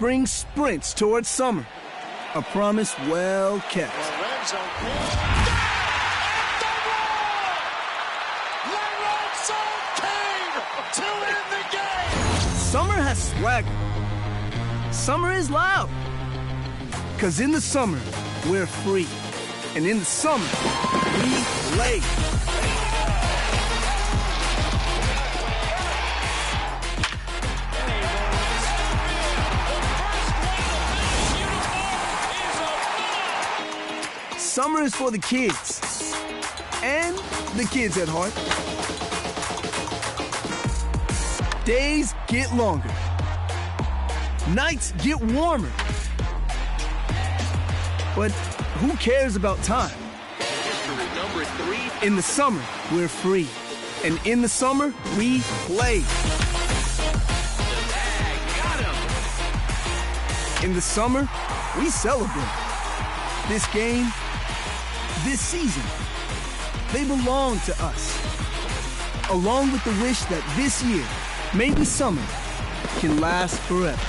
spring sprints towards summer. A promise well kept. Summer has swagger. Summer is loud. 'Cause in the summer, we're free. And in the summer, we play. Summer is for the kids. And the kids at heart. Days get longer. Nights get warmer. But who cares about time? In the summer, we're free. And in the summer, we play. In the summer, we celebrate. This game, this season, they belong to us. Along with the wish that this year, maybe summer, can last forever.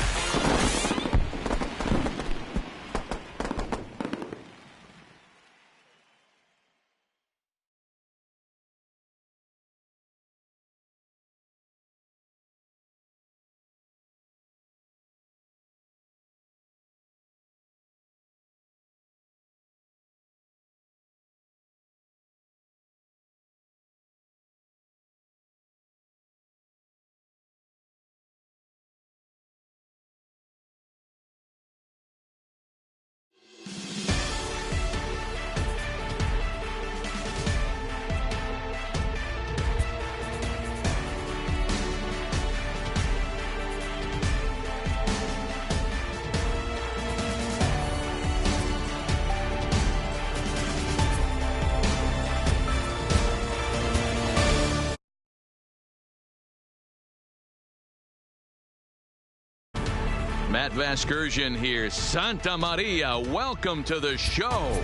Matt Vasgersian here. Santa Maria, welcome to the show.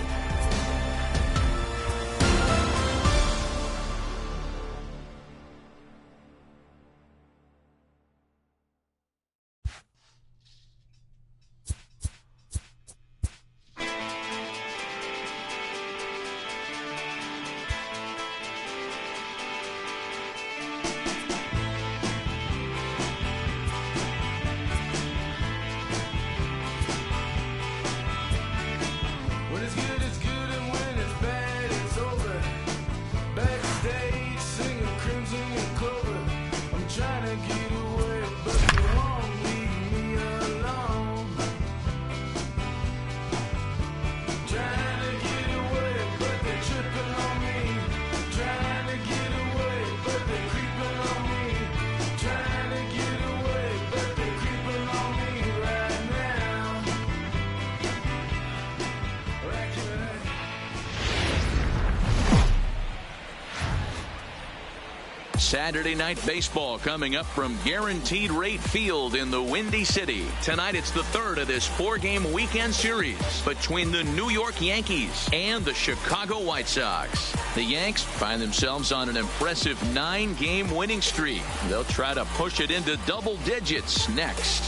Saturday night baseball coming up from Guaranteed Rate Field in the Windy City. Tonight it's the third of this four-game weekend series between the New York Yankees and the Chicago White Sox. The Yanks find themselves on an impressive 9-game winning streak. They'll try to push it into double digits next.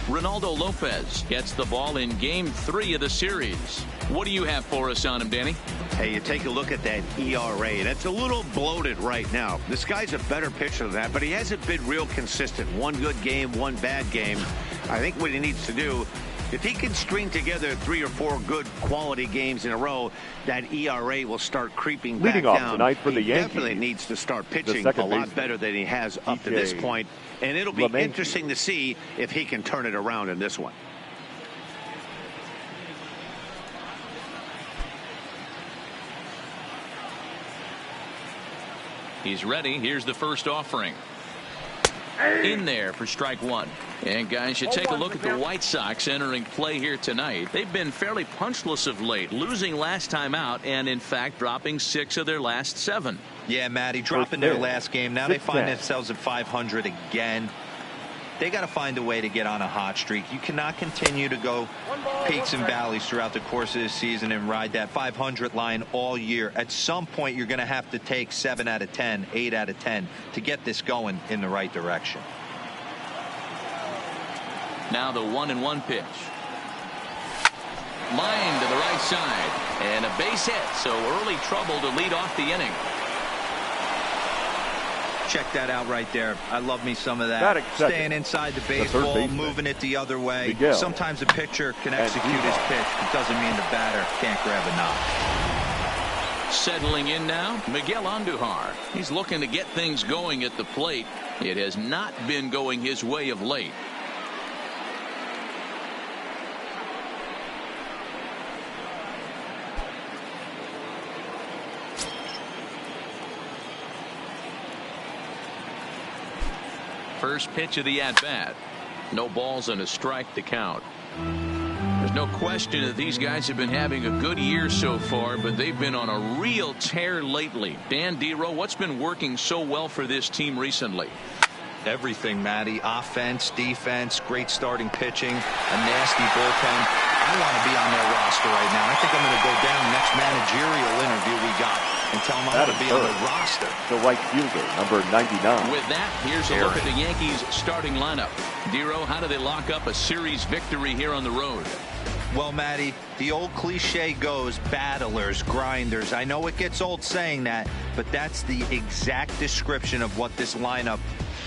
Ronaldo Lopez gets the ball in Game 3 of the series. What do you have for us on him, Danny? Hey, you take a look at that ERA. That's a little bloated right now. This guy's a better pitcher than that, but he hasn't been real consistent. One good game, one bad game. I think what he needs to do, if he can string together 3 or 4 good quality games in a row, that ERA will start creeping back down. Leading off tonight for the Yankees, definitely needs to start pitching a lot better than he has up to this point. And it'll be interesting to see if he can turn it around in this one. He's ready. Here's the first offering. In there for strike one. And guys, you take a look at the White Sox entering play here tonight. They've been fairly punchless of late, losing last time out and in fact dropping 6 of their last 7. Yeah, Matty, dropping their last game. Now they find themselves at 500 again. They got to find a way to get on a hot streak. You cannot continue to go peaks and valleys throughout the course of the season and ride that 500 line all year. At some point, you're going to have to take 7 out of 10, 8 out of 10 to get this going in the right direction. Now the 1-1 pitch. Line to the right side. And a base hit, so early trouble to lead off the inning. Check that out right there. I love me some of that. Staying inside the baseball, moving it the other way. Sometimes a pitcher can execute his pitch. It doesn't mean the batter can't grab a knock. Settling in now, Miguel Andujar. He's looking to get things going at the plate. It has not been going his way of late. First pitch of the at-bat. No balls and a strike to count. There's no question that these guys have been having a good year so far, but they've been on a real tear lately. Dan Dero, what's been working so well for this team recently? Everything, Matty. Offense, defense, great starting pitching, a nasty bullpen. I want to be on their roster right now. I think I'm going to go down next managerial interview we got and tell them I want to be on the roster. The right fielder, number 99. With that, here's a look at the Yankees starting lineup. Dero, how do they lock up a series victory here on the road? Well, Matty, the old cliche goes battlers, grinders. I know it gets old saying that, but that's the exact description of what this lineup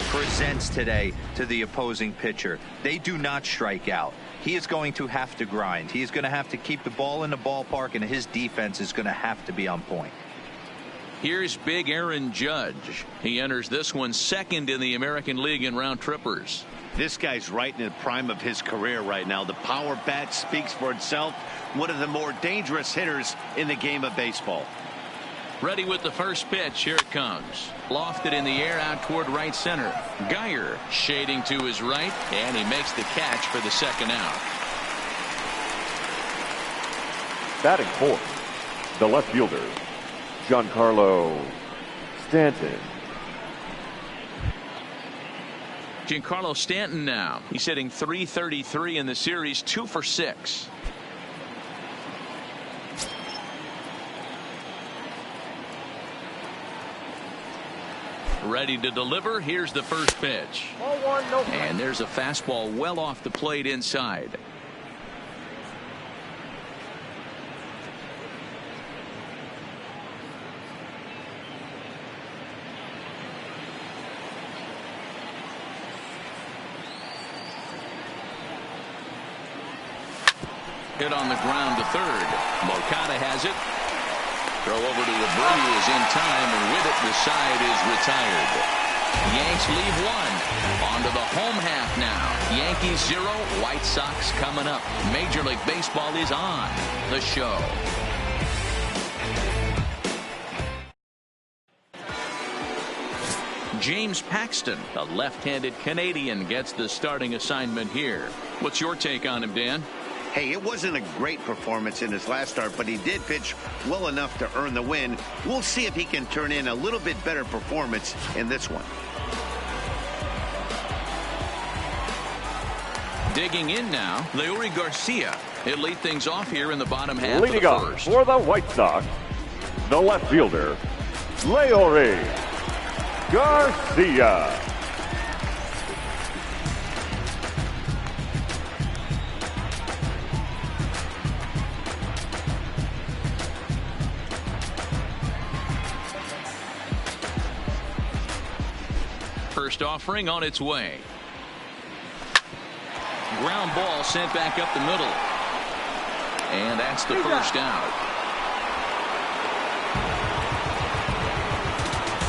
presents today to the opposing pitcher. They do not strike out. He is going to have to grind. He is going to have to keep the ball in the ballpark, and his defense is going to have to be on point. Here's big Aaron Judge. He enters this one second in the American League in round trippers. This guy's right in the prime of his career right now. The power bat speaks for itself. One of the more dangerous hitters in the game of baseball. Ready with the first pitch. Here it comes. Lofted in the air out toward right center. Geyer shading to his right, and he makes the catch for the second out. Batting fourth, the left fielder, Giancarlo Stanton. Giancarlo Stanton now. He's hitting .333 in the series, 2 for 6. Ready to deliver. Here's the first pitch. And there's a fastball well off the plate inside. Hit on the ground to third. Moncada has it. Throw over to Abreu is in time, and with it the side is retired. Yanks leave one. On to the home half now. Yankees 0, White Sox coming up. Major League Baseball is on the show. James Paxton, a left-handed Canadian, gets the starting assignment here. What's your take on him, Dan? Hey, it wasn't a great performance in his last start, but he did pitch well enough to earn the win. We'll see if he can turn in a little bit better performance in this one. Digging in now, Leury Garcia. He'll lead things off here in the bottom half Leading of the off first. for the White Sox, the left fielder, Leury Garcia. First offering on its way. Ground ball sent back up the middle. And that's the first out.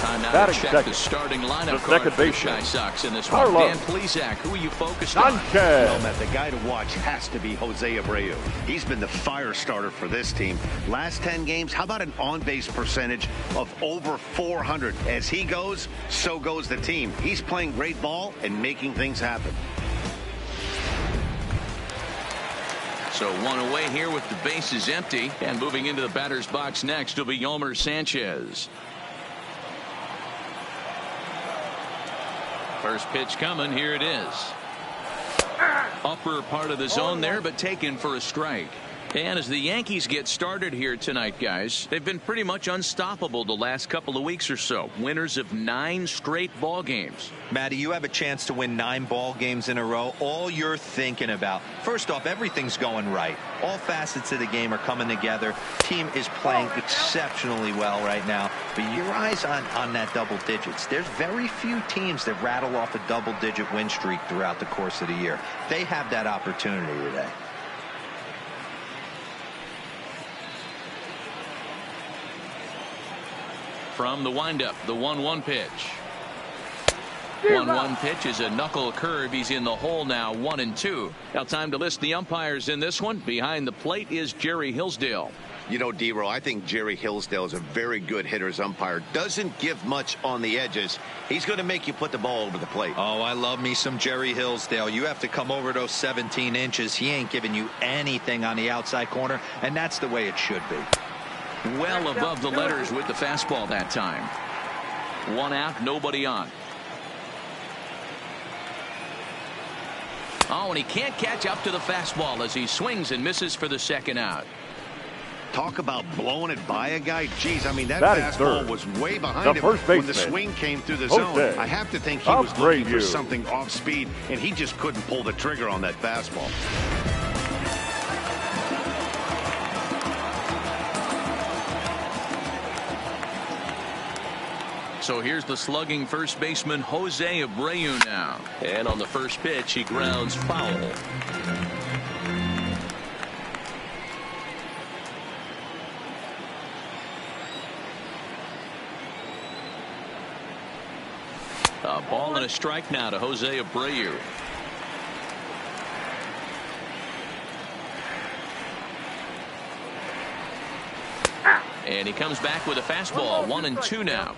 Time now to check the starting lineup card for the Chi Sox in this one. Dan Plesac, who are you focused on? Well, Matt, the guy to watch has to be Jose Abreu. He's been the fire starter for this team. Last 10 games, how about an on-base percentage of over 400? As he goes, so goes the team. He's playing great ball and making things happen. So one away here with the bases empty. And moving into the batter's box next will be Yolmer Sanchez. First pitch coming. Here it is. Upper part of the zone there, but taken for a strike. And as the Yankees get started here tonight, guys, they've been pretty much unstoppable the last couple of weeks or so. Winners of 9 straight ball games. Matty, you have a chance to win 9 ball games in a row. All you're thinking about, first off, everything's going right. All facets of the game are coming together. Team is playing exceptionally well right now. But your eyes on that double digits. There's very few teams that rattle off a double-digit win streak throughout the course of the year. They have that opportunity today. From the windup, the 1-1 pitch. 1-1 pitch is a knuckle curve. He's in the hole now, 1-2. Now time to list the umpires in this one. Behind the plate is Jerry Hillsdale. You know, D-Row, I think Jerry Hillsdale is a very good hitter's umpire. Doesn't give much on the edges. He's going to make you put the ball over the plate. Oh, I love me some Jerry Hillsdale. You have to come over those 17 inches. He ain't giving you anything on the outside corner, and that's the way it should be. Well above the letters with the fastball that time. 1 out, nobody on. Oh, and he can't catch up to the fastball as he swings and misses for the 2nd out. Talk about blowing it by a guy. Geez, I mean, that Batting fastball was way behind the him first when the baseman, swing came through the Jose, zone. I have to think he was looking for Abreu. something off speed, and he just couldn't pull the trigger on that fastball. So here's the slugging first baseman Jose Abreu now. And on the first pitch, he grounds foul. A ball and a strike now to Jose Abreu. And he comes back with a fastball. 1-2 now.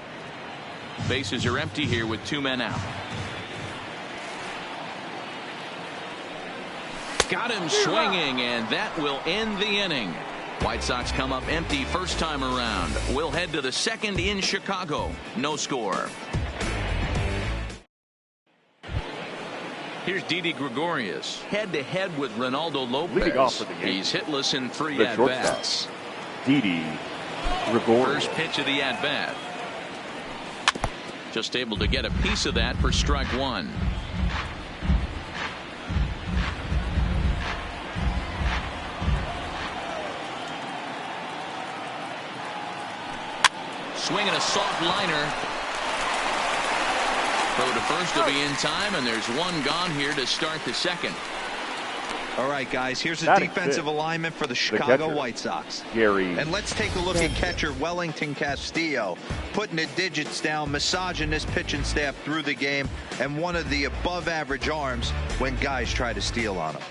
Bases are empty here with 2 men out. Got him swinging, and that will end the inning. White Sox come up empty first time around. We'll head to the 2nd in Chicago. No score. Here's Didi Gregorius head-to-head with Ronaldo Lopez. Leading off for the game. He's hitless in 3 The at-bats. Didi Gregorius. First pitch of the at-bat. Just able to get a piece of that for strike 1. Swinging a soft liner. Throw to first will be in time, and there's 1 gone here to start the 2nd. All right, guys, here's the Batting defensive fifth. alignment for the Chicago catcher, White Sox. Gary. And let's take a look at catcher Wellington Castillo, putting the digits down, massaging this pitching staff through the game, and one of the above-average arms when guys try to steal on him.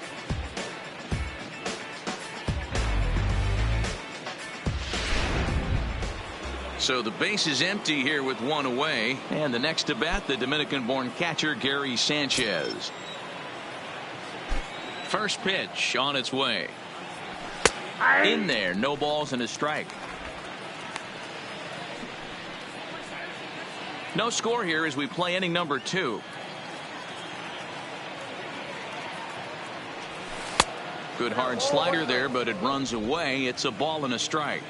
So the base is empty here with 1 away. And the next to bat, the Dominican-born catcher Gary Sanchez. First pitch on its way. In there, no balls and a strike. No score here as we play inning number 2. Good hard slider there, but it runs away. It's a ball and a strike.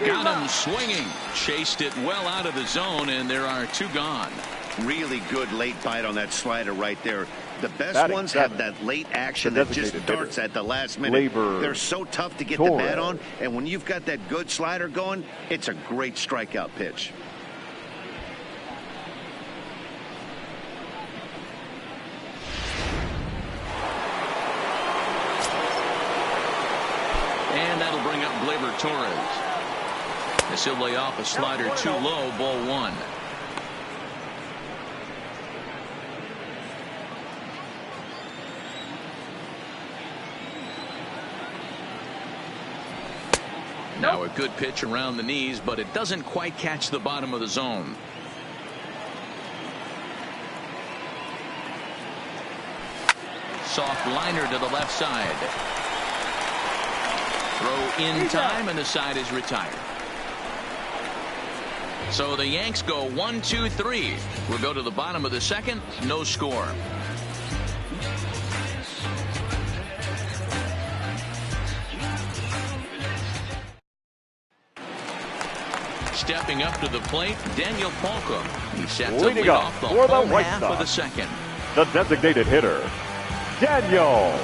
Got him swinging. Chased it well out of the zone, and there are 2 gone. Really good late bite on that slider right there. The best Batting ones 7. have that late action The that just designated darts hitter. at the last minute. Labor They're so tough to get Torres. the bat on, and when you've got that good slider going, it's a great strikeout pitch. And that'll bring up Gleyber Torres. As he'll lay off a slider too low, ball 1. Now a good pitch around the knees, but it doesn't quite catch the bottom of the zone. Soft liner to the left side. Throw in time, and the side is retired. So the Yanks go 1-2-3. We'll go to the bottom of the second. No score. Stepping up to the plate, Daniel Polka. He's set to lead off the home half of the second. The designated hitter, Daniel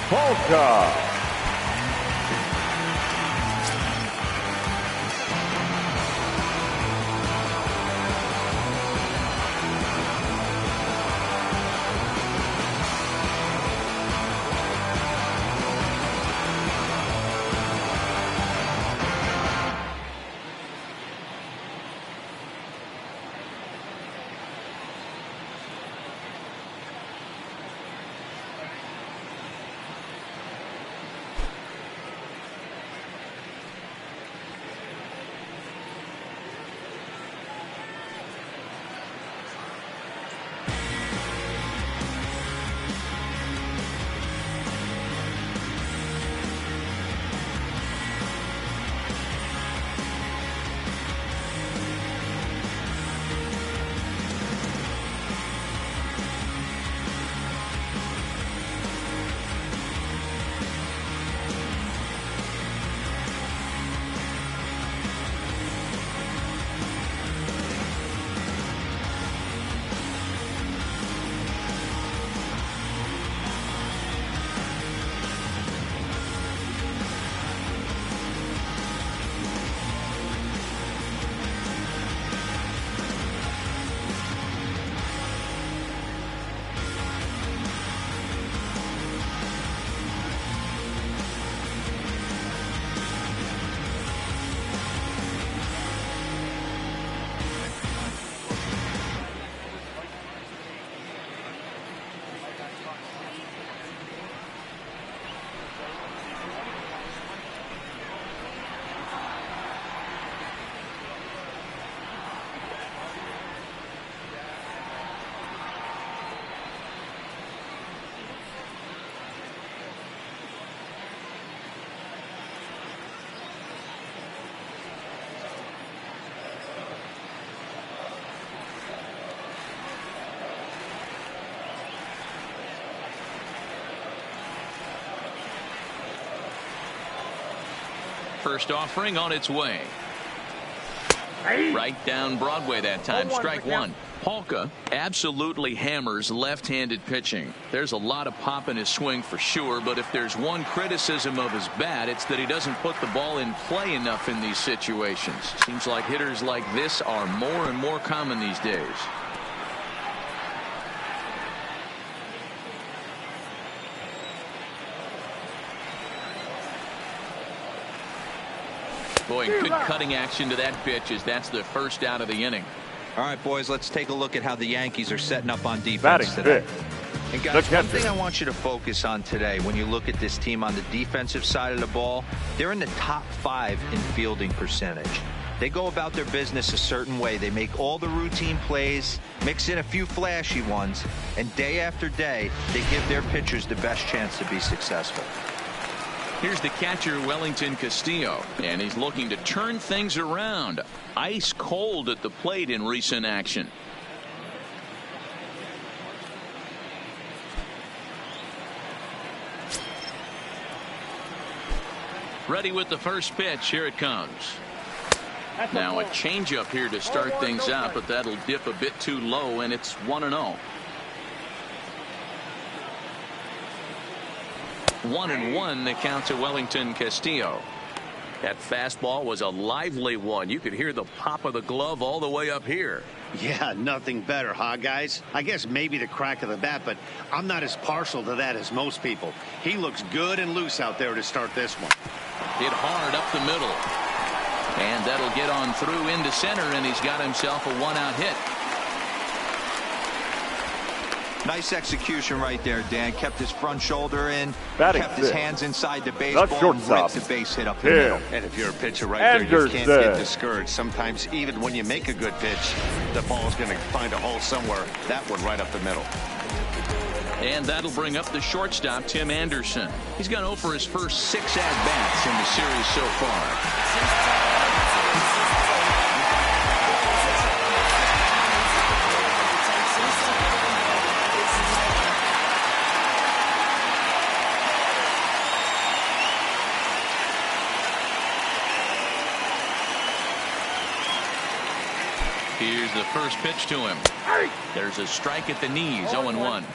Polka. First offering on its way. Right down Broadway that time. Strike one. Polka absolutely hammers left-handed pitching. There's a lot of pop in his swing for sure, but if there's one criticism of his bat, it's that he doesn't put the ball in play enough in these situations. Seems like hitters like this are more and more common these days. Boy, good cutting action to that pitch as that's the first out of the inning. All right, boys, let's take a look at how the Yankees are setting up on defense today. And guys, one thing I want you to focus on today when you look at this team on the defensive side of the ball, they're in the top 5 in fielding percentage. They go about their business a certain way. They make all the routine plays, mix in a few flashy ones, and day after day, they give their pitchers the best chance to be successful. Here's the catcher, Wellington Castillo, and he's looking to turn things around. Ice cold at the plate in recent action. Ready with the first pitch. Here it comes. Now a changeup here to start things out, but that'll dip a bit too low, and it's 1-0. 1-1 the count to Wellington Castillo. That fastball was a lively one. You could hear the pop of the glove all the way up here. Yeah, nothing better, huh, guys? I guess maybe the crack of the bat, but I'm not as partial to that as most people. He looks good and loose out there to start this one. Hit hard up the middle. And that'll get on through into center, and he's got himself a one-out hit. Nice execution right there, Dan. Kept his front shoulder in, Batting kept his hands inside the baseball, and ripped the base hit up the middle. And if you're a pitcher right there, you can't get discouraged. Sometimes even when you make a good pitch, the ball's going to find a hole somewhere. That one right up the middle. And that'll bring up the shortstop, Tim Anderson. He's gone 0 for his first 6 at-bats in the series so far. Here's the first pitch to him. There's a strike at the knees, 0-1.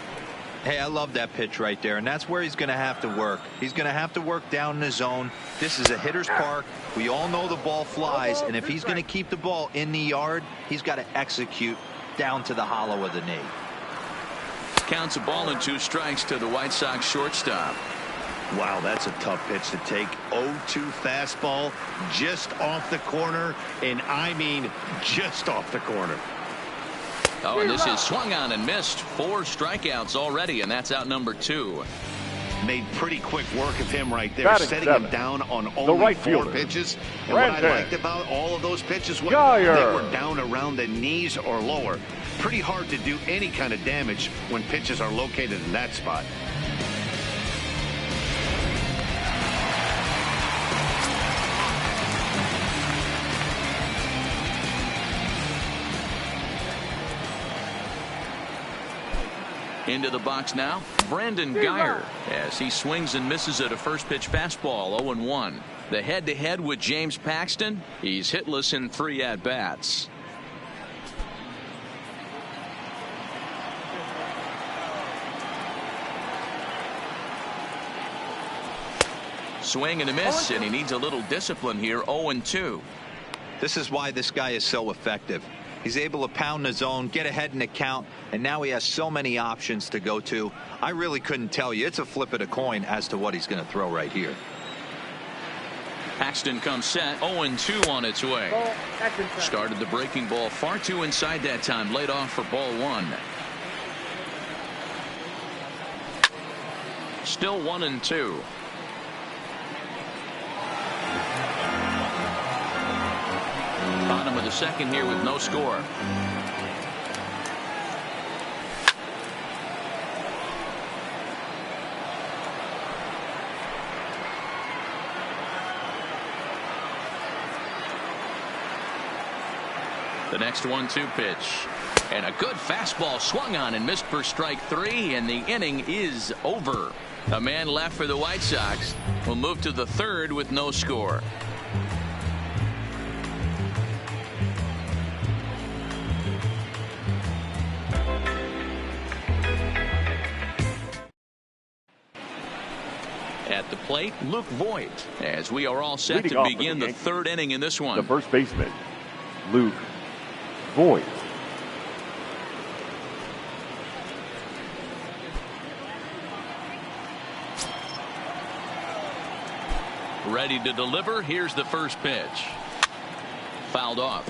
Hey, I love that pitch right there, and that's where he's going to have to work. He's going to have to work down in the zone. This is a hitter's park. We all know the ball flies, and if he's going to keep the ball in the yard, he's got to execute down to the hollow of the knee. Counts a ball and 2 strikes to the White Sox shortstop. Wow, that's a tough pitch to take. 0-2 fastball just off the corner, and I mean just off the corner. Oh, and this is swung on and missed. 4 strikeouts already, and that's out number 2. Made pretty quick work of him right there, setting him down on only 4 pitches. And what I liked about all of those pitches was they were down around the knees or lower. Pretty hard to do any kind of damage when pitches are located in that spot. Into the box now, Brandon Geyer, as he swings and misses at a first pitch fastball, 0-1. The head-to-head with James Paxton. He's hitless in 3 at-bats. Swing and a miss, and he needs a little discipline here, 0-2. This is why this guy is so effective. He's able to pound the zone, get ahead in the count, and now he has so many options to go to. I really couldn't tell you. It's a flip of the coin as to what he's going to throw right here. Paxton comes set, 0-2 on its way. Started the breaking ball far too inside that time, laid off for ball 1. Still 1-2. Bottom of the second here with no score. The next 1-2 pitch. And a good fastball swung on and missed for strike 3, and the inning is over. A man left for the White Sox. Will move to the 3rd with no score. At the plate, Luke Voigt, as we are all set to begin the 3rd inning in this one. The first baseman, Luke Voigt. Ready to deliver. Here's the first pitch. Fouled off.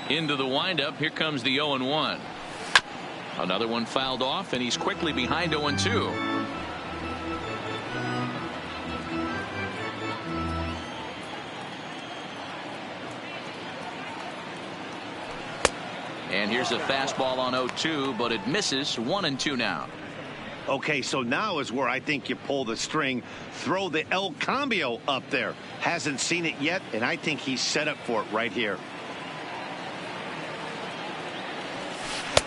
Into the windup. Here comes the 0-1. Another one fouled off, and he's quickly behind 0-2. And here's a fastball on 0-2, but it misses. 1-2 now. Okay, so now is where I think you pull the string, throw the El Cambio up there. Hasn't seen it yet, and I think he's set up for it right here.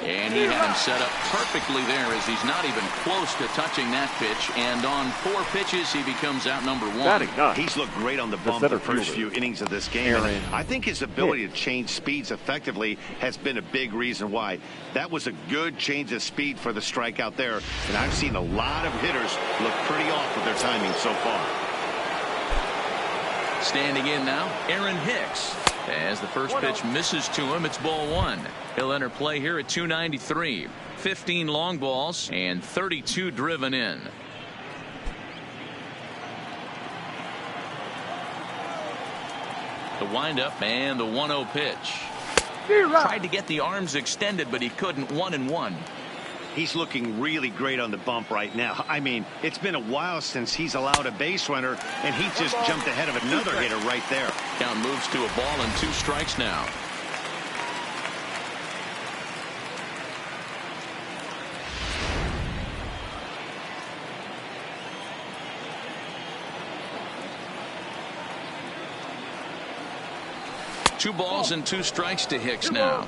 And he had him set up perfectly there, as he's not even close to touching that pitch. And on 4 pitches, he becomes out number 1. He's looked great on the bump the first few innings of this game. I think his ability to change speeds effectively has been a big reason why. That was a good change of speed for the strikeout there. And I've seen a lot of hitters look pretty off with their timing so far. Standing in now, Aaron Hicks. As the first pitch misses to him, it's ball 1. He'll enter play here at 293. 15 long balls and 32 driven in. The windup and the 1-0 pitch. Tried to get the arms extended, but he couldn't. 1-1. He's looking really great on the bump right now. I mean, it's been a while since he's allowed a base runner, and he just jumped ahead of another hitter right there. Count moves to a ball and 2 strikes now. Two balls and 2 strikes to Hicks now.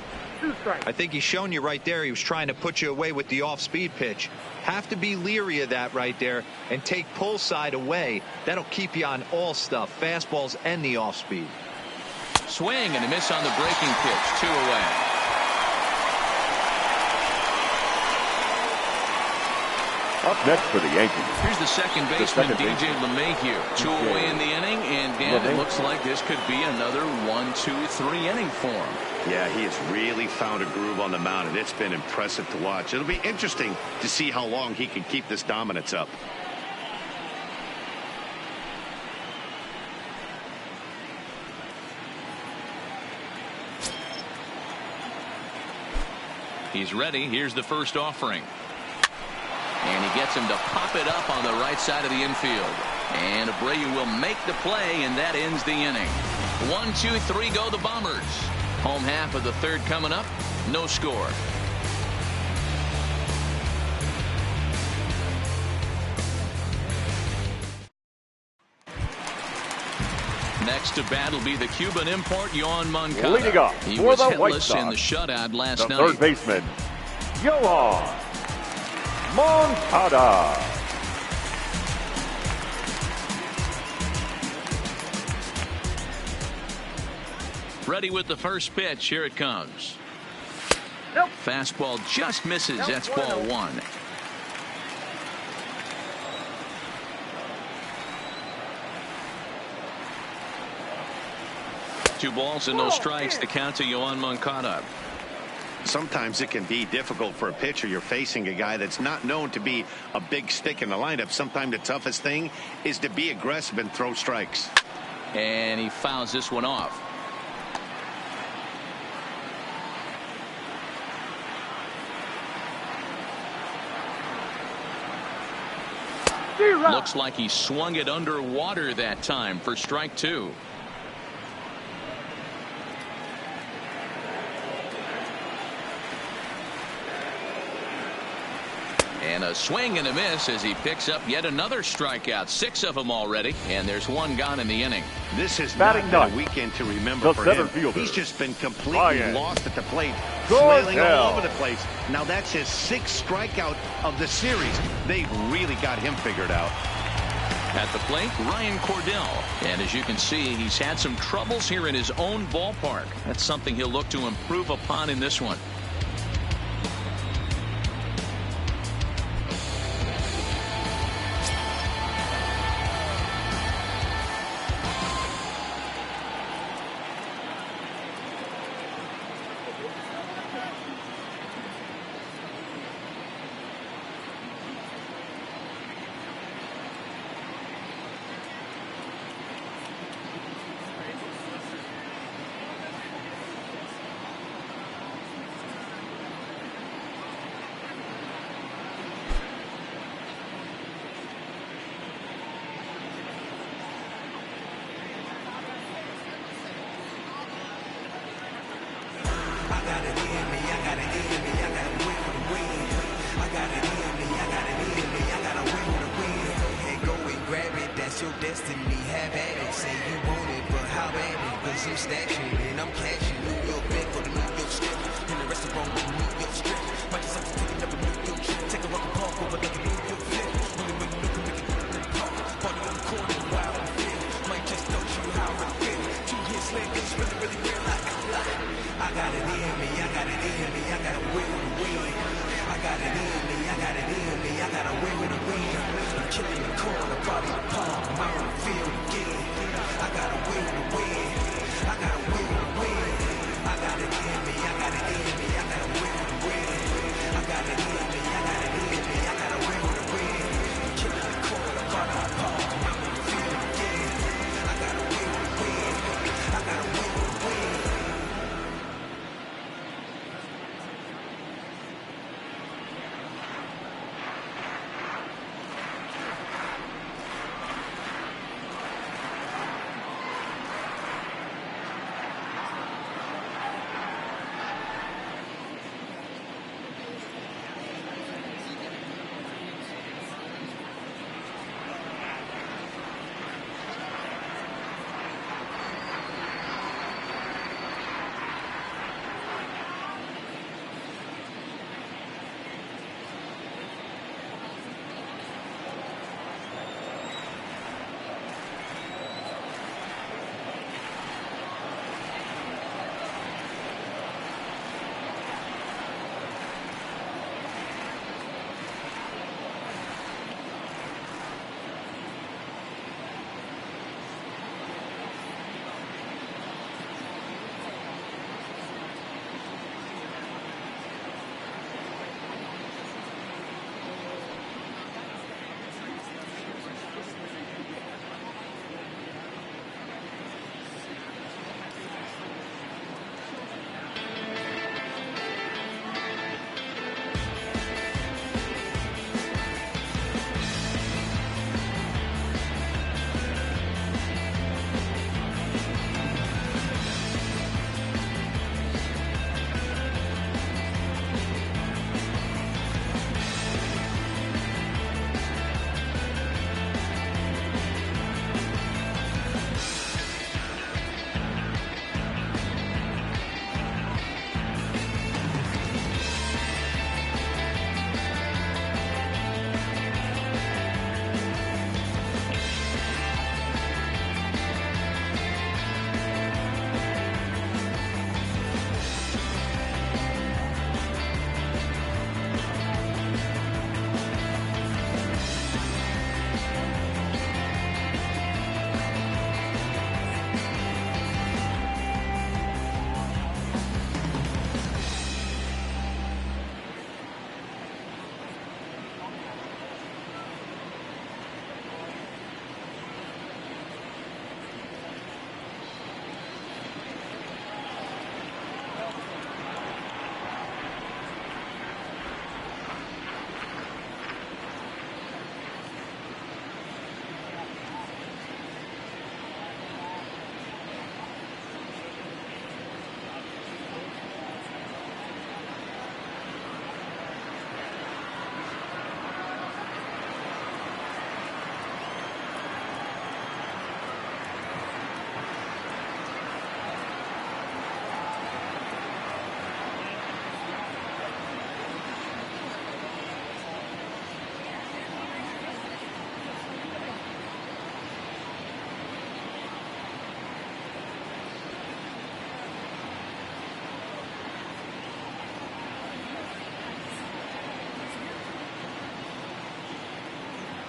I think he's shown you right there. He was trying to put you away with the off-speed pitch. Have to be leery of that right there and take pull side away. That'll keep you on all stuff, fastballs and the off-speed. Swing and a miss on the breaking pitch. 2 away. Up next for the Yankees. Here's the second baseman, DJ LeMahieu. 2 away in the inning, and Dan, it looks like this could be another 1-2-3 inning for him. Yeah, he has really found a groove on the mound, and it's been impressive to watch. It'll be interesting to see how long he can keep this dominance up. He's ready. Here's the first offering. And he gets him to pop it up on the right side of the infield. And Abreu will make the play, and that ends the inning. 1, 2, 3 go the Bombers. Home half of the third coming up. No score. Next to bat will be the Cuban import, Yoán Moncada. Leading off He for was the White hitless in the Sox, shutout last night. third baseman, Yoán Moncada. Ready with the first pitch. Here it comes. Fastball just misses. That's ball 1. Two balls and no strikes. The count to Yoán Moncada. Sometimes it can be difficult for a pitcher. You're facing a guy that's not known to be a big stick in the lineup. Sometimes the toughest thing is to be aggressive and throw strikes. And he fouls this one off. Looks like he swung it underwater that time for strike 2. And a swing and a miss as he picks up yet another strikeout. 6 of them already, and there's 1 gone in the inning. This has not been a weekend to remember for him. He's just been completely lost at the plate, flailing all over the place. Now that's his 6th strikeout of the series. They've really got him figured out. At the plate, Ryan Cordell. And as you can see, he's had some troubles here in his own ballpark. That's something he'll look to improve upon in this one.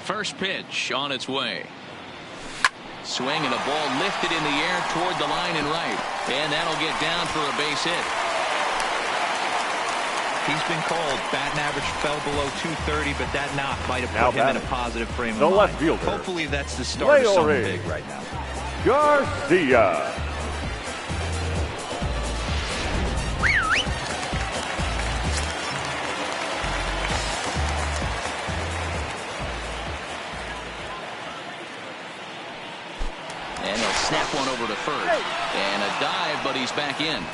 First pitch on its way. Swing and a ball lifted in the air toward the line and right. And that'll get down for a base hit. He's been called. Batting average fell below 230, but that knock might have put him in a positive frame of mind. left fielder. Hopefully that's the start of something big right now. Garcia. And he'll snap one over to first. And a dive, but he's back in.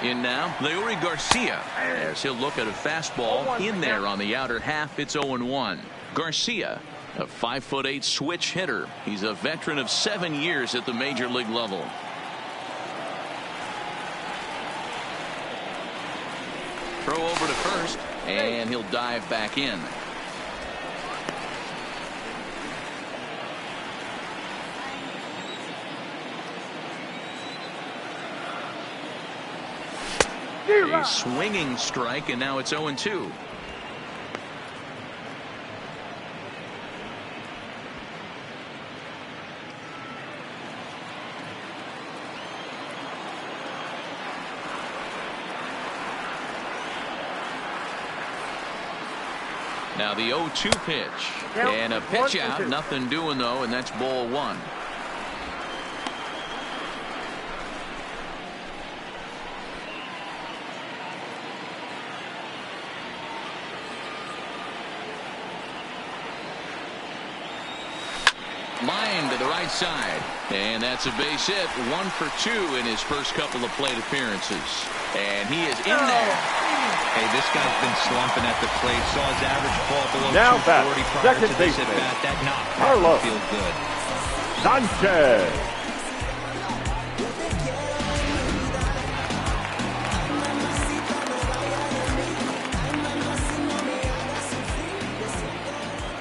In now, Leury Garcia, as he'll look at a fastball in there on the outer half. It's 0-1. Garcia, a 5'8" switch hitter. He's a veteran of 7 years at the major league level. Throw over to first, and he'll dive back in. A swinging strike, and now it's 0-2. Now the 0-2 pitch. And a pitch out. Nothing doing, though, and that's ball one. Line to the right side. And that's a base hit. 1 for 2 in his first couple of plate appearances. And he is in there. Hey, this guy's been slumping at the plate. Saw his average fall below Now 240 prior to this baseman. at bat. That knock Carlos feel good. Sanchez.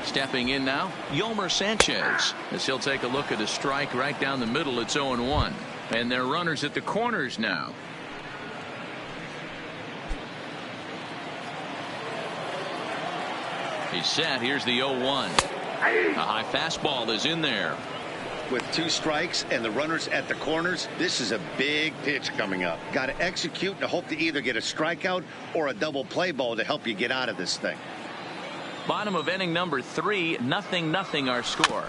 Stepping in now, Yolmer Sanchez, as he'll take a look at a strike right down the middle. It's 0-1. And they're runners at the corners now. He's set. Here's the 0-1. A high fastball is in there. With 2 strikes and the runners at the corners, this is a big pitch coming up. Got to execute and hope to either get a strikeout or a double play ball to help you get out of this thing. Bottom of inning number 3, 0-0 our score.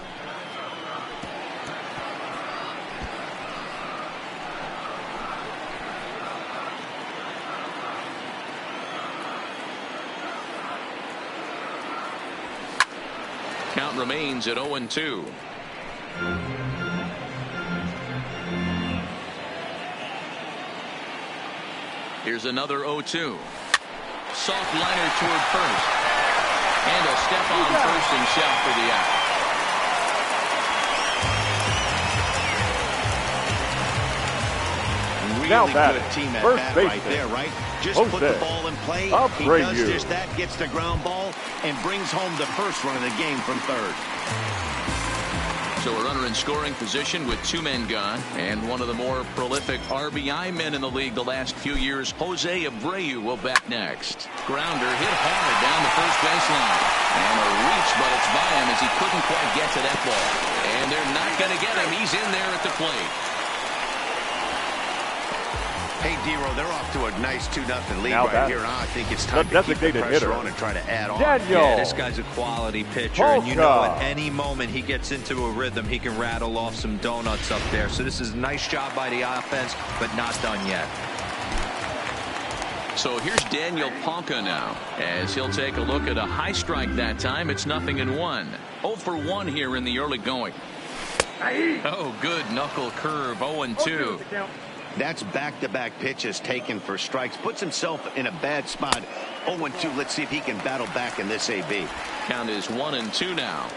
Count remains at 0-2. Here's another 0-2. Soft liner toward first. And he'll step on first himself for the out. Really good team at bat right there, right? Just put the ball in play. He does just that, gets the ground ball, and brings home the first run of the game from third. So a runner in scoring position with 2 men gone, and one of the more prolific RBI men in the league the last few years, Jose Abreu, will bat next. Grounder hit hard down the first baseline. And a reach, but it's by him as he couldn't quite get to that ball. And they're not going to get him. He's in there at the plate. Hey, D-Row, they're off to a nice 2-0 lead Now right here. Now I think it's time to keep the pressure on and try to add on. Yeah, this guy's a quality pitcher, and you know at any moment he gets into a rhythm, he can rattle off some donuts up there. So this is a nice job by the offense, but not done yet. So here's Daniel Palka now, as he'll take a look at a high strike that time. It's 0-1. 0 for 1 here in the early going. Oh, good knuckle curve. 0-2. That's back-to-back pitches taken for strikes. Puts himself in a bad spot. 0-2. Let's see if he can battle back in this AB. Count is 1-2 now.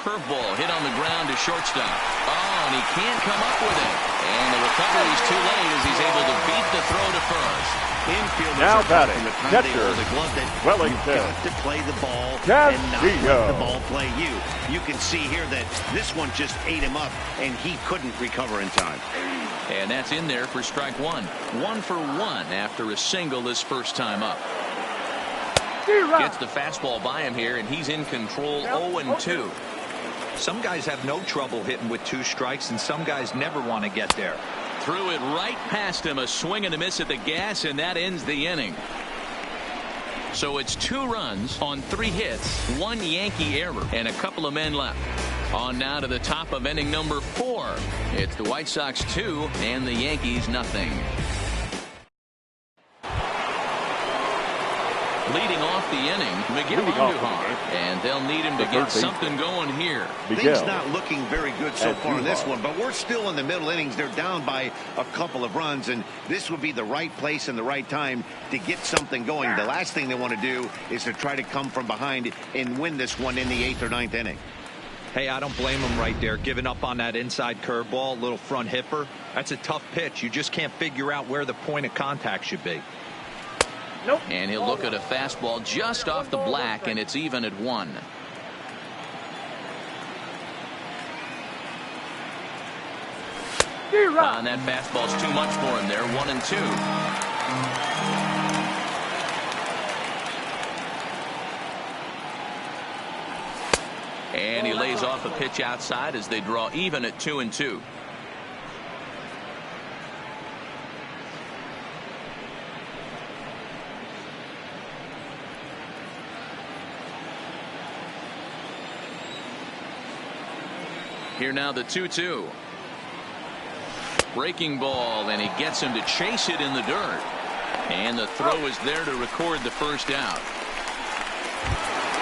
curveball hit on the ground to shortstop. Oh, and he can't come up with it. And the recovery's too late as he's able to beat the throw to first. Infielders now batting, catcher, the glove that Wellington. you've got to play the ball and not let the ball play you. You can see here that this one just ate him up, and he couldn't recover in time. And that's in there for strike one. 1 for 1 after a single this first time up. Gets the fastball by him here, and he's in control 0-2. Some guys have no trouble hitting with 2 strikes, and some guys never want to get there. Threw it right past him, a swing and a miss at the gas, and that ends the inning. So it's 2 runs on 3 hits, 1 Yankee error, and a couple of men left. On now to the top of inning number 4. It's the White Sox 2 and the Yankees nothing. Leading off the inning, Miguel Andujar, and they'll need him to get something going here. Things not looking very good so far in this one, but we're still in the middle innings. They're down by a couple of runs, and this would be the right place and the right time to get something going. The last thing they want to do is to try to come from behind and win this one in the 8th or 9th inning. Hey, I don't blame him right there, giving up on that inside curveball, little front hipper. That's a tough pitch. You just can't figure out where the point of contact should be. Nope. And he'll look at a fastball just off the black, and it's even at 1. And that fastball's too much for him there. 1-2. And he lays off a pitch outside as they draw even at 2-2. Here now the 2-2. Breaking ball, and he gets him to chase it in the dirt. And the throw is there to record the first out.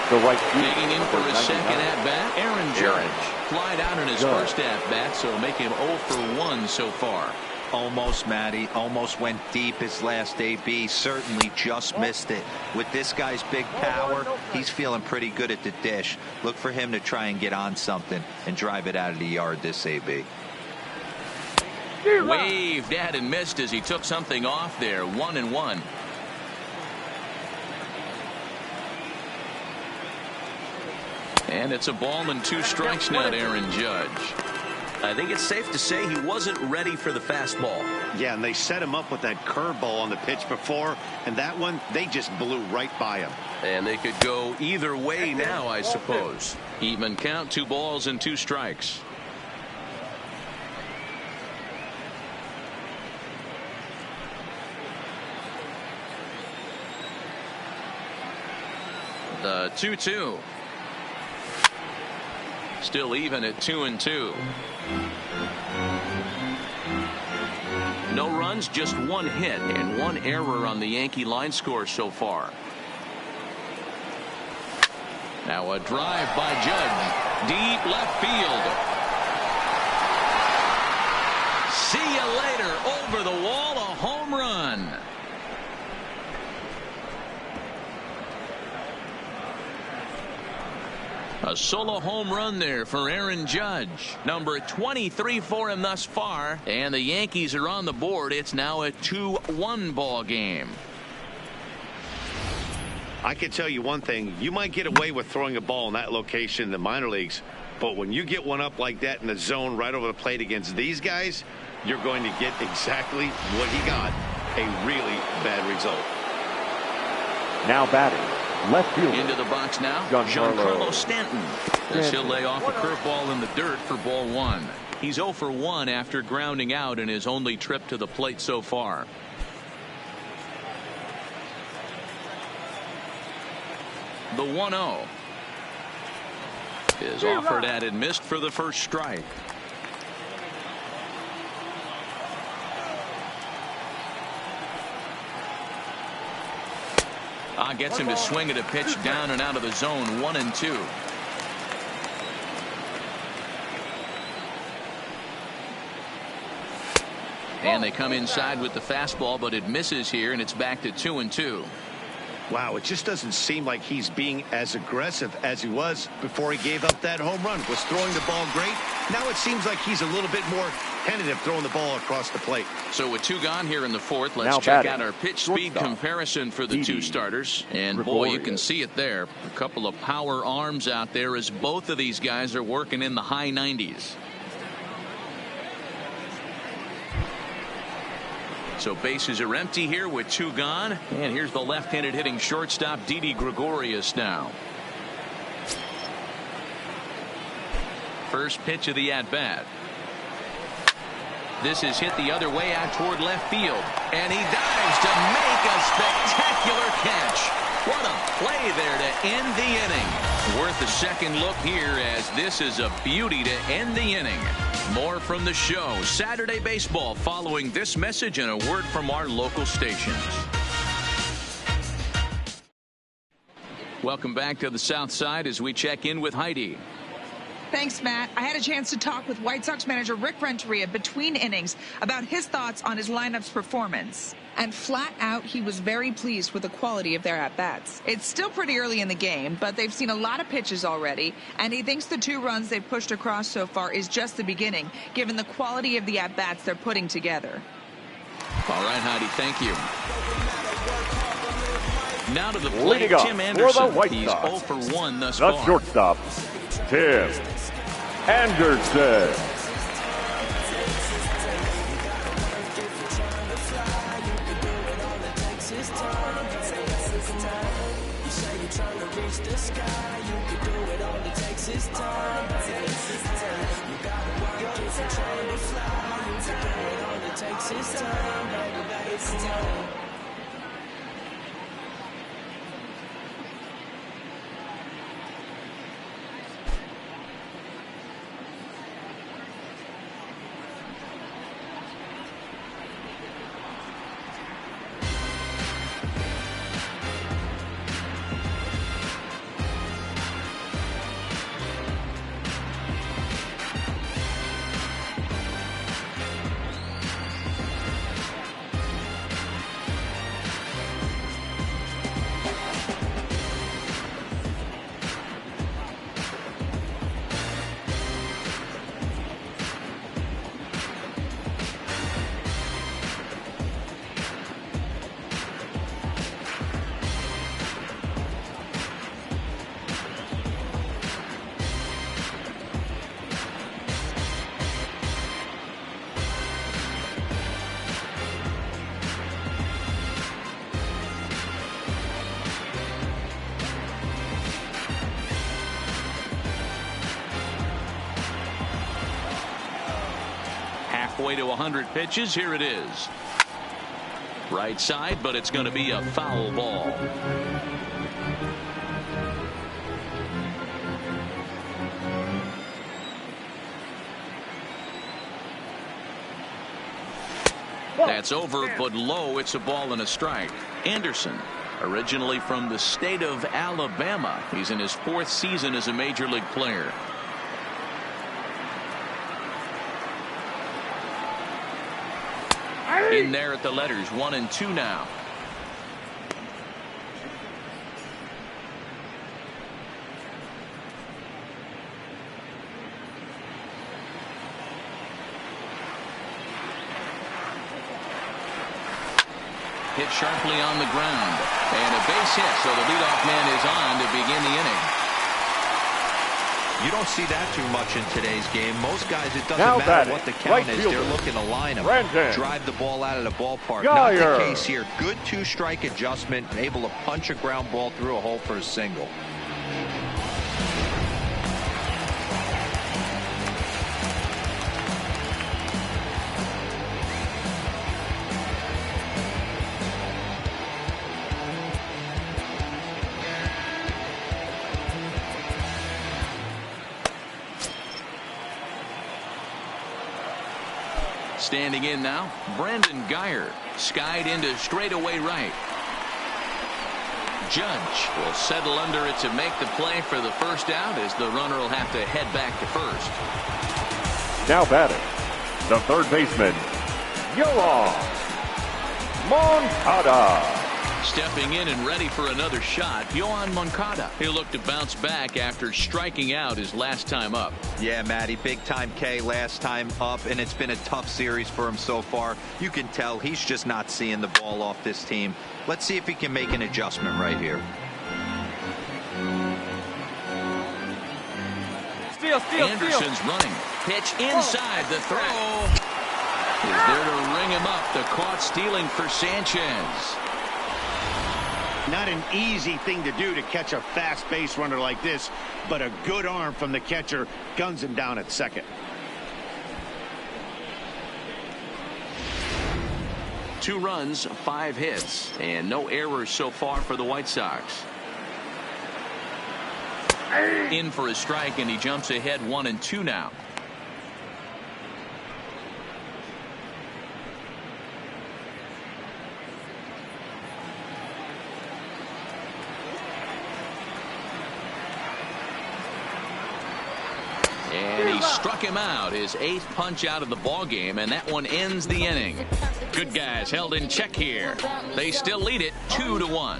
Digging in for his second at-bat, Aaron Judge. Flied out in his first at-bat, so make him 0 for 1 so far. Almost, Matty. Almost went deep his last AB. Certainly just missed it. With this guy's big power, he's feeling pretty good at the dish. Look for him to try and get on something and drive it out of the yard this AB. Waved at and missed as he took something off there. 1-1. And it's a ball and 2 strikes now to Aaron Judge. I think it's safe to say he wasn't ready for the fastball. Yeah, and they set him up with that curveball on the pitch before, and that one, they just blew right by him. And they could go either way now, I suppose. Even count, 2 balls and 2 strikes. The 2-2. Still even at 2-2. No runs, just 1 hit and 1 error on the Yankee line score so far. Now a drive by Judge. Deep left field. See you later. Over the wall, a home run. A solo home run there for Aaron Judge. Number 23 for him thus far. And the Yankees are on the board. It's now a 2-1 ball game. I can tell you one thing. You might get away with throwing a ball in that location in the minor leagues. But when you get one up like that in the zone right over the plate against these guys, you're going to get exactly what he got. A really bad result. Now batting. Left field. Into the box now, Giancarlo Stanton. As he'll lay off a curveball in the dirt for ball 1. He's 0 for 1 after grounding out in his only trip to the plate so far. The 1-0 is offered at and missed for the first strike. Gets him to swing at a pitch down and out of the zone. 1-2. And they come inside with the fastball, but it misses here, and it's back to 2-2. Wow, it just doesn't seem like he's being as aggressive as he was before he gave up that home run. Was throwing the ball great. Now it seems like he's a little bit more tentative throwing the ball across the plate. So with 2 gone here in the 4th, let's check out our pitch speed comparison for the 2 starters. And boy, you can see it there. A couple of power arms out there as both of these guys are working in the high 90s. So bases are empty here with 2 gone. And here's the left-handed hitting shortstop, Didi Gregorius now. First pitch of the at-bat. This is hit the other way out toward left field. And he dives to make a spectacular catch. What a play there to end the inning. Worth a second look here, as this is a beauty to end the inning. More from the show. Saturday Baseball following this message and a word from our local stations. Welcome back to the South Side as we check in with Heidi. Thanks, Matt. I had a chance to talk with White Sox manager Rick Renteria between innings about his thoughts on his lineup's performance. And flat out, he was very pleased with the quality of their at-bats. It's still pretty early in the game, but they've seen a lot of pitches already, and he thinks the 2 runs they've pushed across so far is just the beginning, given the quality of the at-bats they're putting together. All right, Heidi, thank you. Now to the plate, Leading Tim up Anderson. for the White He's Sox, 0 for 1 thus the far. shortstop, Tim Anderson. Halfway to 100 pitches. Here it is. Right side, but it's going to be a foul ball. That's over, but low. It's a ball and a strike. Anderson, originally from the state of Alabama. He's in his 4th season as a major league player. In there at the letters, 1 and 2 now. Hit sharply on the ground. And a base hit, so the leadoff man is on to begin the inning. You don't see that too much in today's game. Most guys, it doesn't matter what the count is. They're looking to line them, drive the ball out of the ballpark. Not the case here. Good 2-strike adjustment, able to punch a ground ball through a hole for a single. Standing in now, Brandon Geyer, skied into straightaway right. Judge will settle under it to make the play for the first out, as the runner will have to head back to first. Now batting, the third baseman, Yoan Moncada. Stepping in and ready for another shot, Yohan Moncada. He'll look to bounce back after striking out his last time up. Yeah, Matty, big time K last time up, and it's been a tough series for him so far. You can tell he's just not seeing the ball off this team. Let's see if he can make an adjustment right here. Anderson's running. Pitch inside. The throw is there to ring him up. The caught stealing for Sanchez. Not an easy thing to do to catch a fast base runner like this, but a good arm from the catcher guns him down at second. Two runs, 5 hits, and no errors so far for the White Sox. In for a strike, and he jumps ahead 1-2 now. And he struck him out, his 8th punch out of the ball game, and that one ends the inning. Good guys held in check here. They still lead it 2-1.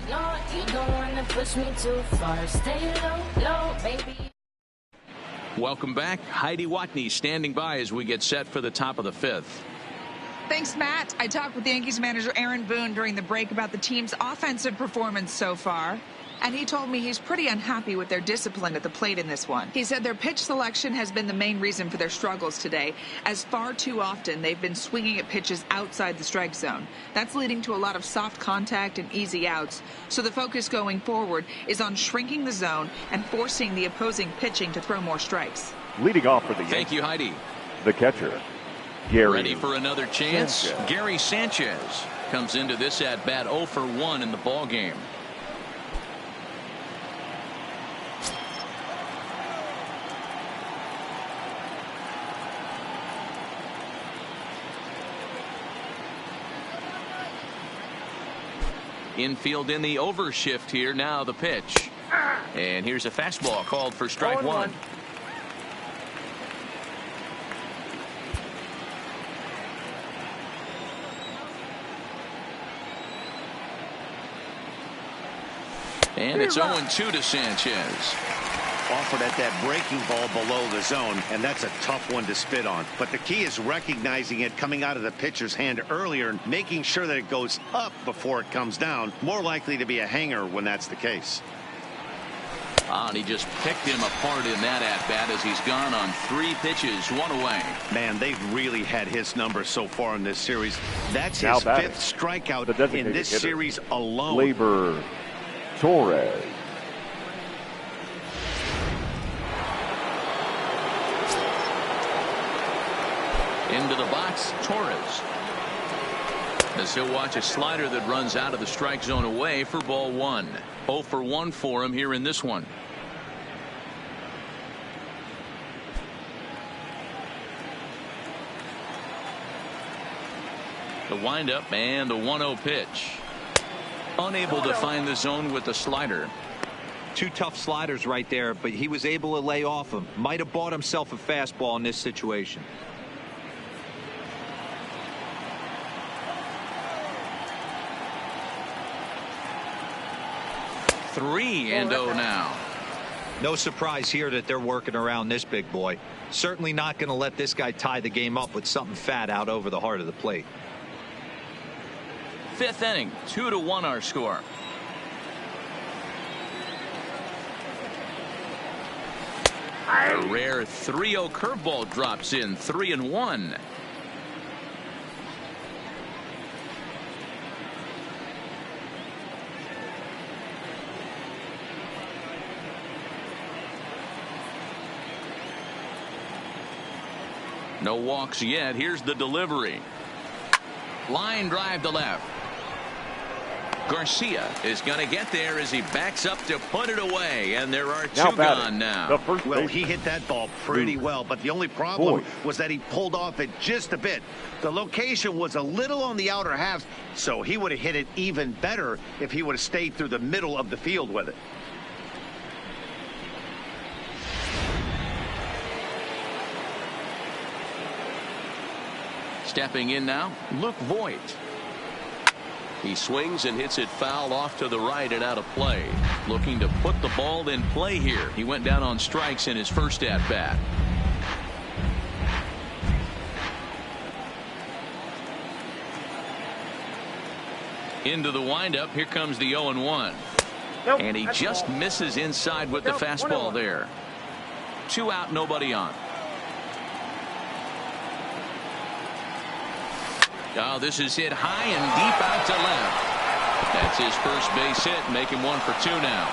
Welcome back. Heidi Watney standing by as we get set for the top of the 5th. Thanks, Matt. I talked with Yankees manager Aaron Boone during the break about the team's offensive performance so far. And he told me he's pretty unhappy with their discipline at the plate in this one. He said their pitch selection has been the main reason for their struggles today, as far too often they've been swinging at pitches outside the strike zone. That's leading to a lot of soft contact and easy outs. So the focus going forward is on shrinking the zone and forcing the opposing pitching to throw more strikes. Leading off for the Yankees. Thank you, Heidi. The catcher, Gary. Ready for another chance? Sanchez. Gary Sanchez comes into this at bat 0 for 1 in the ball game. Infield in the overshift here. Now the pitch. And here's a fastball called for strike 1. And it's 0-2 to Sanchez. Offered at that breaking ball below the zone, and that's a tough one to spit on. But the key is recognizing it coming out of the pitcher's hand earlier and making sure that it goes up before it comes down. More likely to be a hanger when that's the case. And he just picked him apart in that at-bat as he's gone on 3 pitches, 1 away. Man, they've really had his number so far in this series. That's Now his batting, 5th strikeout in this hitter, series alone. Gleyber Torres. Into the box, Torres. As he'll watch a slider that runs out of the strike zone away for ball 1. 0 for 1 for him here in this one. The windup and the 1-0 pitch. Unable to find the zone with the slider. 2 tough sliders right there, but he was able to lay off them. Might have bought himself a fastball in this situation. 3-0 now. No surprise here that they're working around this big boy. Certainly not going to let this guy tie the game up with something fat out over the heart of the plate. 5th inning, 2-1 our score. A rare 3-0 curveball drops in, 3-1. No walks yet. Here's the delivery. Line drive to left. Garcia is going to get there as he backs up to put it away, and there are 2 gone now. Well, he hit that ball pretty well, but the only problem was that he pulled off it just a bit. The location was a little on the outer half, so he would have hit it even better if he would have stayed through the middle of the field with it. Stepping in now, Luke Voigt. He swings and hits it foul off to the right and out of play. Looking to put the ball in play here. He went down on strikes in his first at bat. Into the windup. Here comes the 0-1. Nope, and he just misses inside with the fastball there. 2 out, nobody on. Oh, this is hit high and deep out to left. That's his first base hit, making 1 for 2 now.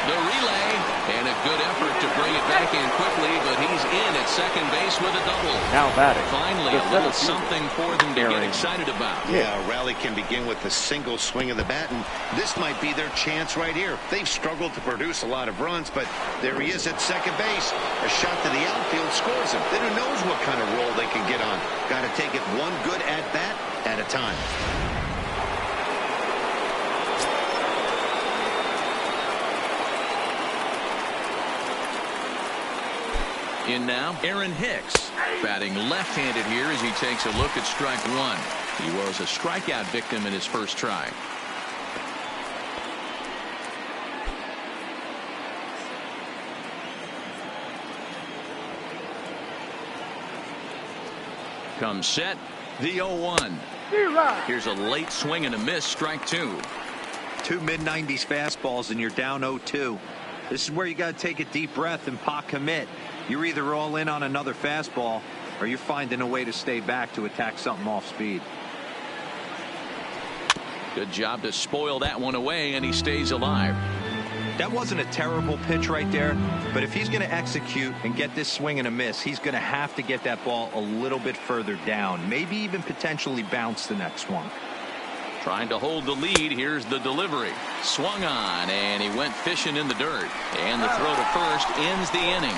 The relay, and a good effort to bring it back in quickly, but he's in at second base with a double. Now batting. Finally, a little something for them to get excited about. Yeah, a rally can begin with a single swing of the bat, and this might be their chance right here. They've struggled to produce a lot of runs, but there he is at second base. A shot to the outfield scores him. Then who knows what kind of roll they can get on. Got to take it one good at-bat at a time. In now, Aaron Hicks, batting left-handed here as he takes a look at strike 1. He was a strikeout victim in his first try. Comes set, the 0-1. Here's a late swing and a miss, strike 2. 2 mid-90s fastballs and you're down 0-2. This is where you got to take a deep breath and pot commit. You're either all in on another fastball or you're finding a way to stay back to attack something off speed. Good job to spoil that one away, and he stays alive. That wasn't a terrible pitch right there, but if he's going to execute and get this swing and a miss, he's going to have to get that ball a little bit further down, maybe even potentially bounce the next one. Trying to hold the lead. Here's the delivery. Swung on, and he went fishing in the dirt. And the throw to first ends the inning.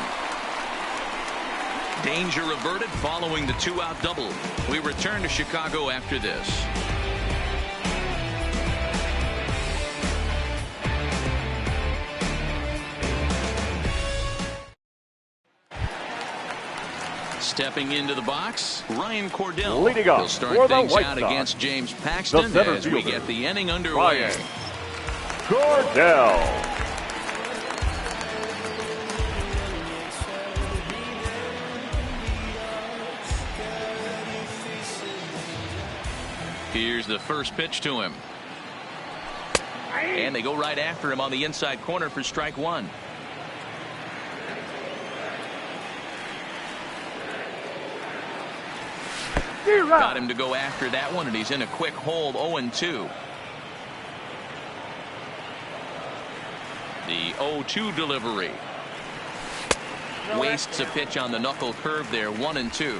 Danger averted following the 2-out double. We return to Chicago after this. Stepping into the box, Ryan Cordell. Leading off He'll start for the things White out Sox, against James Paxton as we get the inning underway. Ryan Cordell. Here's the first pitch to him. And they go right after him on the inside corner for strike 1. Got him to go after that one, and he's in a quick hold. 0-2. The 0-2 delivery. Wastes a pitch on the knuckle curve there. 1-2.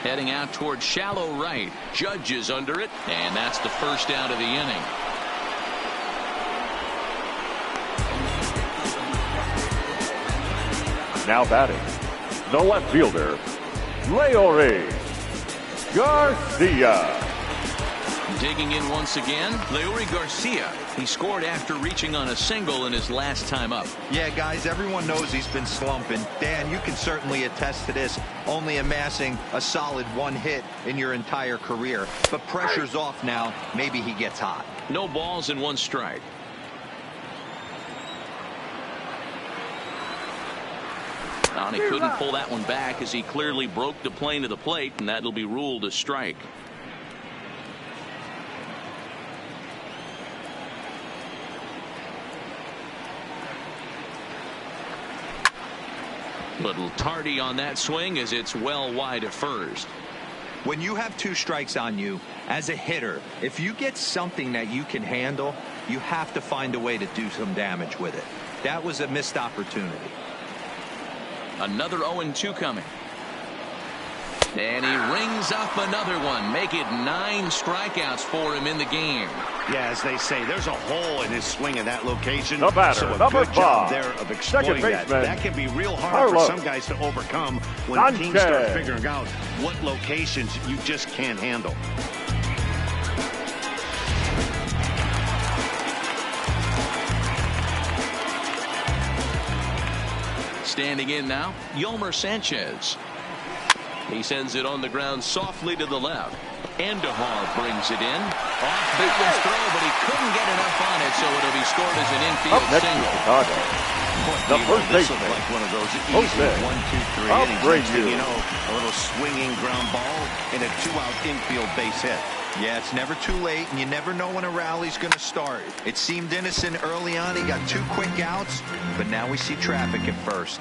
Heading out toward shallow right. Judge is under it, and that's the first out of the inning. Now batting, the left fielder, Leori Garcia. Digging in once again, Leori Garcia. He scored after reaching on a single in his last time up. Yeah, guys, everyone knows he's been slumping. Dan, you can certainly attest to this, only amassing a solid 1 hit in your entire career. But pressure's off now. Maybe he gets hot. No balls and 1 strike. And he couldn't pull that one back as he clearly broke the plane of the plate, and that'll be ruled a strike. Little tardy on that swing as it's well wide of first. When you have 2 strikes on you as a hitter, if you get something that you can handle, you have to find a way to do some damage with it. That was a missed opportunity. Another 0-2 coming. And he rings up another one. Make it 9 strikeouts for him in the game. Yeah, as they say, there's a hole in his swing in that location. The batter, so a number good job 5, there of exploiting that. That can be real hard for some guys to overcome when teams start figuring out what locations you just can't handle. Standing in now, Yolmer Sanchez. He sends it on the ground softly to the left. Andujar brings it in. Off balance throw, but he couldn't get enough on it, so it'll be scored as an infield single. Chicago. The first baseman, like one of those Jose. 1, 2, 3 innings. You know, a little swinging ground ball and a 2-out infield base hit. Yeah, it's never too late, and you never know when a rally's going to start. It seemed innocent early on. He got 2 quick outs, but now we see traffic at first.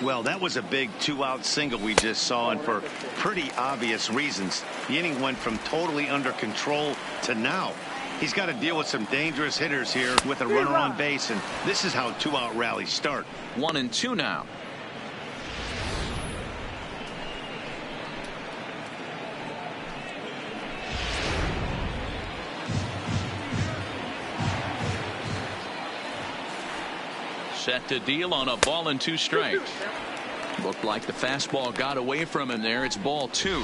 Well, that was a big 2-out single we just saw, and for pretty obvious reasons. The inning went from totally under control to now. He's got to deal with some dangerous hitters here with a runner on base, and this is how 2-out rallies start. 1-2 now. Set to deal on a ball and 2 strikes. Looked like the fastball got away from him there. It's ball 2.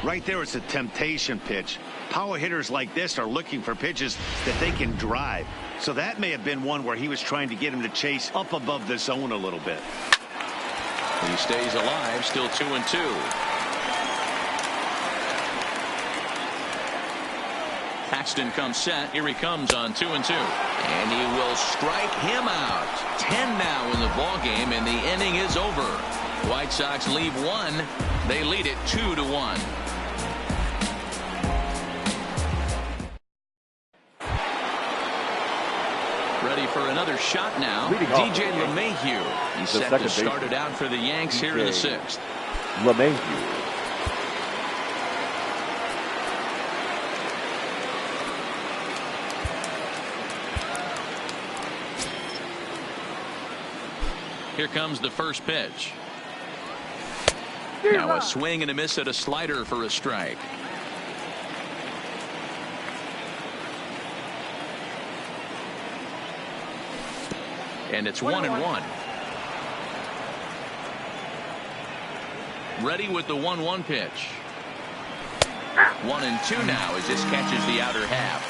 Right there is a temptation pitch. Power hitters like this are looking for pitches that they can drive. So that may have been one where he was trying to get him to chase up above the zone a little bit. He stays alive, still 2-2. Paxton comes set. Here he comes on 2-2. And he will strike him out. 10 now in the ball game, and the inning is over. White Sox leave 1. They lead it 2-1. Ready for another shot now. DJ LeMahieu. He's set to start it out for the Yanks here in the 6th. LeMahieu. Here comes the first pitch. Now a swing and a miss at a slider for a strike. And it's 1-1. Ready with the 1-1 pitch. 1-2 now as this catches the outer half.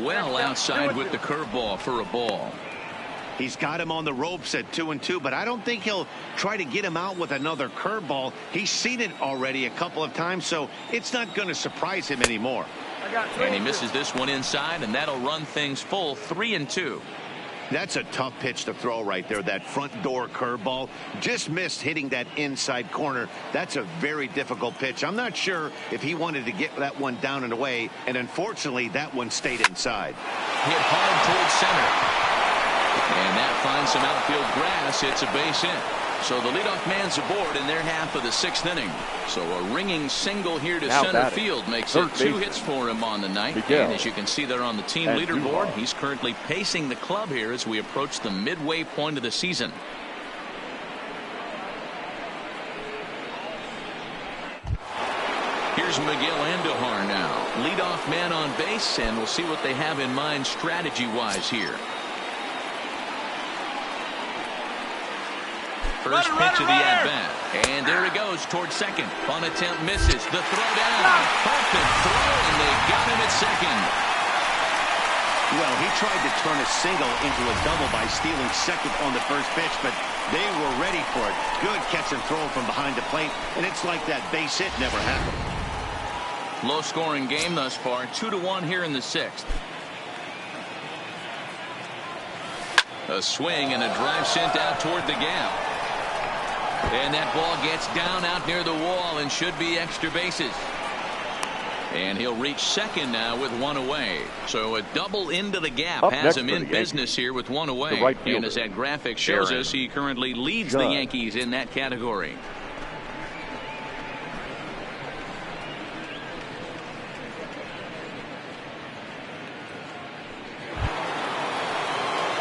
Well outside with the curveball for a ball. He's got him on the ropes at 2-2, but I don't think he'll try to get him out with another curveball. He's seen it already a couple of times, so it's not going to surprise him anymore. And he misses this one inside, and that'll run things full 3-2. That's a tough pitch to throw right there. That front door curveball just missed hitting that inside corner. That's a very difficult pitch. I'm not sure if he wanted to get that one down and away, and unfortunately that one stayed inside. Hit hard towards center. And that finds some outfield grass. It's a base hit. So the leadoff man's aboard in their half of the 6th inning. So a ringing single here to center field makes it 2 hits for him on the night. And as you can see there on the team leaderboard, he's currently pacing the club here as we approach the midway point of the season. Here's Miguel Andujar now. Leadoff man on base, and we'll see what they have in mind strategy-wise here. First pitch of the at-bat. And there he goes towards second. On attempt misses. The throw down. Perfect throw, and they got him at second. Well, he tried to turn a single into a double by stealing second on the first pitch, but they were ready for it. Good catch and throw from behind the plate, and it's like that base hit never happened. Low-scoring game thus far. 2-1 here in the 6th. A swing and a drive sent out toward the gap. And that ball gets down out near the wall and should be extra bases. And he'll reach second now with 1 away. So a double into the gap has him in business here with 1 away. And as that graphic shows us, he currently leads the Yankees in that category.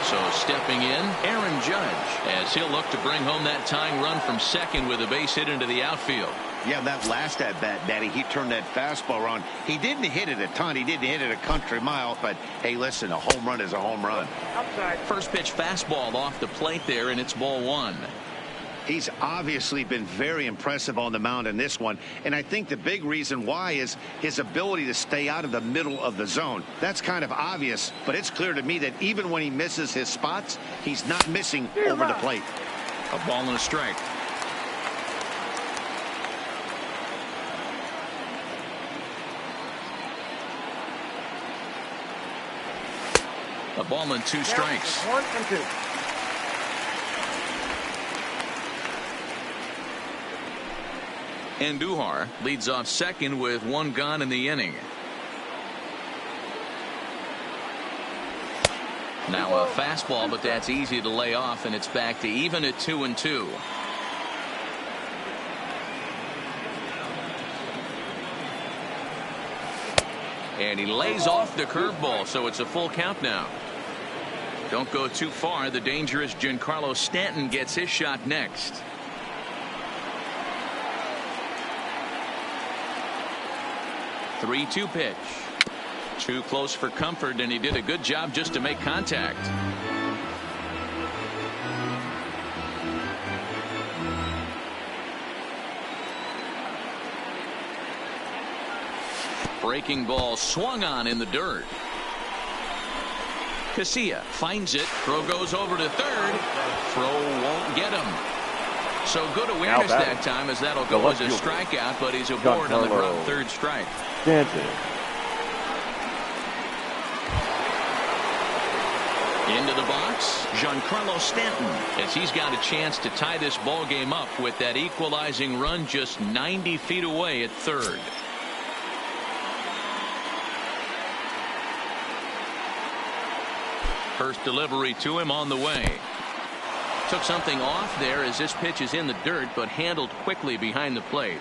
So stepping in, Aaron Judge, as he'll look to bring home that tying run from second with a base hit into the outfield. Yeah, that last at-bat, Daddy, he turned that fastball around. He didn't hit it a ton. He didn't hit it a country mile. But, hey, listen, a home run is a home run. First pitch fastball off the plate there, and it's ball 1. He's obviously been very impressive on the mound in this one, and I think the big reason why is his ability to stay out of the middle of the zone. That's kind of obvious, but it's clear to me that even when he misses his spots, he's not missing over the plate. A ball and a strike. A ball and 2 strikes. 1 and 2. Andujar leads off second with 1 gone in the inning. Now a fastball, but that's easy to lay off, and it's back to even at 2 and 2. And he lays off the curveball, so it's a full count now. Don't go too far. The dangerous Giancarlo Stanton gets his shot next. 3-2 pitch. Too close for comfort, and he did a good job just to make contact. Breaking ball swung on in the dirt. Casilla finds it. Throw goes over to third. Throw won't get him. So good awareness that time, as that'll go as a strikeout, but he's aboard on the drop third strike. Stanton. Into the box, Giancarlo Stanton, as he's got a chance to tie this ball game up with that equalizing run just 90 feet away at third. First delivery to him on the way. Took something off there as this pitch is in the dirt, but handled quickly behind the plate.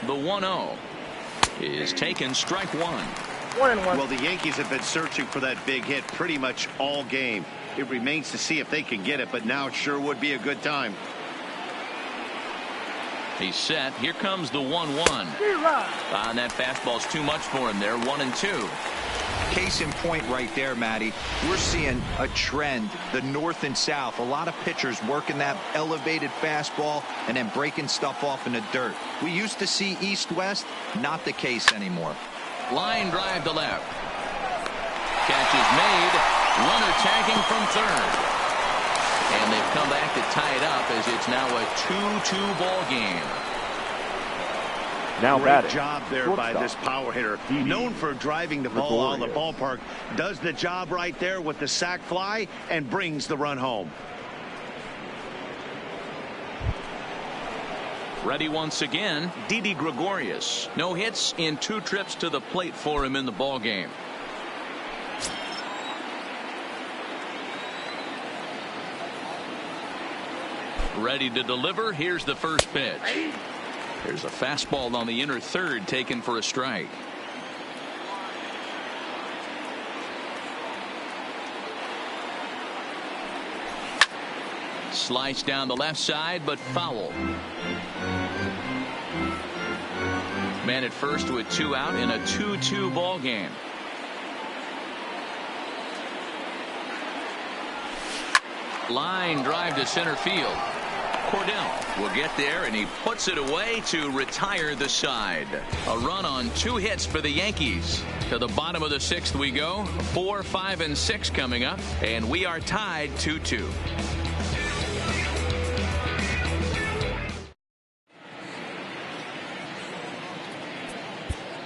The 1-0 is taken, strike 1. 1-1. Well, the Yankees have been searching for that big hit pretty much all game. It remains to see if they can get it, but now it sure would be a good time. He's set. Here comes the 1-1. And that fastball's too much for him there. 1-2. Case in point right there, Matty. We're seeing a trend, the north and south. A lot of pitchers working that elevated fastball and then breaking stuff off in the dirt. We used to see east-west, not the case anymore. Line drive to left. Catch is made. Runner tagging from third. And they've come back to tie it up, as it's now a 2-2 ball game. Now Great job there by this power hitter. Known for driving the ball out of the ballpark. Does the job right there with the sac fly and brings the run home. Ready once again, Didi Gregorius. No hits in 2 trips to the plate for him in the ball game. Ready to deliver. Here's the first pitch. There's a fastball on the inner third, taken for a strike. Slice down the left side, but foul. Man at first with 2 out in a 2-2 ball game. Line drive to center field. Cordell will get there, and he puts it away to retire the side. A run on 2 hits for the Yankees. To the bottom of the 6th we go. 4, 5, and 6 coming up, and we are tied 2-2.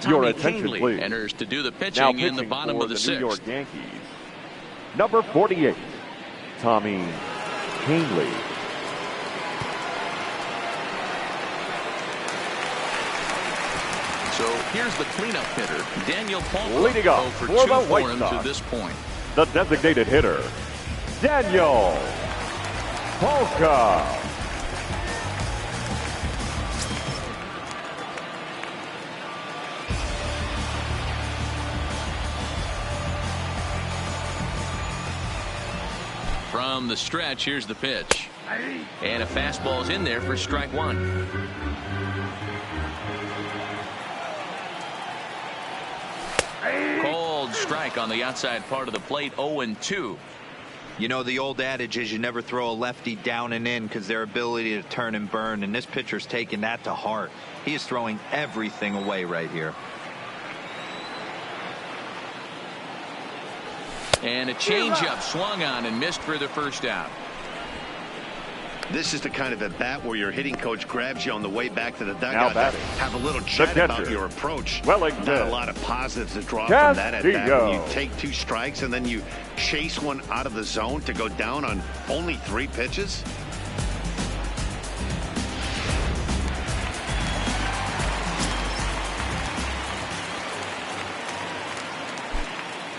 Your attention, please. Enters to do the pitching in the bottom of the 6th. New York Yankees. Number 48, Tommy Kahnle. So here's the cleanup hitter, Daniel Polka. Leading up for 2 for the for White him Sox, to this point. the designated hitter, Daniel Polka. From the stretch, here's the pitch. And a fastball's in there for strike 1. Called strike on the outside part of the plate. 0-2. You know, the old adage is you never throw a lefty down and in because their ability to turn and burn, and this pitcher's taking that to heart. He is throwing everything away right here. And a changeup swung on and missed for the first out. This is the kind of at bat where your hitting coach grabs you on the way back to the dugout to have a little chat about your approach. Wellington. Not a lot of positives to draw from that at bat. When you take 2 strikes and then you chase one out of the zone to go down on only 3 pitches.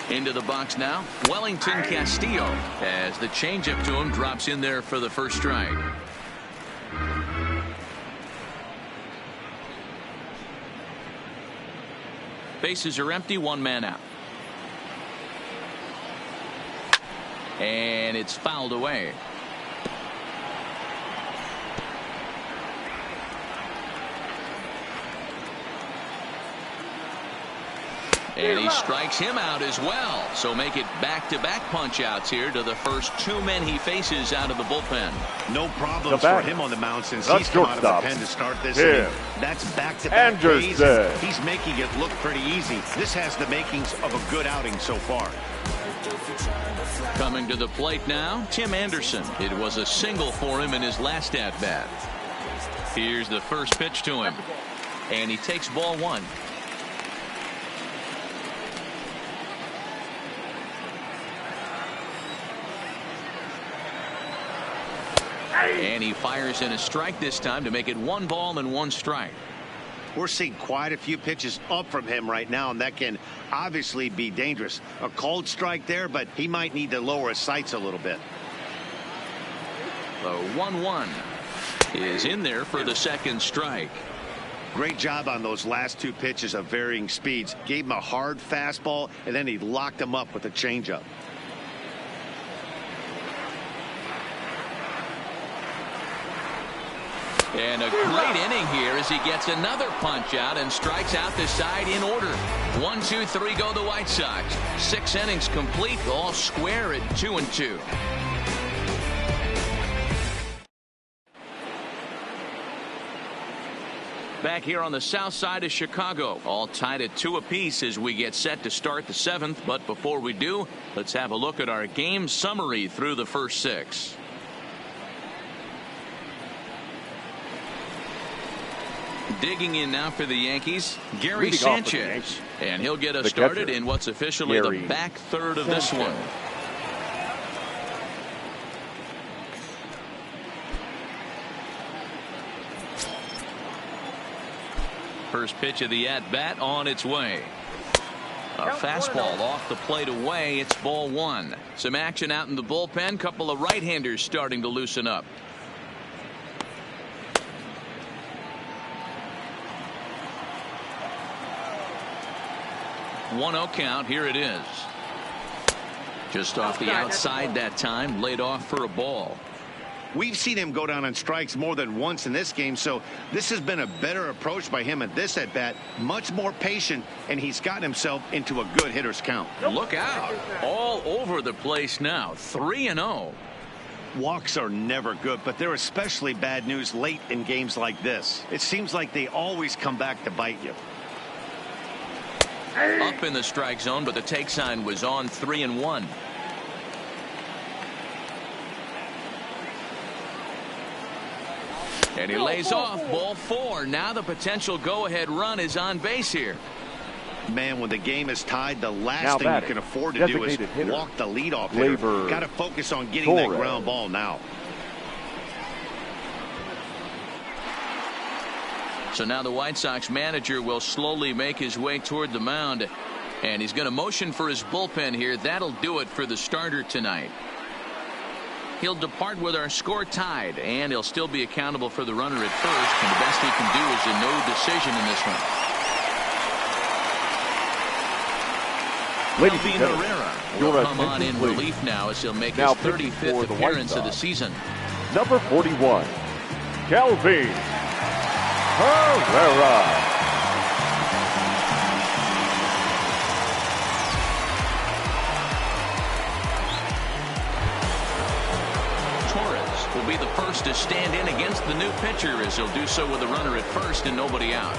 Into the box now, Wellington Castillo, as the changeup to him drops in there for the first strike. Bases are empty, 1 man out. And it's fouled away. And he strikes him out as well. So make it back-to-back punch-outs here to the first 2 men he faces out of the bullpen. No problems for him on the mound since he's come out of the pen to start this inning. That's back-to-back days. He's making it look pretty easy. This has the makings of a good outing so far. Coming to the plate now, Tim Anderson. It was a single for him in his last at-bat. Here's the first pitch to him. And he takes ball 1. And he fires in a strike this time to make it 1 ball and 1 strike. We're seeing quite a few pitches up from him right now, and that can obviously be dangerous. A cold strike there, but he might need to lower his sights a little bit. The 1-1 is in there for the second strike. Great job on those last 2 pitches of varying speeds. Gave him a hard fastball, and then he locked him up with a changeup. And a great inning here as he gets another punch out and strikes out the side in order. 1, 2, 3 go the White Sox. 6 innings complete, all square at 2-2. Back here on the south side of Chicago, all tied at 2 apiece as we get set to start the 7th. But before we do, let's have a look at our game summary through the first 6. Digging in now for the Yankees, Gary Sanchez. And he'll get us started in what's officially the back third of this one. First pitch of the at-bat on its way. A fastball off the plate away. It's ball 1. Some action out in the bullpen. Couple of right-handers starting to loosen up. 1-0 count. Here it is. Just off the outside that time. Laid off for a ball. We've seen him go down on strikes more than once in this game, so this has been a better approach by him at this at-bat. Much more patient, and he's gotten himself into a good hitter's count. Look out. All over the place now. 3-0. Walks are never good, but they're especially bad news late in games like this. It seems like they always come back to bite you. Up in the strike zone, but the take sign was on. 3-1. And he lays off. Ball 4. Now the potential go-ahead run is on base here. Man, when the game is tied, the last thing you can afford to do is walk the leadoff hitter. Got to focus on getting that ground ball now. So now the White Sox manager will slowly make his way toward the mound. And he's going to motion for his bullpen here. That'll do it for the starter tonight. He'll depart with our score tied, and he'll still be accountable for the runner at first. And the best he can do is a no decision in this one. Calvin Herrera will come on in relief now as he'll make his 35th appearance of the season. Number 41, Calvin Herrera. will be the first to stand in against the new pitcher, as he'll do so with a runner at first and nobody out.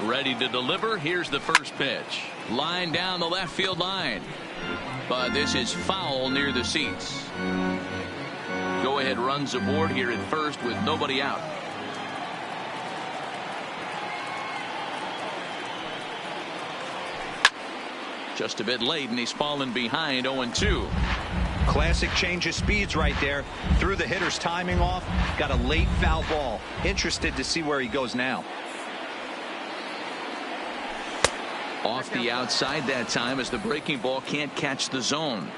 Ready to deliver. Here's the first pitch. Line down the left field line. But this is foul near the seats. Go-ahead runs aboard here at first with nobody out. Just a bit late, and he's fallen behind 0-2. Classic change of speeds right there. Threw the hitter's timing off. Got a late foul ball. Interested to see where he goes now. Off the outside that time, as the breaking ball can't catch the zone.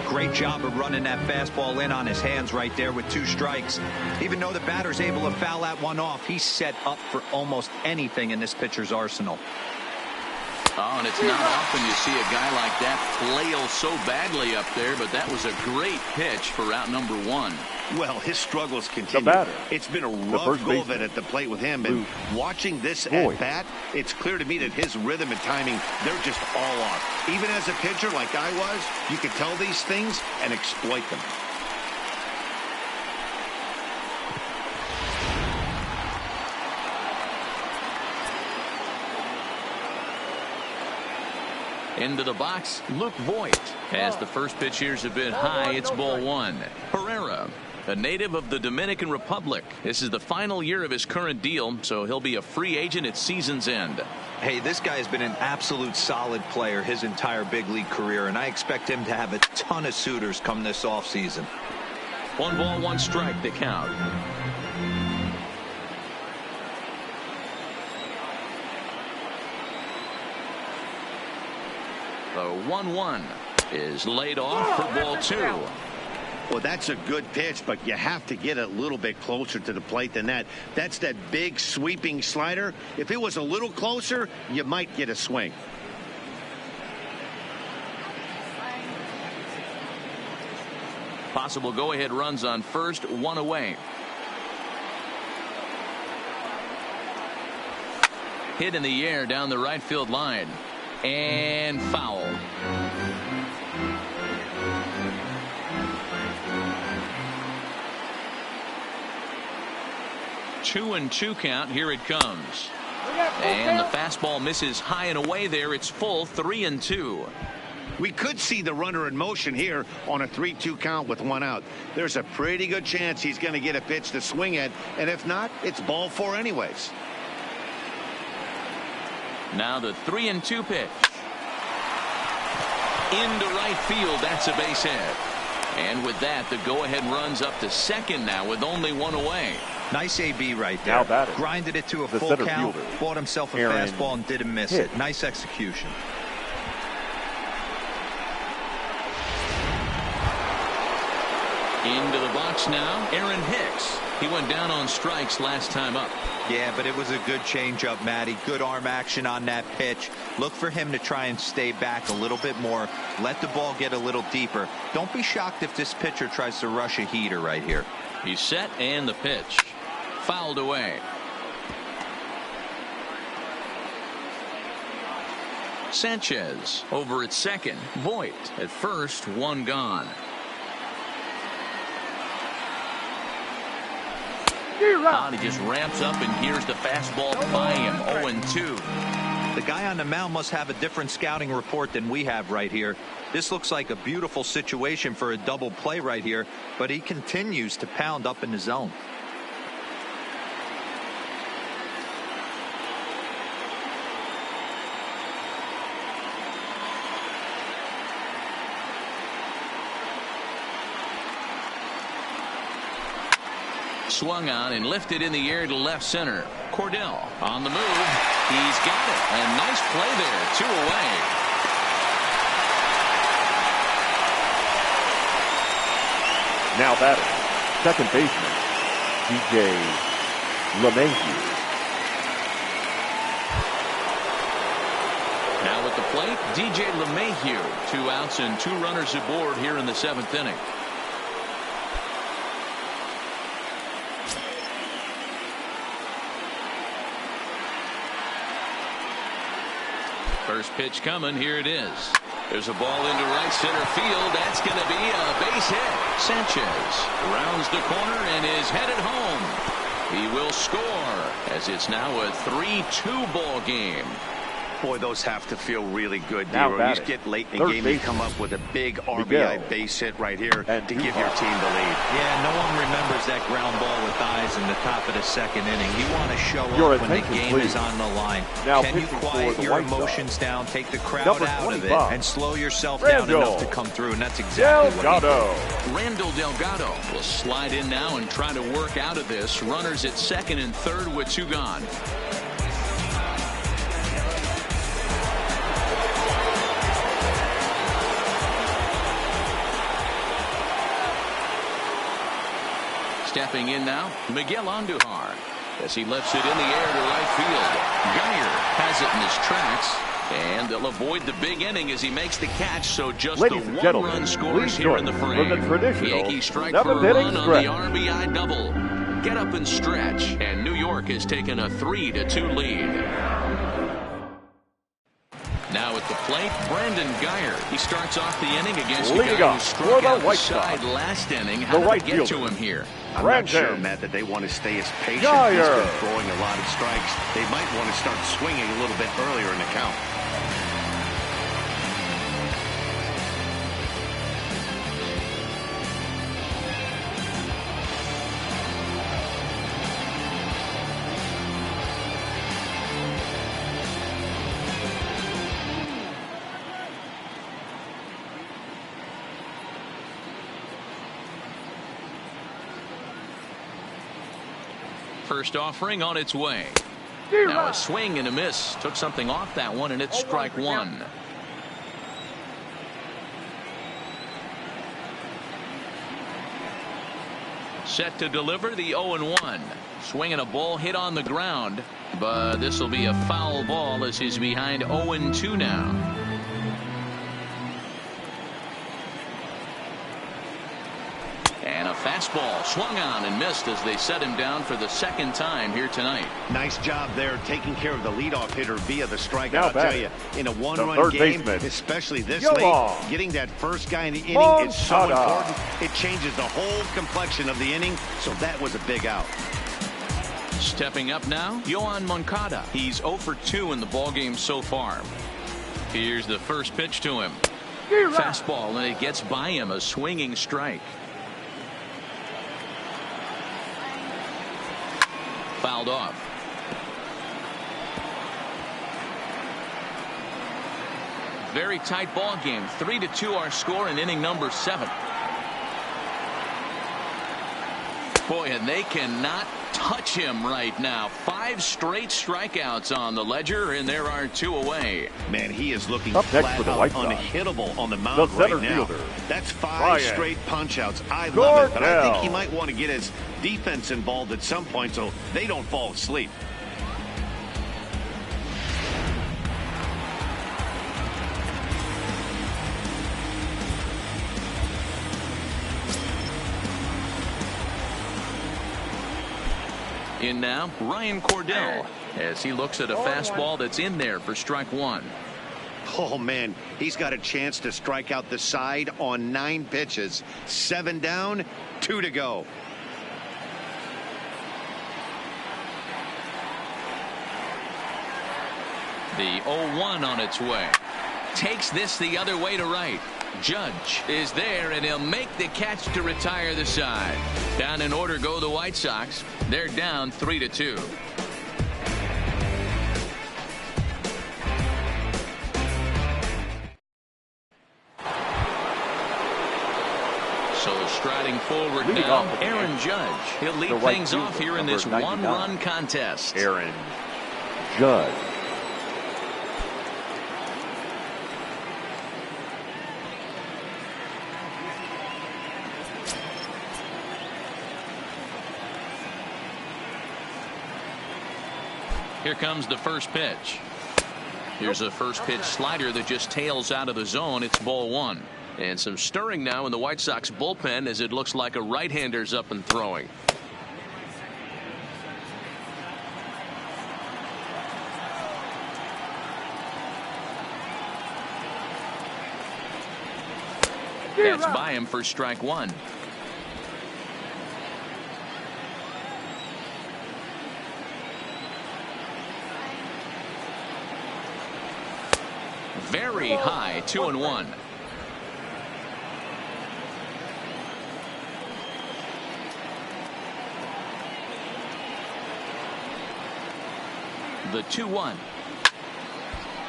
Great job of running that fastball in on his hands right there with 2 strikes. Even though the batter's able to foul that one off, he's set up for almost anything in this pitcher's arsenal. Oh, and it's not often you see a guy like that flail so badly up there, but that was a great pitch for out number 1. Well, his struggles continue. It's been a rough go of it at the plate with him, and watching this at bat, it's clear to me that his rhythm and timing, they're just all off. Even as a pitcher like I was, you could tell these things and exploit them. Into the box, Luke Voigt. As the first pitch here's a bit high, it's ball 1. Herrera, a native of the Dominican Republic. This is the final year of his current deal, so he'll be a free agent at season's end. Hey, this guy has been an absolute solid player his entire big league career, and I expect him to have a ton of suitors come this offseason. 1 ball, 1 strike, the count. The 1-1 is laid off for ball 2. Well, that's a good pitch, but you have to get a little bit closer to the plate than that. That's that big sweeping slider. If it was a little closer, you might get a swing. Possible go-ahead runs on first, 1 away. Hit in the air down the right field line. And foul. Two and 2 count. Here it comes. And the fastball misses high and away there. It's full, 3-2. We could see the runner in motion here on a 3-2 count with 1 out. There's a pretty good chance he's going to get a pitch to swing at, and if not, it's ball 4 anyways. Now the 3-2 pitch. Into right field. That's a base hit. And with that, the go-ahead runs up to second now with only 1 away. Nice AB right there. Grinded it to a full count, bought himself a fastball and didn't miss it. Nice execution. Into the box now, Aaron Hicks. He went down on strikes last time up. Yeah, but it was a good changeup, Matty. Good arm action on that pitch. Look for him to try and stay back a little bit more. Let the ball get a little deeper. Don't be shocked if this pitcher tries to rush a heater right here. He's set, and the pitch. Fouled away. Sanchez over at second. Voigt at first, 1 gone. He just ramps up, and here's the fastball by him. 0-2. The guy on the mound must have a different scouting report than we have right here. This looks like a beautiful situation for a double play right here, but he continues to pound up in the zone. Swung on and lifted in the air to left center. Cordell on the move. He's got it. A nice play there. 2 away. Now batting, second baseman, DJ LeMahieu. Now at the plate, DJ LeMahieu. 2 outs and 2 runners aboard here in the 7th inning. First pitch coming. Here it is. There's a ball into right center field. That's going to be a base hit. Sanchez rounds the corner and is headed home. He will score as it's now a 3-2 ball game. Boy, those have to feel really good. Now You get late in the game, you come up with a big RBI base hit right here to give your team the lead. Yeah, no one remembers that ground ball with eyes in the top of the second inning. You want to show Your up when the attention, game please. is on the line. Now Can you pitching quiet for the your White emotions Sox. down, take the crowd Number out of it, 25. and slow yourself down Randall enough to come through, and that's exactly what he did. Randall Delgado will slide in now and try to work out of this. Runners at second and third with 2 gone. Stepping in now, Miguel Andujar as he lifts it in the air to right field. Geyer has it in his tracks, and they'll avoid the big inning as he makes the catch. So just Ladies the and 1 gentlemen, run scores please here in join the for frame. the traditional Yankees strike for a 7th inning run on stretch. the RBI double. Get up and stretch, and New York has taken a 3-2 lead. Now at the plate, Brandon Geyer. He starts off the inning against the guy who struck out the side last inning. How did it get to him here? I'm not sure, Matt, that they want to stay as patient. Geyer. He's been throwing a lot of strikes. They might want to start swinging a little bit earlier in the count. First offering on its way. Now a swing and a miss. Took something off that one, and it's strike 1. Set to deliver the 0-1. Swinging a ball hit on the ground, but this will be a foul ball as he's behind 0-2 now. And a fastball swung on and missed as they set him down for the second time here tonight. Nice job there taking care of the leadoff hitter via the strikeout. Now I'll tell batting, you, in a the one-run third game, baseman, especially this Yoan late, getting that first guy in the inning is so important. It changes the whole complexion of the inning, so that was a big out. Stepping up now, Yoan Moncada. He's 0 for 2 in the ballgame so far. Here's the first pitch to him. Fastball, and it gets by him, a swinging strike. Fouled off. Very tight ball game. 3-2 our score in inning number 7. Boy, and they cannot touch him right now. 5 straight strikeouts on the ledger, and there are 2 away. Man, he is looking Up next flat for the out White Sox, unhittable on the mound the center right now. fielder, That's 5 Ryan straight punch-outs. I love it, but I think Gardell. he might want to get his defense involved at some point so they don't fall asleep. In now, Ryan Cordell, as he looks at a fastball that's in there for strike 1. Oh, man, he's got a chance to strike out the side on 9 pitches. 7 down, 2 to go. The 0-1 on its way. Takes this the other way to right. Judge is there, and he'll make the catch to retire the side. Down in order go the White Sox. They're down 3-2. So striding forward Lead now, off the Aaron game. Judge. He'll lead The right things off fielder, here in this number 99. one-run contest. Aaron Judge. Here comes the first pitch. Here's a first pitch slider that just tails out of the zone. It's ball 1. And some stirring now in the White Sox bullpen as it looks like a right-hander's up and throwing. That's by him for strike one. Very high, 2-1. The 2-1.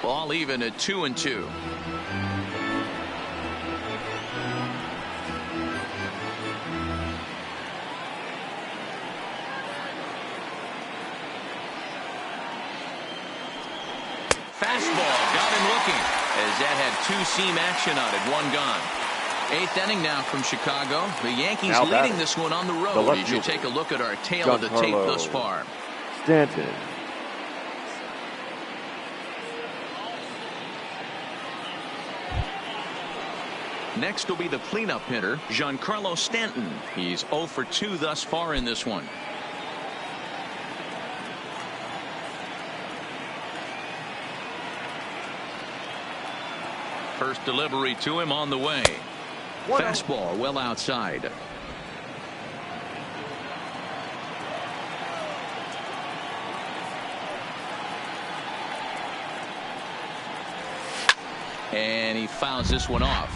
Ball even at 2-2. Fastball got him looking as that had two-seam action on it, one gone. Eighth inning now from Chicago. The Yankees now leading this one on the road as you take a look at our tail of the tape thus far. Stanton. Next will be the cleanup hitter, Giancarlo Stanton. He's 0 for 2 thus far in this one. First delivery to him on the way. Fastball well outside. And he fouls this one off.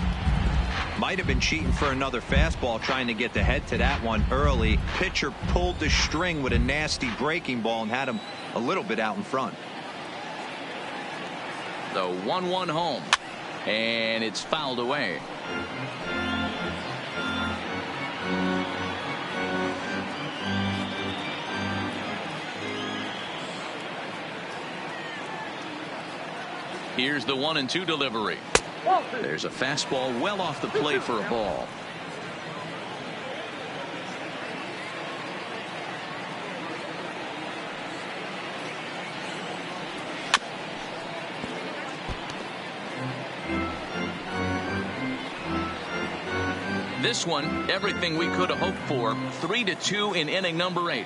Might have been cheating for another fastball, trying to get the head to that one early. Pitcher pulled the string with a nasty breaking ball and had him a little bit out in front. The 1-1 home. And it's fouled away. Here's the 1-2 delivery. There's a fastball well off the plate for a ball. This one, everything we could have hoped for. 3-2 in inning number 8.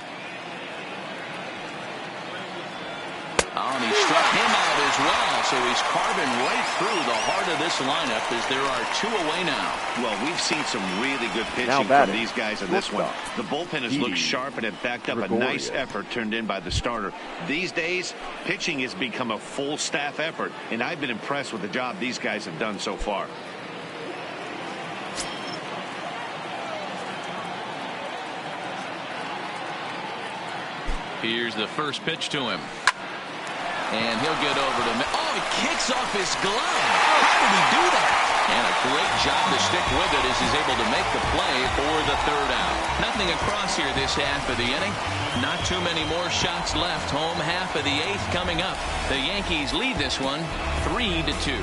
Oh, and he struck him out as well, so he's carving right through the heart of this lineup as there are 2 away now. Well, we've seen some really good pitching from these guys in this one. The bullpen has looked sharp and it backed up a nice effort turned in by the starter. These days, pitching has become a full staff effort, and I've been impressed with the job these guys have done so far. Here's the first pitch to him. And he'll get over to... Oh, he kicks off his glove. How did he do that? And a great job to stick with it as he's able to make the play for the third out. Nothing across here this half of the inning. Not too many more shots left. Home half of the 8th coming up. The Yankees lead this one 3-2.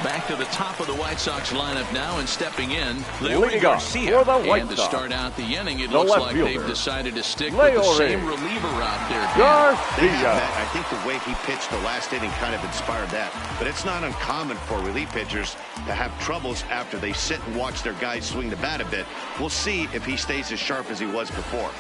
Back to the top of the White Sox lineup now, and stepping in, Leury Garcia. And to start out the inning, it looks like they've decided to stick with the same reliever out there. I think the way he pitched the last inning kind of inspired that. But it's not uncommon for relief pitchers to have troubles after they sit and watch their guys swing the bat a bit. We'll see if he stays as sharp as he was before.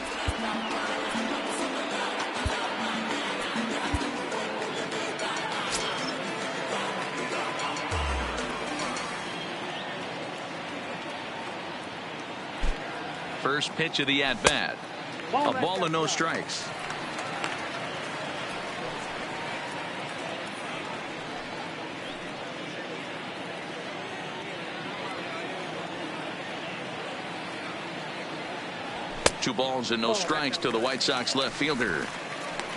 First pitch of the at-bat. A ball and no strikes. Two balls and no strikes to the White Sox left fielder.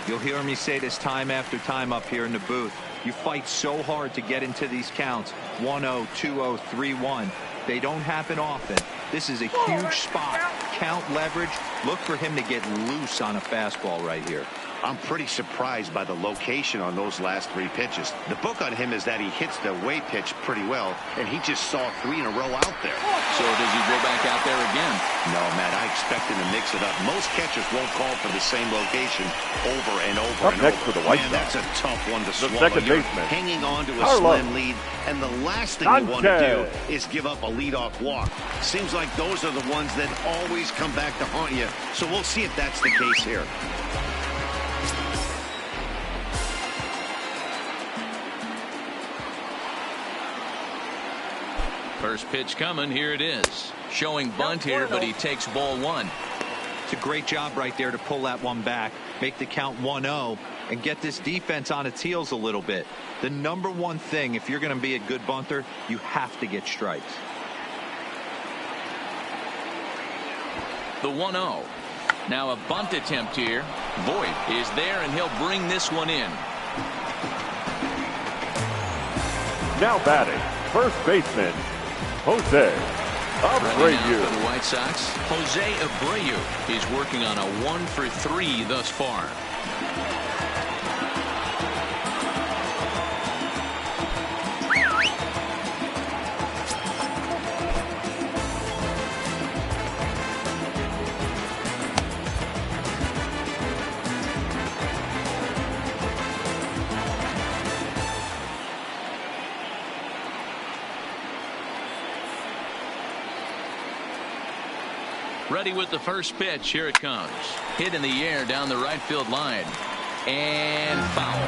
You'll hear me say this time after time up here in the booth. You fight so hard to get into these counts. 1-0, 2-0, 3-1. They don't happen often. This is a huge spot. Count leverage. Look for him to get loose on a fastball right here. I'm pretty surprised by the location on those last 3 pitches. The book on him is that he hits the away pitch pretty well, and he just saw 3 in a row out there. So does he go back out there again? No, Matt, I expect him to mix it up. Most catchers won't call for the same location over and over and over. For the White Man, that's a tough one to swallow. Second You're baseman, hanging on to a slim lead, and the last thing you want to do is give up a leadoff walk. Seems like those are the ones that always come back to haunt you, so we'll see if that's the case here. First pitch coming. Here it is. Showing bunt here, but he takes ball one. It's a great job right there to pull that one back, make the count 1-0, and get this defense on its heels a little bit. The number one thing, if you're going to be a good bunter, you have to get strikes. The 1-0. Now a bunt attempt here. Voit is there, and he'll bring this one in. Now batting, first baseman, Jose Abreu. For the White Sox, Jose Abreu is working on a 1-for-3 thus far. Ready with the first pitch. Here it comes. Hit in the air down the right field line. And foul.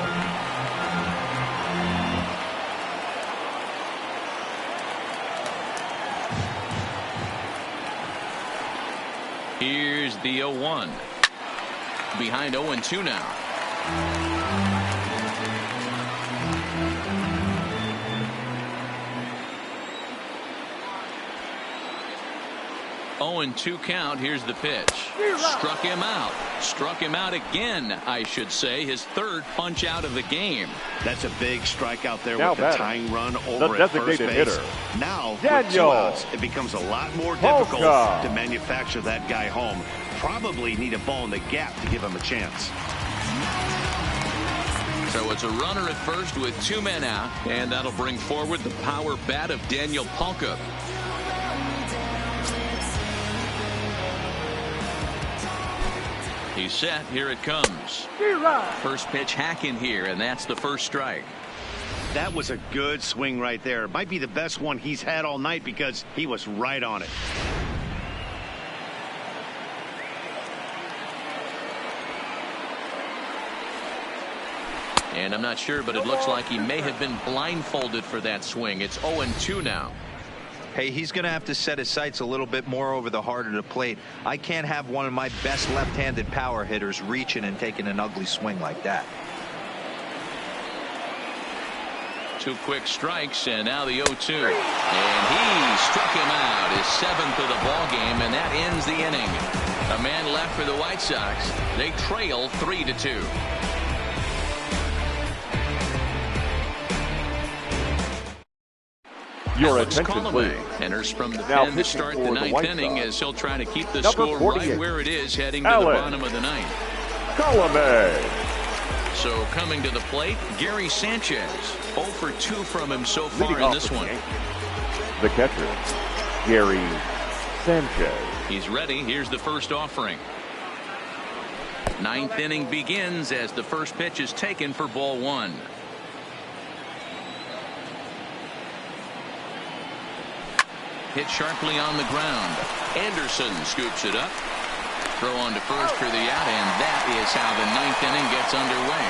Here's the 0-1. Behind 0-2 now. 0-2 count. Here's the pitch. Struck him out. Struck him out again, I should say. His third punch out of the game. That's a big strikeout there Now with the tying run over the at first designated base. hitter, Now, with Daniel 2 outs, it becomes a lot more difficult to manufacture that guy home. Probably need a ball in the gap to give him a chance. So it's a runner at first with 2 men out, and that'll bring forward the power bat of Daniel Palka. He's set. Here it comes. First pitch hack in here, and that's the first strike. That was a good swing right there. Might be the best one he's had all night because he was right on it. And I'm not sure, but it looks like he may have been blindfolded for that swing. It's 0-2 now. Hey, he's going to have to set his sights a little bit more over the heart of the plate. I can't have one of my best left-handed power hitters reaching and taking an ugly swing like that. 2 quick strikes, and now the 0-2. And he struck him out, his 7th of the ball game, and that ends the inning. A man left for the White Sox. They trail 3-2. Your attention, please. Enters from the Now pen to start the 9th inning as he'll try to keep the Number score 48. right where it is heading to the bottom of the 9th. Colome. So coming to the plate, Gary Sanchez. 0 for 2 from him so far in this one. The catcher, Gary Sanchez. He's ready. Here's the first offering. 9th inning begins as the first pitch is taken for ball 1. Hit sharply on the ground. Anderson scoops it up. Throw on to first for the out, and that is how the 9th inning gets underway.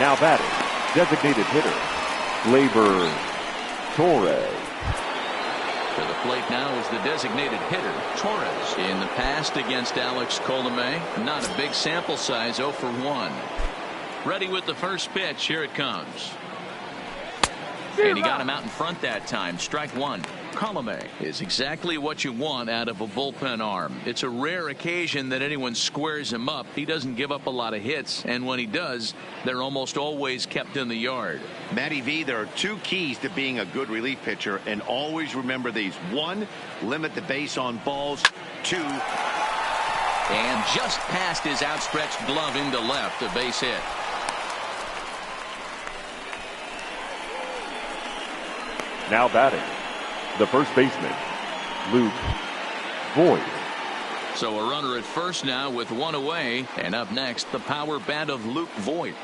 Now batting, designated hitter, Gleyber Torres. To the plate now is the designated hitter, Torres. In the past against Alex Colome, not a big sample size, 0 for 1. Ready with the first pitch. Here it comes. And he got him out in front that time. Strike 1. Colome is exactly what you want out of a bullpen arm. It's a rare occasion that anyone squares him up. He doesn't give up a lot of hits, and when he does, they're almost always kept in the yard. Matty V, there are 2 keys to being a good relief pitcher, and always remember these. 1, limit the base on balls. 2, and just past his outstretched glove into left, a base hit. Now batting, the first baseman, Luke Voit. So a runner at first now with 1 away, and up next the power bat of Luke Voit.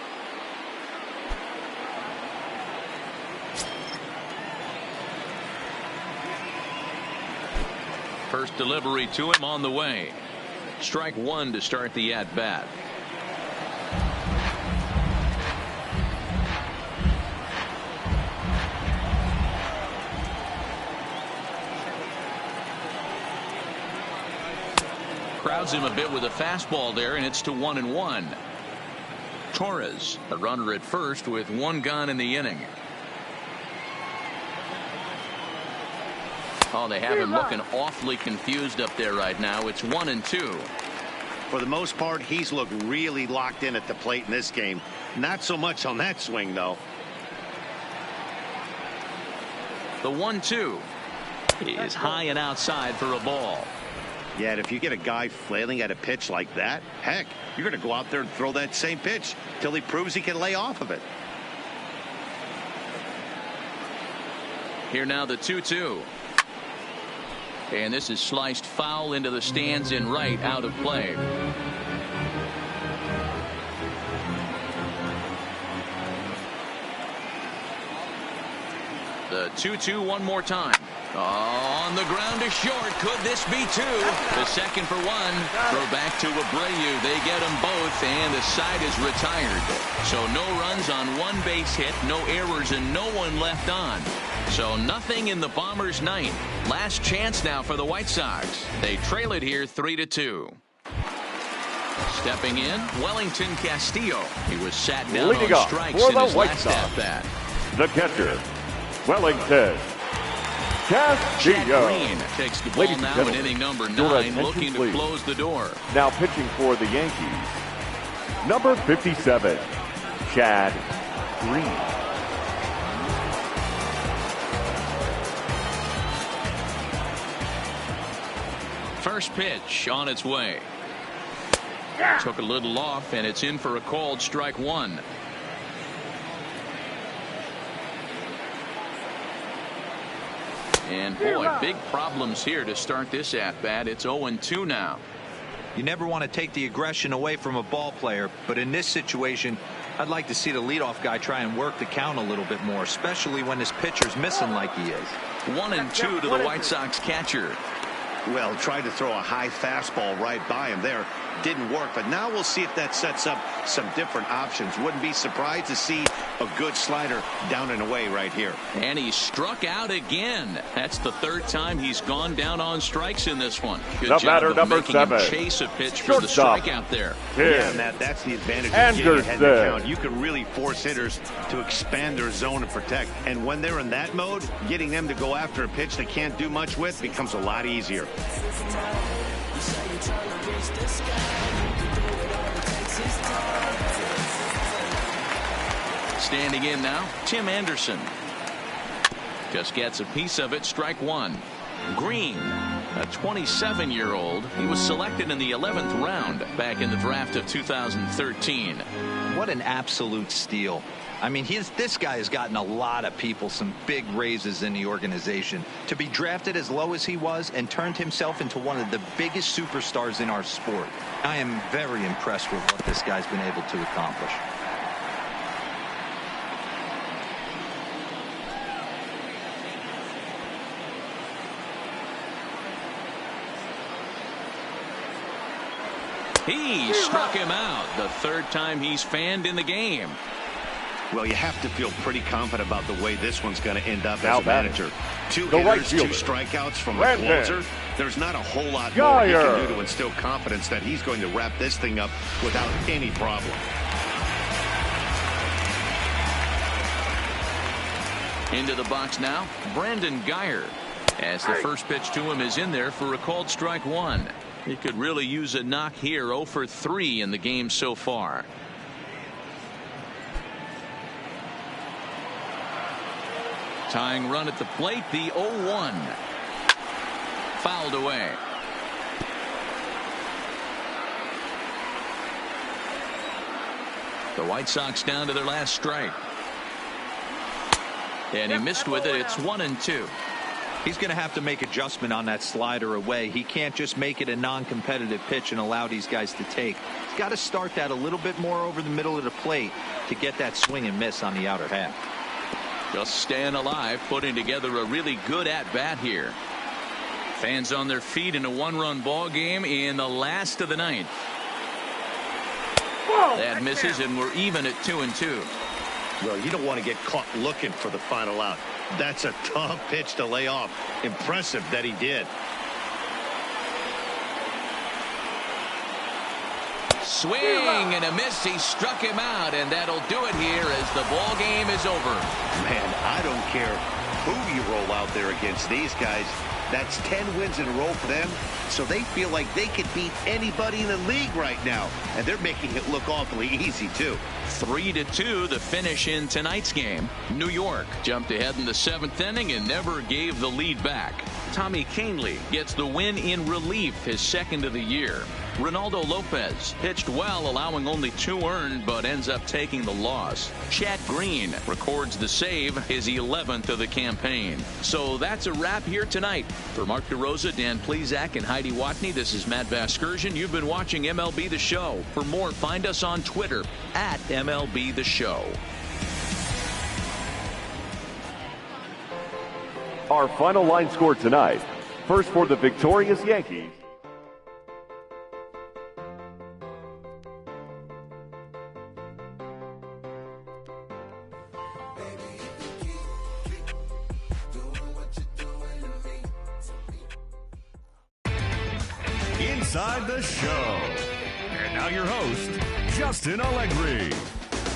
First delivery to him on the way. Strike 1 to start the at bat. Crowds him a bit with a fastball there, and it's to 1-1. Torres, a runner at first with one gone in the inning. Oh, they have him looking awfully confused up there right now. It's 1-2. For the most part, he's looked really locked in at the plate in this game. Not so much on that swing, though. The 1-2 is high and outside for a ball. Yeah, and if you get a guy flailing at a pitch like that, heck, you're going to go out there and throw that same pitch till he proves he can lay off of it. Here now the 2-2. And this is sliced foul into the stands in right, out of play. The 2-2 one more time. On the ground to short. Could this be two? The second for one. Throw back to Abreu. They get them both, and the side is retired. So no runs on one base hit, no errors, and no one left on. So nothing in the Bombers' ninth. Last chance now for the White Sox. They trail it here 3-2. Stepping in, Wellington Castillo. He was sat down Leading on up strikes for in the his White last Sox, at-bat. the catcher, Wellington Castillo. Green takes the ball now in inning number 9, looking to close the door. Now pitching for the Yankees, number 57, Chad Green. First pitch on its way. Took a little off, and it's in for a called strike one. And boy, big problems here to start this at-bat. It's 0-2 now. You never want to take the aggression away from a ball player, but in this situation, I'd like to see the leadoff guy try and work the count a little bit more, especially when this pitcher's missing like he is. 1-2 to the White Sox catcher. Well, tried to throw a high fastball right by him there. Didn't work, but now we'll see if that sets up some different options. Wouldn't be surprised to see a good slider down and away right here. And he struck out again. That's the third time he's gone down on strikes in this one. Good the job batter, of number making 7. him chase a pitch for the strikeout there. Yeah, Matt, that's the advantage of getting ahead of the count. You can really force hitters to expand their zone and protect. And when they're in that mode, getting them to go after a pitch they can't do much with becomes a lot easier. Standing in now, Tim Anderson. Just gets a piece of it, strike one. Green, a 27-year-old. He was selected in the 11th round back in the draft of 2013. What an absolute steal. I mean, this guy has gotten a lot of people some big raises in the organization. To be drafted as low as he was and turned himself into one of the biggest superstars in our sport. I am very impressed with what this guy's been able to accomplish. He struck him out. The third time he's fanned in the game. Well, you have to feel pretty confident about the way this one's going to end up as a manager. Two hitters, right 2 strikeouts from a closer. There's not a whole lot more he can do to instill confidence that he's going to wrap this thing up without any problem. Into the box now, Brandon Geyer. As the first pitch to him is in there for a called strike one. He could really use a knock here. 0 for 3 in the game so far. Tying run at the plate, the 0-1. Fouled away. The White Sox down to their last strike. And he missed with it. It's 1-2. He's going to have to make adjustment on that slider away. He can't just make it a non-competitive pitch and allow these guys to take. He's got to start that a little bit more over the middle of the plate to get that swing and miss on the outer half. Just staying alive, putting together a really good at-bat here. Fans on their feet in a one-run ball game in the last of the ninth. That misses, and we're even at 2-2. Well, you don't want to get caught looking for the final out. That's a tough pitch to lay off. Impressive that he did. swing and a miss. He struck him out, and that'll do it here as the ball game is over. Man, I don't care who you roll out there against these guys. That's 10 wins in a row for them, so they feel like they could beat anybody in the league right now, and they're making it look awfully easy, too. 3-2 the finish in tonight's game. New York jumped ahead in the 7th inning and never gave the lead back. Tommy Kahnle gets the win in relief, his 2nd of the year. Ronaldo Lopez pitched well, allowing only 2 earned, but ends up taking the loss. Chad Green records the save, his 11th of the campaign. So that's a wrap here tonight. For Mark DeRosa, Dan Plezak, and Heidi Watney, this is Matt Vasgersian. You've been watching MLB The Show. For more, find us on Twitter at MLB The Show. Our final line score tonight. First for the victorious Yankees. Inside the Show. And now your host, Justin Allegri.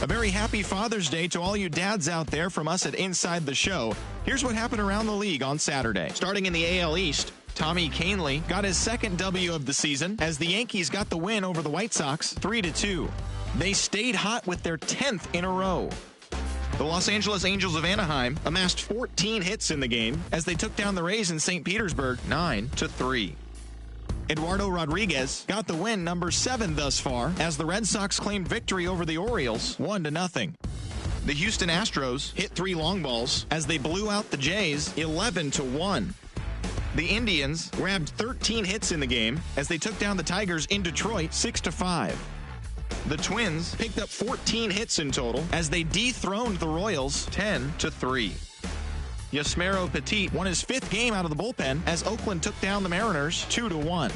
A very happy Father's Day to all you dads out there from us at Inside the Show. Here's what happened around the league on Saturday. Starting in the AL East, Tommy Kahnle got his 2nd W of the season as the Yankees got the win over the White Sox 3-2. They stayed hot with their 10th in a row. The Los Angeles Angels of Anaheim amassed 14 hits in the game as they took down the Rays in St. Petersburg 9-3. Eduardo Rodriguez got the win, number 7 thus far, as the Red Sox claimed victory over the Orioles 1-0. The Houston Astros hit 3 long balls as they blew out the Jays 11-1. The Indians grabbed 13 hits in the game as they took down the Tigers in Detroit 6-5. The Twins picked up 14 hits in total as they dethroned the Royals 10-3. Yasmero Petit won his 5th game out of the bullpen as Oakland took down the Mariners 2-1.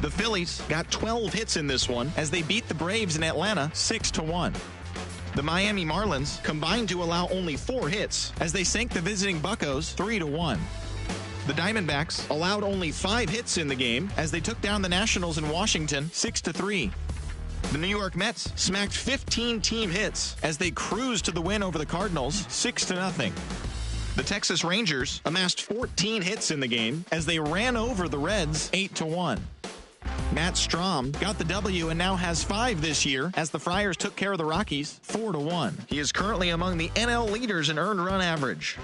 The Phillies got 12 hits in this one as they beat the Braves in Atlanta 6-1. The Miami Marlins combined to allow only 4 hits as they sank the visiting Buccos 3-1. The Diamondbacks allowed only 5 hits in the game as they took down the Nationals in Washington 6-3. The New York Mets smacked 15 team hits as they cruised to the win over the Cardinals 6-0. The Texas Rangers amassed 14 hits in the game as they ran over the Reds 8-1. Matt Strahm got the W and now has 5 this year as the Friars took care of the Rockies 4-1. He is currently among the NL leaders in earned run average.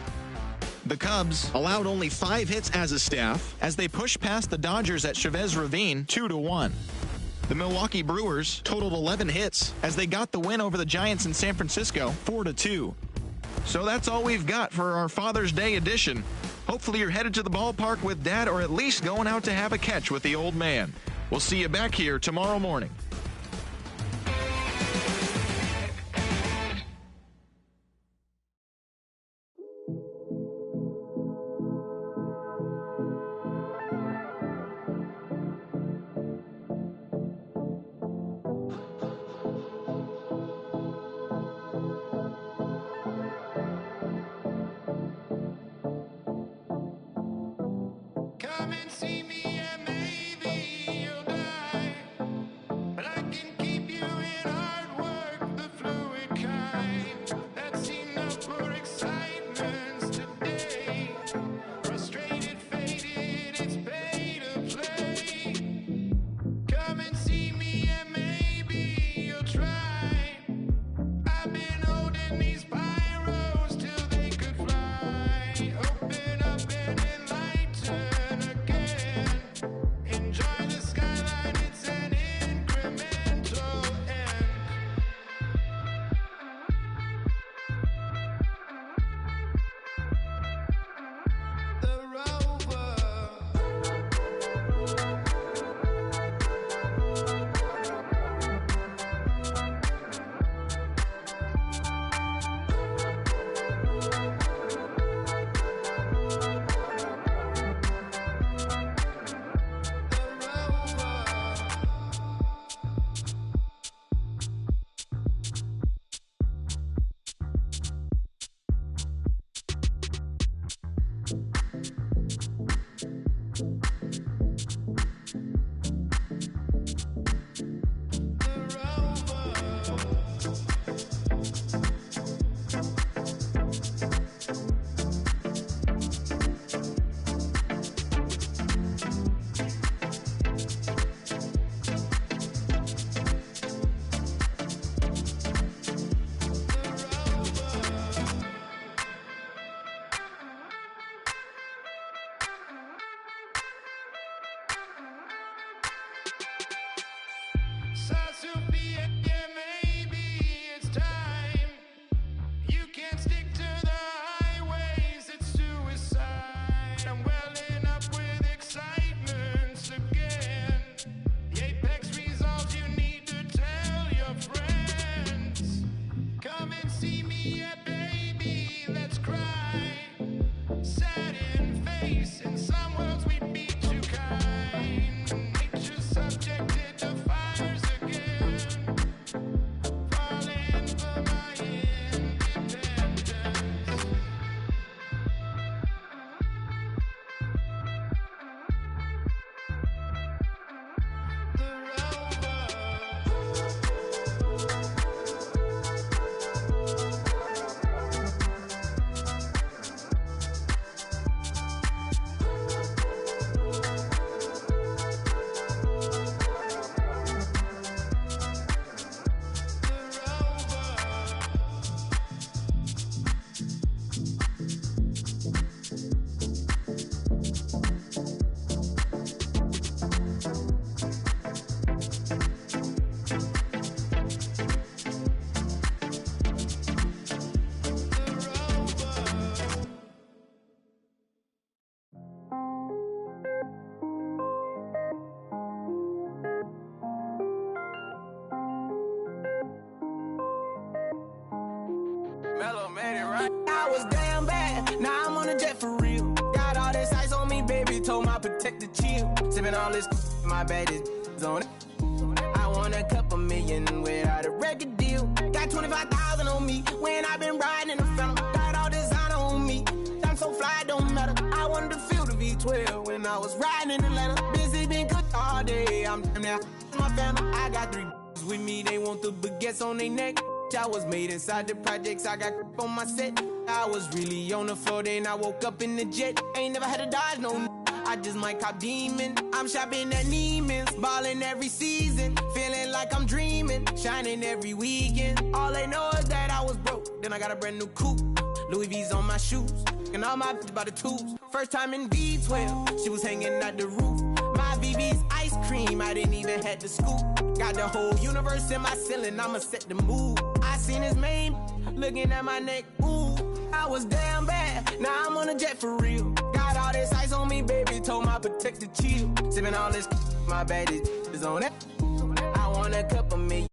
The Cubs allowed only 5 hits as a staff as they pushed past the Dodgers at Chavez Ravine 2-1. The Milwaukee Brewers totaled 11 hits as they got the win over the Giants in San Francisco 4-2. So that's all we've got for our Father's Day edition. Hopefully you're headed to the ballpark with Dad or at least going out to have a catch with the old man. We'll see you back here tomorrow morning. Come and see me and maybe you'll die. But chill. Sipping all this, my bad is on it. I want a couple million without a record deal. Got 25,000 on me when I've been riding in the Phantom. Got all designer on me. I'm so fly, don't matter. I wanted to feel the V12 when I was riding in Atlanta. Busy been cooked all day. I'm damn now my Phantom. I got 3 with me. They want the baguettes on their neck. I was made inside the projects. I got on my set. I was really on the floor. Then I woke up in the jet. Ain't never had to dodge no. I just might cop demon. I'm shopping at Neiman's, ballin' every season, feeling like I'm dreaming, shining every weekend. All they know is that I was broke. Then I got a brand new coupe, Louis V's on my shoes, and all my by the tubes. First time in V12, she was hanging at the roof. My VV's ice cream, I didn't even have to scoop. Got the whole universe in my ceiling, I'ma set the mood. I seen his main, looking at my neck, ooh. I was damn bad, now I'm on a jet for real. Got all this ice on me, baby, told my protector chill. Sipping all this, my bad is on it. I want a couple million.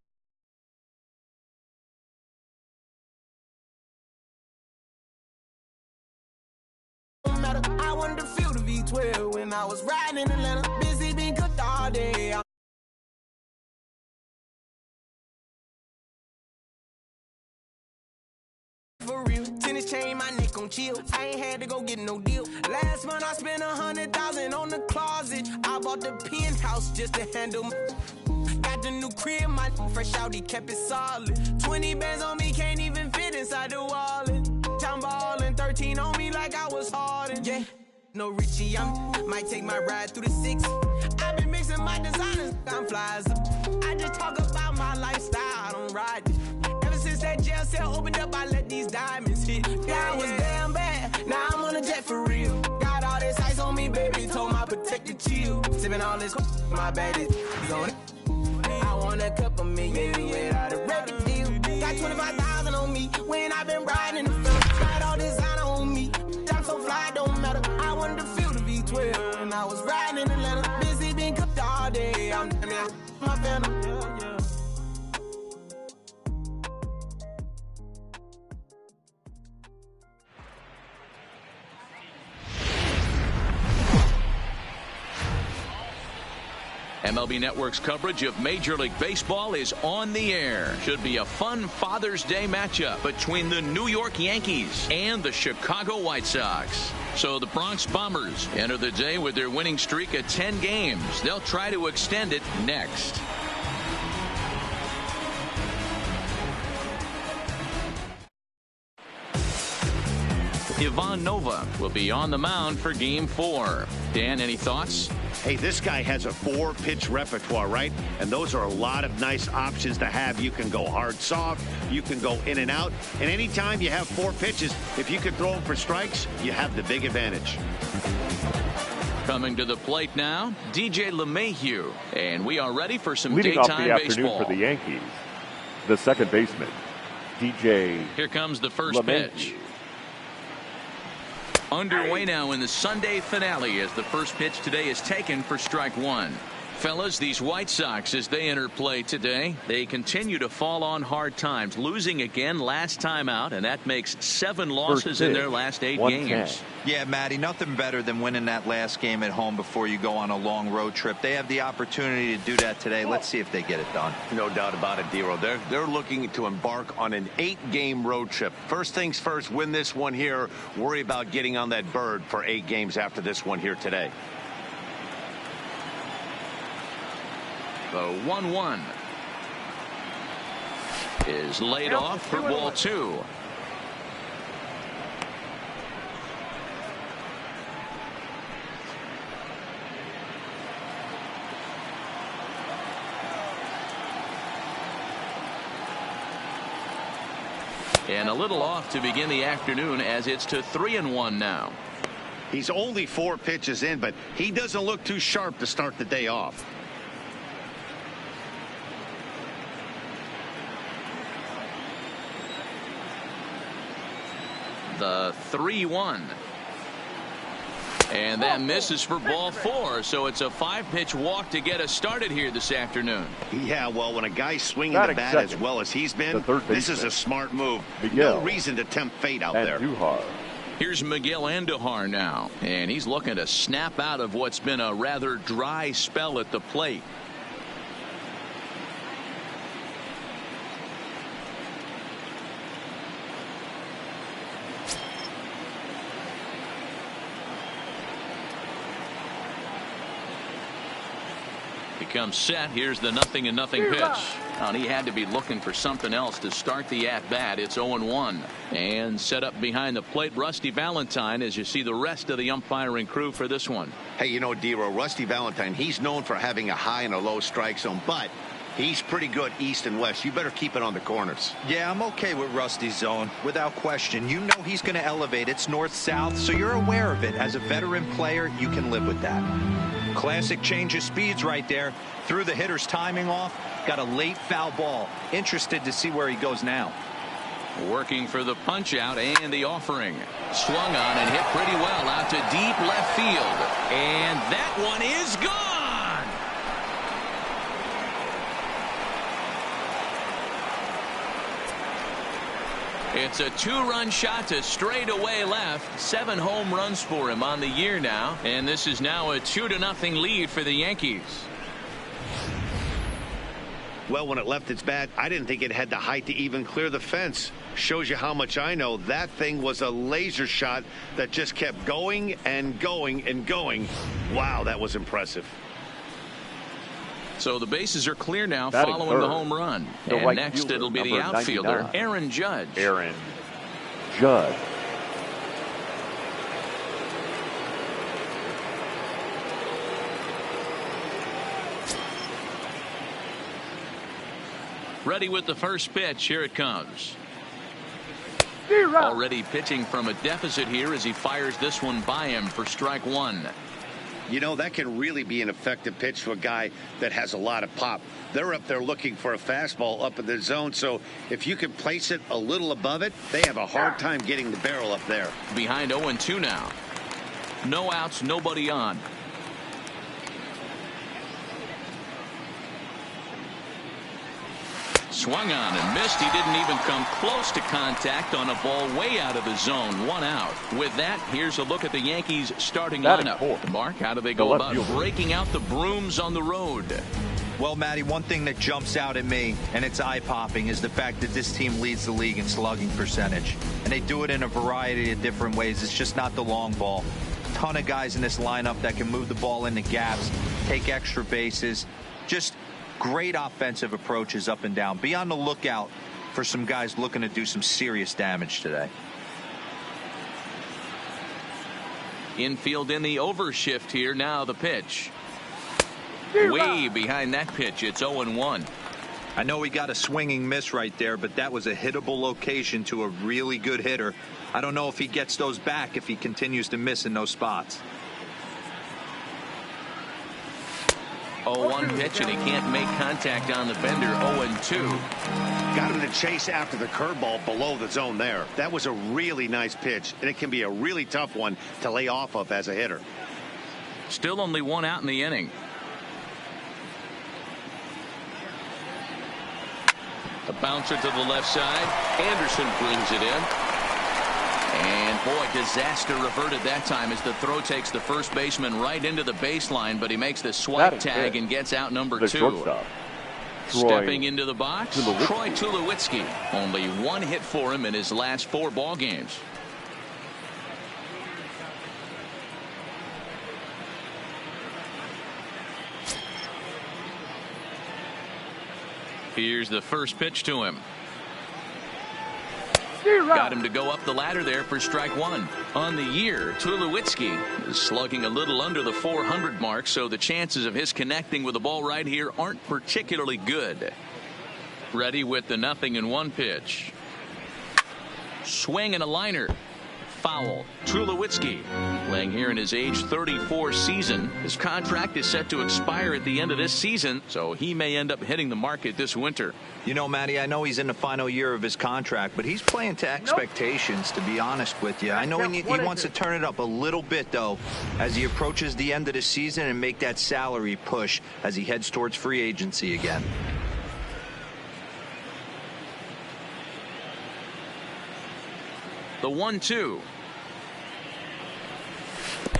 I wanted to feel the V12 when I was riding in Atlanta. Busy being cooked all day. For real, tennis chain, my neck on chill. I ain't had to go get no deal. Last month I spent 100,000 on the closet. I bought the penthouse just to handle. Got the new crib, my fresh out, he kept it solid. 20 bands on me, can't even fit inside the wallet. I'm ballin', 13 on me like I was Harden. Yeah, no Richie, might take my ride through the 6. I've been mixing my designers, I'm flies. I just talk about my lifestyle, I don't ride it. Since that jail cell opened up, I let these diamonds hit. Yeah, I was damn bad, now I'm on a jet for real. Got all this ice on me, baby, told my protector chill. Sipping all this, my bad is on it. I want a couple million without a record deal. Got 25,000 on me when I've been riding in the film. Got all designer on me, I'm so fly, don't matter. I wanted to feel the V12 when I was riding in Atlanta. Busy being cooked all day, I'm damn now my Phantom. MLB Network's coverage of Major League Baseball is on the air. Should be a fun Father's Day matchup between the New York Yankees and the Chicago White Sox. So the Bronx Bombers enter the day with their winning streak at 10 games. They'll try to extend it next. Ivan Nova will be on the mound for Game 4. Dan, any thoughts? Hey, this guy has a 4-pitch repertoire, right? And those are a lot of nice options to have. You can go hard, soft. You can go in and out. And anytime you have 4 pitches, if you can throw them for strikes, you have the big advantage. Coming to the plate now, DJ LeMahieu. And we are ready for some leading off daytime the afternoon baseball. for the Yankees, the second baseman, DJ Here comes the first LeMahieu. pitch. Underway now in the Sunday finale as the first pitch today is taken for strike 1. Fellas, these White Sox, as they enter play today, they continue to fall on hard times, losing again last time out, and that makes 7 losses in their last 8 games. Yeah, Matty, nothing better than winning that last game at home before you go on a long road trip. They have the opportunity to do that today. Let's see if they get it done. No doubt about it, D-Roll. They're looking to embark on an 8-game road trip. First things first, win this one here. Worry about getting on that bird for 8 games after this one here today. The 1-1 is laid off for ball 2. And a little off to begin the afternoon as it's to 3-1 now. He's only 4 pitches in, but he doesn't look too sharp to start the day off. The 3-1. And that misses for ball 4, so it's a 5-pitch walk to get us started here this afternoon. Yeah, well, when a guy's swinging the bat as well as he's been, this is a smart move. No reason to tempt fate out there. Here's Miguel Andujar now, and he's looking to snap out of what's been a rather dry spell at the plate. He comes set. Here's the 0-0 pitch. And he had to be looking for something else to start the at-bat. It's 0-1. And set up behind the plate, Rusty Valentine, as you see the rest of the umpiring crew for this one. Hey, you know, Dero, Rusty Valentine, he's known for having a high and a low strike zone, but he's pretty good east and west. You better keep it on the corners. Yeah, I'm okay with Rusty's zone, without question. You know he's going to elevate. It's north-south, so you're aware of it. As a veteran player, you can live with that. Classic change of speeds right there. Threw the hitter's timing off. Got a late foul ball. Interested to see where he goes now. Working for the punch out and the offering. Swung on and hit pretty well out to deep left field. And that one is gone. It's a 2-run shot to straightaway left. 7 home runs for him on the year now. And this is now a 2-0 lead for the Yankees. Well, when it left its bat, I didn't think it had the height to even clear the fence. Shows you how much I know. That thing was a laser shot that just kept going and going and going. Wow, that was impressive. So the bases are clear now following the home run. And right next fielder, it'll be the outfielder, 99. Aaron Judge. Aaron Judge. Ready with the first pitch. Here it comes. Already pitching from a deficit here as he fires this one by him for strike 1. You know, that can really be an effective pitch to a guy that has a lot of pop. They're up there looking for a fastball up in the zone, so if you can place it a little above it, they have a hard time getting the barrel up there. Behind 0-2 now. No outs, nobody on. Swung on and missed. He didn't even come close to contact on a ball way out of the zone. 1 out. With that, here's a look at the Yankees starting lineup. Mark, how do they go about breaking out the brooms on the road? Well, Matty, one thing that jumps out at me, and it's eye-popping, is the fact that this team leads the league in slugging percentage. And they do it in a variety of different ways. It's just not the long ball. Ton of guys in this lineup that can move the ball into gaps, take extra bases. Just great offensive approaches up and down. Be on the lookout for some guys looking to do some serious damage today. Infield in the overshift here. Now the pitch. Way behind that pitch. It's 0-1. I know he got a swinging miss right there, but that was a hittable location to a really good hitter. I don't know if he gets those back if he continues to miss in those spots. 0-1 pitch, and he can't make contact on the bender. 0-2. Got him to chase after the curveball below the zone there. That was a really nice pitch, and it can be a really tough one to lay off of as a hitter. Still only 1 out in the inning. A bouncer to the left side. Anderson brings it in. And boy, disaster reverted that time as the throw takes the first baseman right into the baseline, but he makes the swipe tag and gets out number 2. Stepping into the box, Troy Tulowitzki. Only 1 hit for him in his last 4 ball games. Here's the first pitch to him. Got him to go up the ladder there for strike 1. On the year, Tulowitzki is slugging a little under the 400 mark, so the chances of his connecting with the ball right here aren't particularly good. Ready with the 0-1 pitch. Swing and a liner. Foul. Tulowitzki playing here in his age 34 season. His contract is set to expire at the end of this season, so he may end up hitting the market this winter. You know, Matty, I know he's in the final year of his contract, but he's playing to expectations, to be honest with you. I know he wants to turn it up a little bit, though, as he approaches the end of the season and make that salary push as he heads towards free agency again. The 1-2.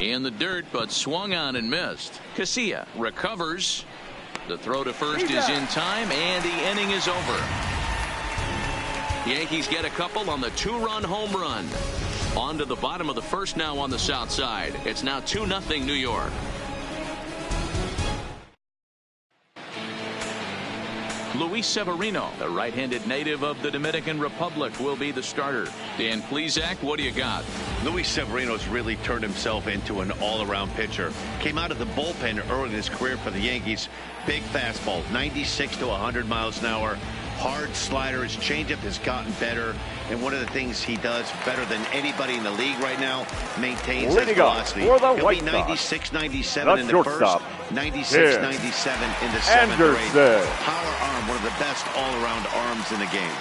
In the dirt, but swung on and missed. Casilla recovers. The throw to first is in time, and the inning is over. Yankees get a couple on the 2-run home run. On to the bottom of the first now on the south side. It's now 2-0 New York. Luis Severino, the right-handed native of the Dominican Republic, will be the starter. Dan Plesac, what do you got? Luis Severino's really turned himself into an all-around pitcher. Came out of the bullpen early in his career for the Yankees. Big fastball, 96 to 100 miles an hour. Hard slider. His changeup has gotten better. And one of the things he does better than anybody in the league right now, maintains his velocity. He'll be 96, 97 in the first, 96, 97 in the seventh or eighth. Power arm, one of the best all-around arms in the game.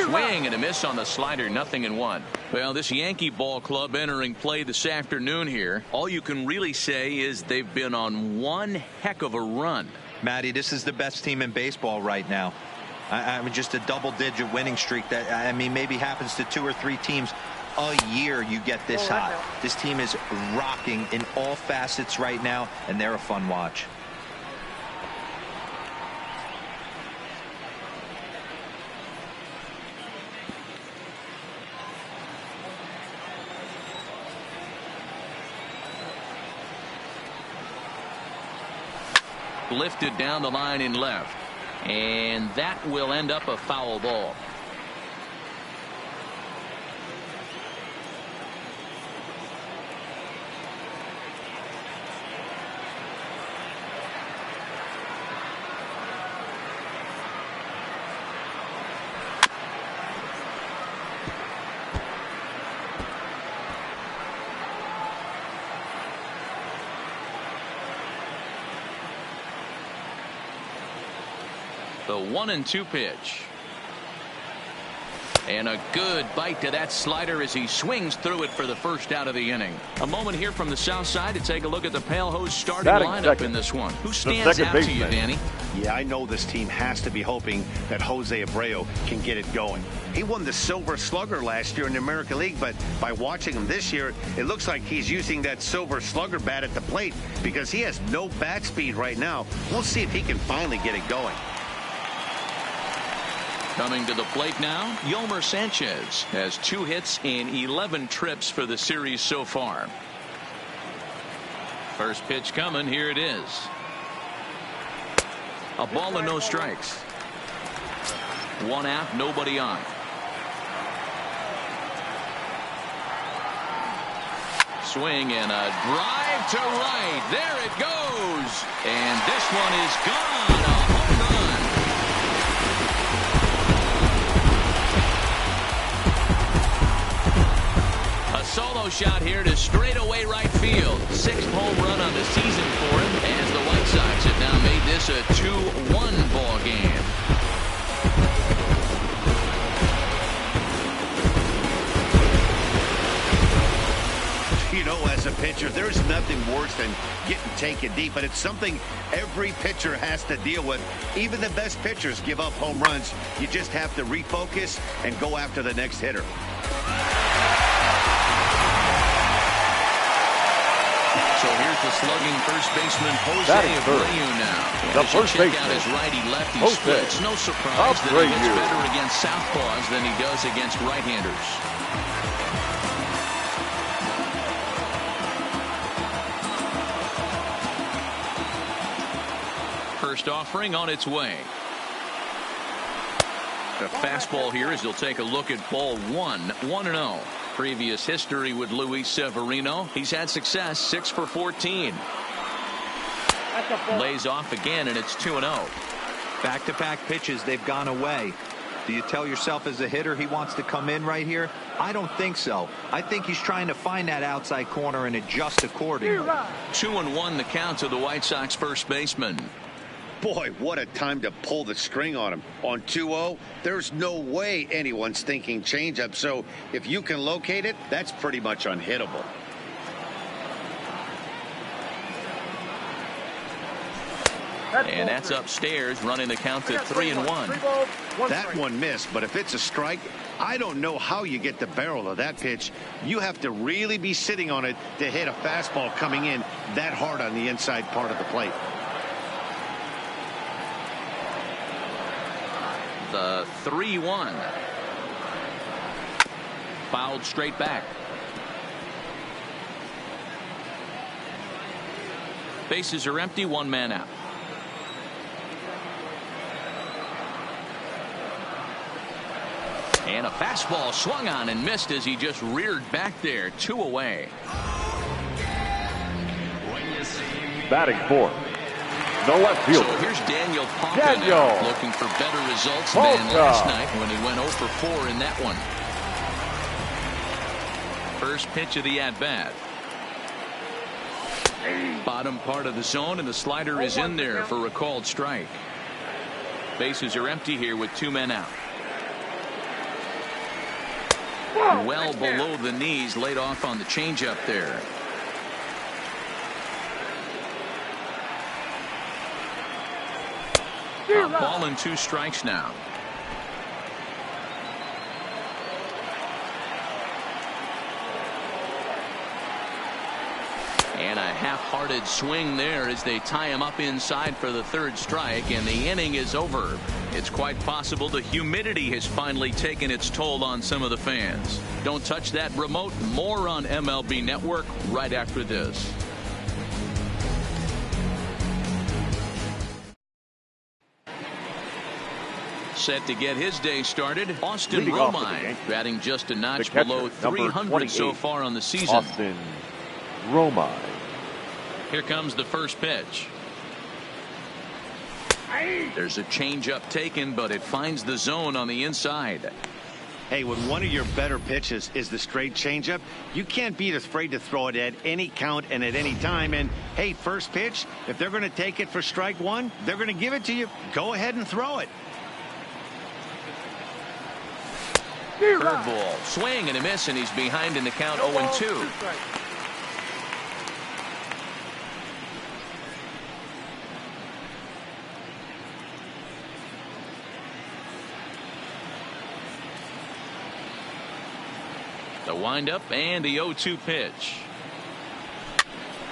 Swing and a miss on the slider, 0-1. Well, this Yankee ball club entering play this afternoon here, all you can really say is they've been on one heck of a run. Matty, this is the best team in baseball right now. I mean, just a double-digit winning streak that, I mean, maybe happens to 2 or 3 teams a year you get this hot. This team is rocking in all facets right now, and they're a fun watch. Lifted down the line in left, and that will end up a foul ball. The 1-2 pitch. And a good bite to that slider as he swings through it for the first out of the inning. A moment here from the south side to take a look at the Pale Hose starting lineup in this one. Who stands out to you, Danny? Yeah, I know this team has to be hoping that Jose Abreu can get it going. He won the Silver Slugger last year in the American League, but by watching him this year, it looks like he's using that Silver Slugger bat at the plate because he has no bat speed right now. We'll see if he can finally get it going. Coming to the plate now, Yolmer Sanchez has 2 hits in 11 trips for the series so far. First pitch coming. Here it is. A ball and no strikes. 1 out, nobody on. Swing and a drive to right. There it goes. And this one is gone. A home run. Solo shot here to straightaway right field. 6th home run on the season for him, as the White Sox have now made this a 2-1 ball game. You know, as a pitcher, there's nothing worse than getting taken deep, but it's something every pitcher has to deal with. Even the best pitchers give up home runs. You just have to refocus and go after the next hitter. So here's the slugging first baseman Jose Abreu now. The first baseman. Check out his righty-lefty split. It's no surprise that he hits better against southpaws than he does against right-handers. First offering on its way. The fastball here as he'll take a look at ball 1, 1-0. Previous history with Luis Severino. He's had success, 6 for 14. Lays off again, and it's 2-0. Back-to-back pitches, they've gone away. Do you tell yourself as a hitter he wants to come in right here? I don't think so. I think he's trying to find that outside corner and adjust accordingly. 2-1 the count to the White Sox first baseman. Boy, what a time to pull the string on him. On 2-0, there's no way anyone's thinking changeup. So if you can locate it, that's pretty much unhittable. And that's upstairs, running the count to 3-1. That one missed, but if it's a strike, I don't know how you get the barrel of that pitch. You have to really be sitting on it to hit a fastball coming in that hard on the inside part of the plate. The 3-1. Fouled straight back. Bases are empty, one man out. And a fastball swung on and missed as he just reared back there. 2 away. Batting fourth, the left fielder. So here's Daniel Palka now, looking for better results than last night when he went 0 for 4 in that one. First pitch of the at-bat. Bottom part of the zone, and the slider is in there for a called strike. Bases are empty here with 2 men out. Well below the knees, laid off on the changeup there. A ball and 2 strikes now. And a half-hearted swing there as they tie him up inside for the 3rd strike, and the inning is over. It's quite possible the humidity has finally taken its toll on some of the fans. Don't touch that remote. More on MLB Network right after this. Set to get his day started, Austin Romine, batting just a notch below 300 so far on the season. Austin Romine. Here comes the first pitch. There's a changeup taken, but it finds the zone on the inside. Hey, when one of your better pitches is the straight changeup, you can't be afraid to throw it at any count and at any time. And hey, first pitch, if they're going to take it for strike 1, they're going to give it to you. Go ahead and throw it. Curveball, swing and a miss, and he's behind in the count 0-2. The windup and the 0-2 pitch.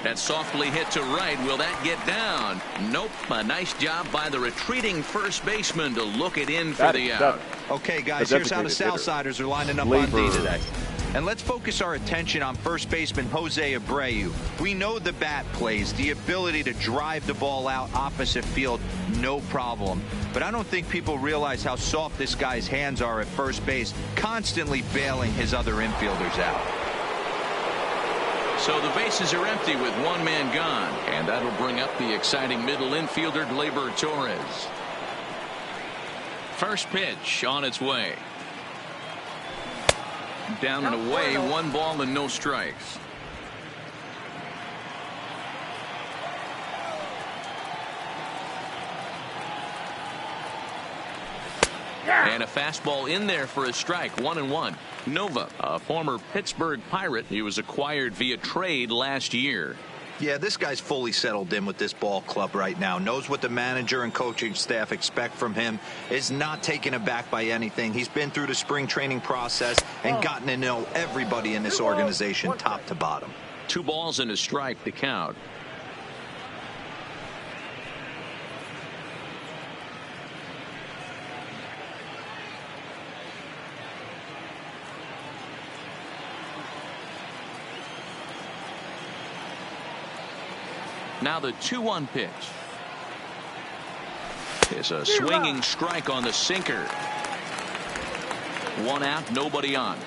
That's softly hit to right. Will that get down? Nope. A nice job by the retreating first baseman to look it in for the out. Okay, guys, here's how the Southsiders are lining up on D today. And let's focus our attention on first baseman Jose Abreu. We know the bat plays, the ability to drive the ball out opposite field, no problem. But I don't think people realize how soft this guy's hands are at first base, constantly bailing his other infielders out. So the bases are empty with 1 man gone, and that'll bring up the exciting middle infielder Gleyber Torres. First pitch on its way. Down and away, 1 ball and no strikes. And a fastball in there for a strike, 1-1. Nova, a former Pittsburgh Pirate. He was acquired via trade last year. Yeah, this guy's fully settled in with this ball club right now. Knows what the manager and coaching staff expect from him. Is not taken aback by anything. He's been through the spring training process and gotten to know everybody in this organization top to bottom. 2 balls and a strike to count. Now the 2-1 pitch. It's a swinging strike on the sinker. 1 out, nobody on.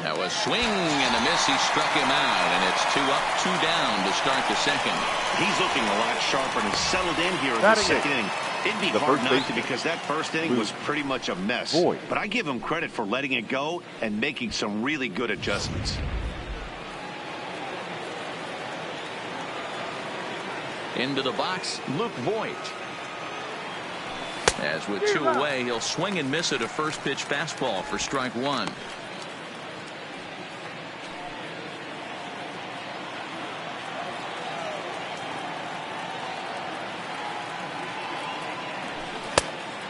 That was swing and a miss. He struck him out, and it's 2 up, 2 down to start the second. He's looking a lot sharper and settled in here in the second inning. It'd be hard not to, because that first inning was pretty much a mess. But I give him credit for letting it go and making some really good adjustments. Into the box, Luke Voigt. As with 2 away, he'll swing and miss at a first pitch fastball for strike 1.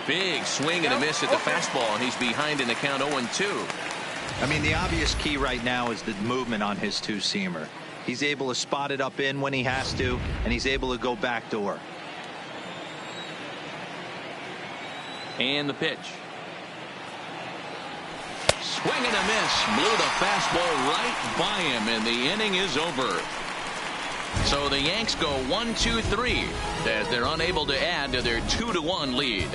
Big swing and a miss at the fastball, and he's behind in the count 0-2. I mean, the obvious key right now is the movement on his two-seamer. He's able to spot it up in when he has to, and he's able to go backdoor. And the pitch. Swing and a miss. Blew the fastball right by him, and the inning is over. So the Yanks go 1-2-3 as they're unable to add to their 2-1 lead.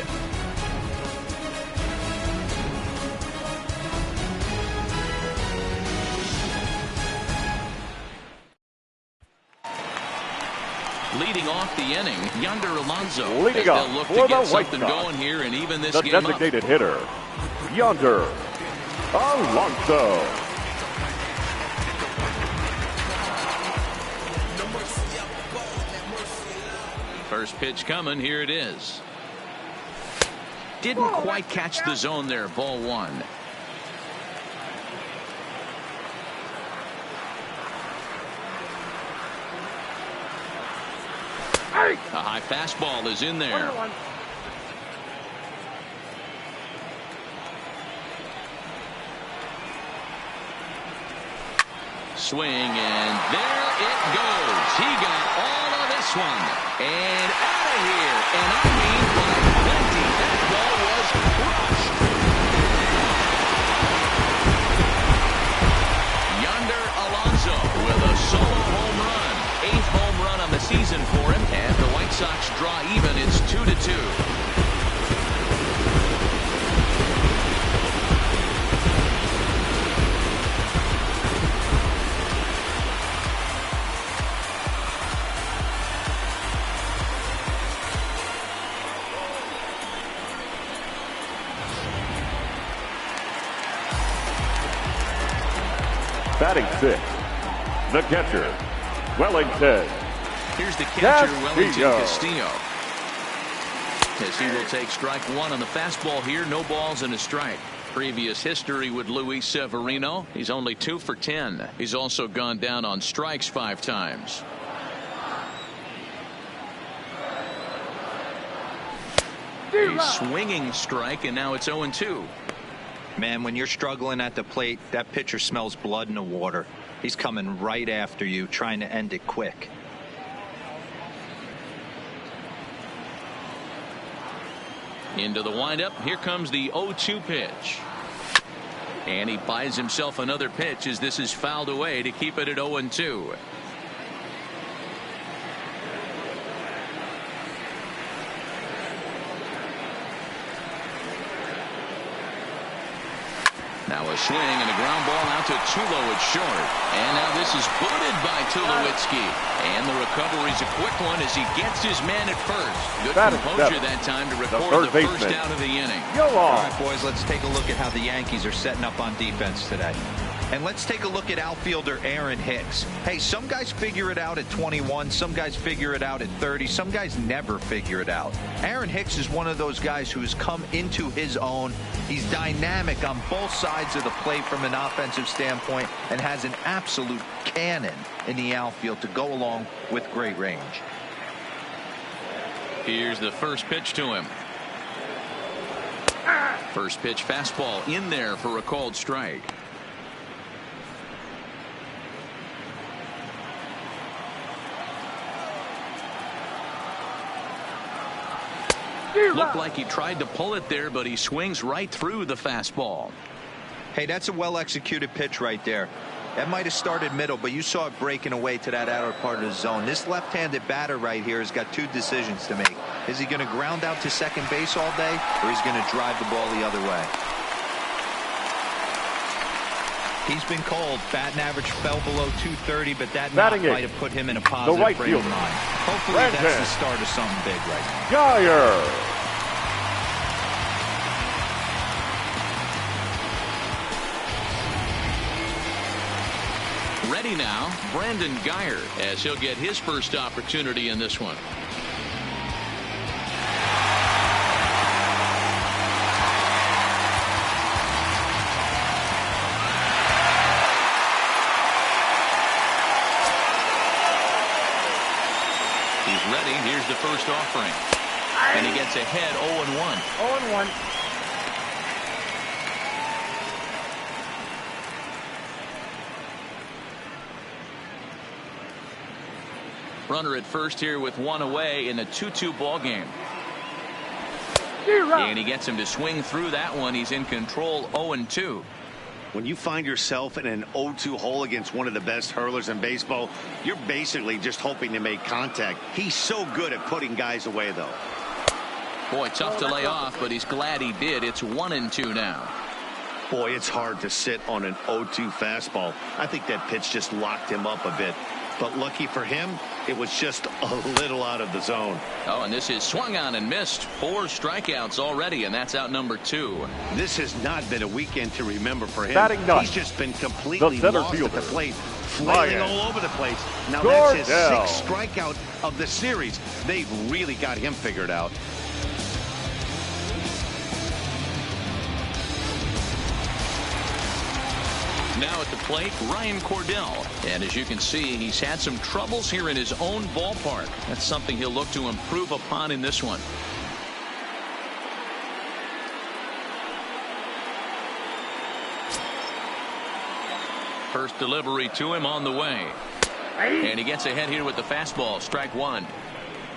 Leading off the inning, Yonder Alonso. Leading up look for to the get White something Sox, going here and even this the game designated hitter, Yonder Alonso. First pitch coming. Here it is. Didn't quite catch the zone there. Ball one. A high fastball is in there. Swing, and there it goes. He got all of this one. And out of here. And I mean by plenty. That ball was crushed. Yonder Alonso with a solo home run. 8th home run on the season for him. And the White Sox draw even. It's 2-2. Batting 6th, the catcher, Wellington. Here's the catcher, Wellington Castillo. As he will take strike one on the fastball here. No balls and a strike. Previous history with Luis Severino. He's only 2 for 10. He's also gone down on strikes 5 times. A swinging strike, and now it's 0-2. Man, when you're struggling at the plate, that pitcher smells blood in the water. He's coming right after you, trying to end it quick. Into the windup. Here comes the 0-2 pitch. And he buys himself another pitch as this is fouled away to keep it at 0-2. Now a swing and a ground ball out to Tulo at short. And now this is booted by Tulowitzki. And the recovery's a quick one as he gets his man at first. Good composure that time to record the first out of the inning. All right, boys, let's take a look at how the Yankees are setting up on defense today. And let's take a look at outfielder Aaron Hicks. Hey, some guys figure it out at 21. Some guys figure it out at 30. Some guys never figure it out. Aaron Hicks is one of those guys who has come into his own. He's dynamic on both sides of the plate from an offensive standpoint and has an absolute cannon in the outfield to go along with great range. Here's the first pitch to him. First pitch fastball in there for a called strike. Looked like he tried to pull it there, but he swings right through the fastball. Hey, that's a well-executed pitch right there. That might have started middle, but you saw it breaking away to that outer part of the zone. This left-handed batter right here has got 2 decisions to make. Is he going to ground out to second base all day, or is he going to drive the ball the other way? He's been cold. Batting average fell below 230, but that knock might have put him in a positive frame of mind. Hopefully that's the start of something big right now. Geyer. Ready now, Brandon Geyer, as he'll get his first opportunity in this one. He's ready. Here's the first offering. And he gets ahead 0-1. 0-1. Runner at first here with one away in a 2-2 ball game. And he gets him to swing through that one. He's in control, 0-2. When you find yourself in an 0-2 hole against one of the best hurlers in baseball, you're basically just hoping to make contact. He's so good at putting guys away, though. Boy, tough to lay off, but he's glad he did. It's 1-2 now. Boy, it's hard to sit on an 0-2 fastball. I think that pitch just locked him up a bit. But lucky for him, it was just a little out of the zone. Oh, and this is swung on and missed. 4 strikeouts already, and that's out number 2. This has not been a weekend to remember for him. Batting ninth, he's just been completely lost at the plate, flailing all over the place. Now Gordell. that's his 6th strikeout of the series. They've really got him figured out. Now at the plate, Ryan Cordell. And as you can see, he's had some troubles here in his own ballpark. That's something he'll look to improve upon in this one. First delivery to him on the way. And he gets ahead here with the fastball. Strike 1.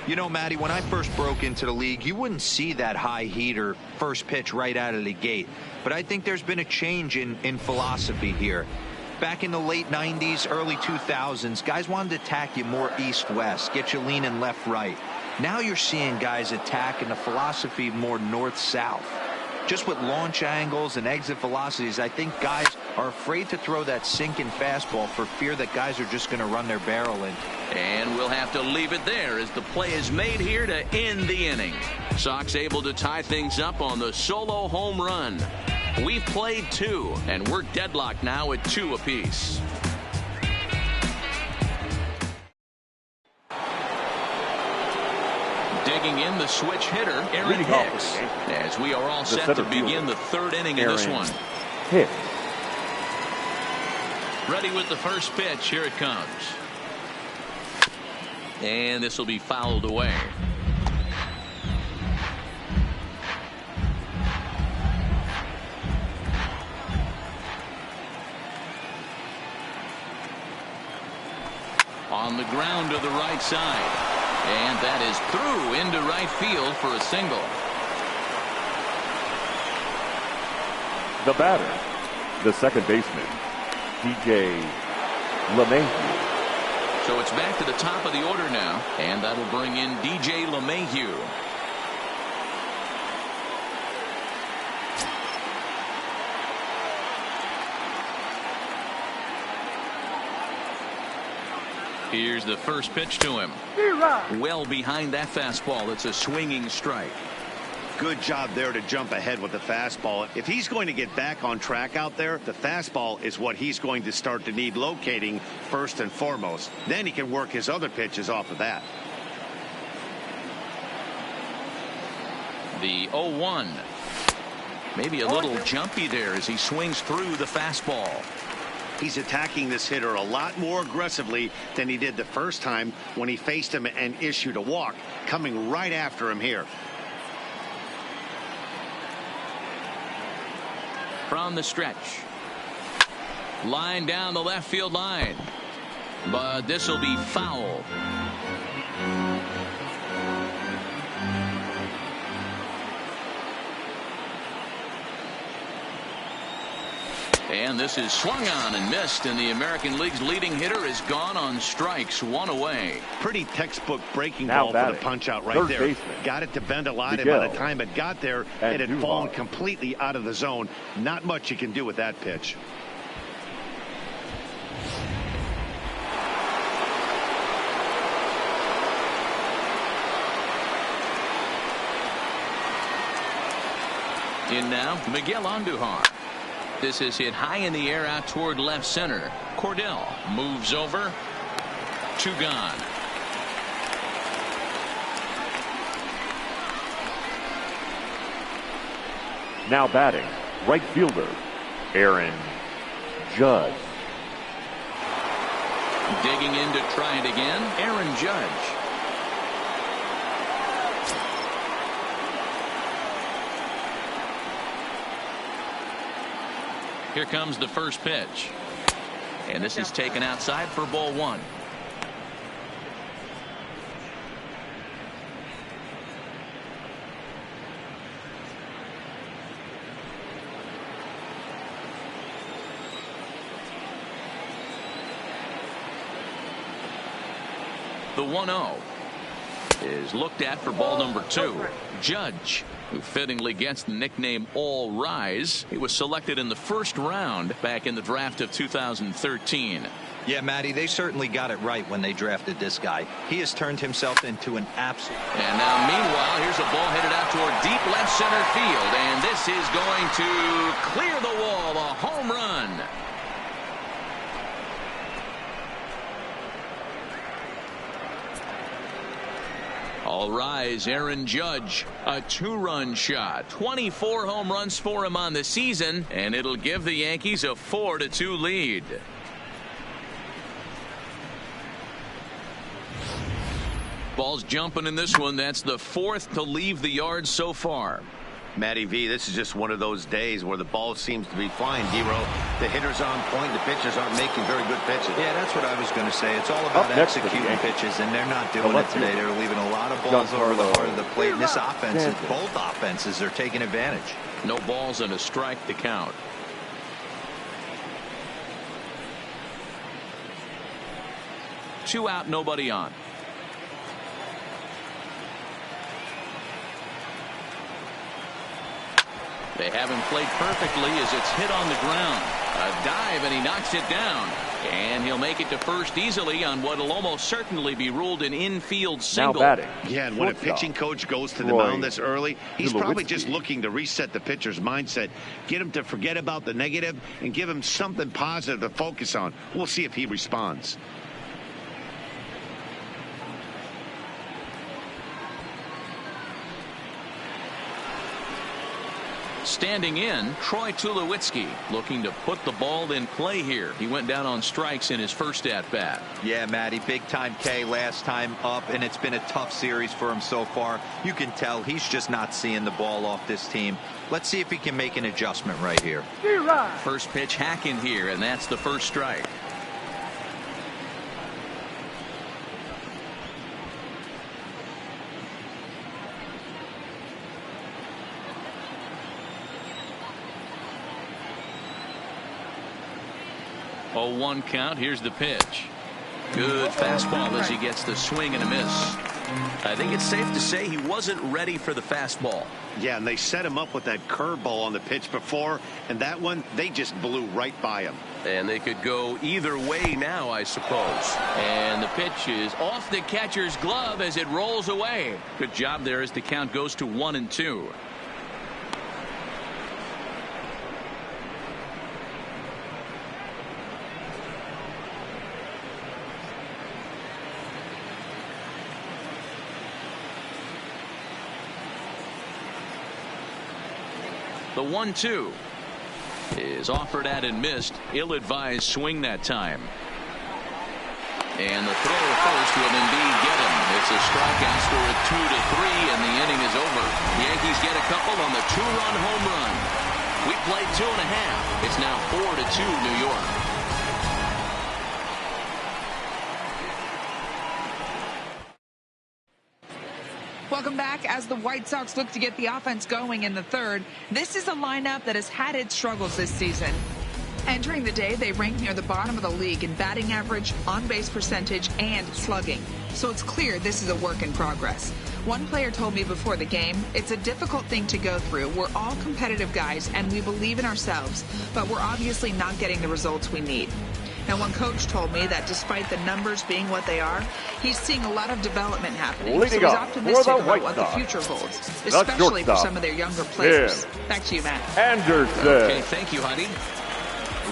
You know, Matty, when I first broke into the league, you wouldn't see that high heater first pitch right out of the gate. But I think there's been a change in philosophy here. Back in the late 90s, early 2000s, guys wanted to attack you more east-west, get you leaning left-right. Now you're seeing guys attack in the philosophy more north-south. Just with launch angles and exit velocities, I think guys are afraid to throw that sinking fastball for fear that guys are just going to run their barrel in. And we'll have to leave it there as the play is made here to end the inning. Sox able to tie things up on the solo home run. We've played 2, and we're deadlocked now at 2 apiece. Digging in the switch hitter, Aaron Hicks, as we are all set to begin the 3rd inning in this one. Hicks. Ready with the first pitch. Here it comes. And this will be fouled away. On the ground to the right side. And that is through into right field for a single. The batter, the second baseman, DJ LeMahieu. So it's back to the top of the order now, and that'll bring in DJ LeMahieu. Here's the first pitch to him. Well behind that fastball. It's a swinging strike. Good job there to jump ahead with the fastball. If he's going to get back on track out there, the fastball is what he's going to start to need locating first and foremost. Then he can work his other pitches off of that. The 0-1. Maybe a little jumpy there as he swings through the fastball. He's attacking this hitter a lot more aggressively than he did the first time when he faced him and issued a walk, coming right after him here. From the stretch. Line down the left field line. But this will be foul. And this is swung on and missed, and the American League's leading hitter is gone on strikes, 1 away. Pretty textbook breaking ball for the punch out right there. Baseman. Got it to bend a lot, and by the time it got there, it had fallen completely out of the zone. Not much you can do with that pitch. In now, Miguel Andujar. This is hit high in the air out toward left center. Cordell moves over. 2 gone. Now batting, right fielder, Aaron Judge. Digging in to try it again, Aaron Judge. Here comes the first pitch. And this is taken outside for ball 1. The 1-0 is looked at for ball number 2. Judge, who fittingly gets the nickname All Rise. He was selected in the first round back in the draft of 2013. Yeah, Matty, they certainly got it right when they drafted this guy. He has turned himself into an absolute. And now, meanwhile, here's a ball headed out toward deep left center field. And this is going to clear the wall. A home run. All rise, Aaron Judge, a 2-run shot. 24 home runs for him on the season, and it'll give the Yankees a 4-2 lead. Ball's jumping in this one. That's the 4th to leave the yard so far. Matty V, this is just one of those days where the ball seems to be flying. Dero, the hitter's on point. The pitchers aren't making very good pitches. Yeah, that's what I was going to say. It's all about executing pitches, and they're not doing it today. They're leaving a lot of balls over the heart of the plate. And this offense, both offenses are taking advantage. No balls and a strike to count. Two out, nobody on. They haven't played perfectly as it's hit on the ground. A dive, and he knocks it down. And he'll make it to first easily on what will almost certainly be ruled an infield single. Now batting. Yeah, and when a pitching coach goes to the mound this early, he's probably just looking to reset the pitcher's mindset, get him to forget about the negative, and give him something positive to focus on. We'll see if he responds. Standing in, Troy Tulowitzki looking to put the ball in play here. He went down on strikes in his first at-bat. Yeah, Matty, big-time K last time up, and it's been a tough series for him so far. You can tell he's just not seeing the ball off this team. Let's see if he can make an adjustment right here. First pitch hacking here, and that's the first strike. Oh, 1 count. Here's the pitch. Good fastball as he gets the swing and a miss. I think it's safe to say he wasn't ready for the fastball. Yeah, and they set him up with that curveball on the pitch before, and that one, they just blew right by him. And they could go either way now, I suppose. And the pitch is off the catcher's glove as it rolls away. Good job there as the count goes to 1-2. The 1-2 is offered at and missed. Ill-advised swing that time. And the throw at first will indeed get him. It's a strikeout score at 2-3, and the inning is over. The Yankees get a couple on the 2-run home run. We played 2.5. It's now 4-2 New York. Welcome back. As the White Sox look to get the offense going in the third, this is a lineup that has had its struggles this season. Entering the day, they rank near the bottom of the league in batting average, on-base percentage, and slugging. So it's clear this is a work in progress. One player told me before the game, it's a difficult thing to go through. We're all competitive guys, and we believe in ourselves, but we're obviously not getting the results we need. Now, one coach told me that despite the numbers being what they are, he's seeing a lot of development happening. So he's optimistic about what the future holds, especially for some of their younger players. Back to you, Matt. Anderson. Okay, thank you, Heidi.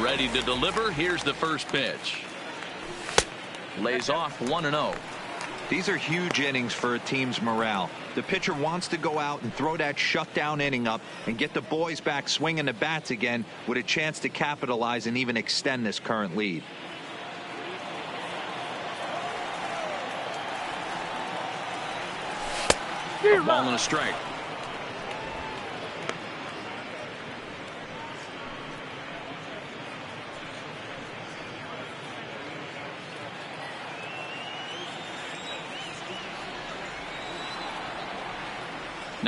Ready to deliver. Here's the first pitch. Lays off 1-0. These are huge innings for a team's morale. The pitcher wants to go out and throw that shutdown inning up and get the boys back swinging the bats again with a chance to capitalize and even extend this current lead. A ball and a strike.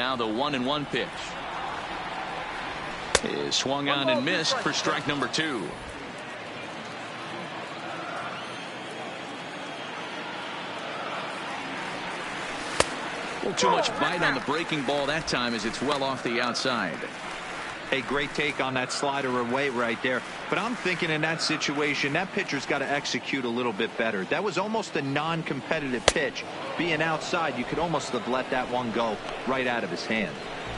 Now the 1-1 pitch is swung on and missed for strike number 2. Too much bite on the breaking ball that time as it's well off the outside. A great take on that slider away right there. But I'm thinking in that situation, that pitcher's got to execute a little bit better. That was almost a non-competitive pitch. Being outside, you could almost have let that one go right out of his hand.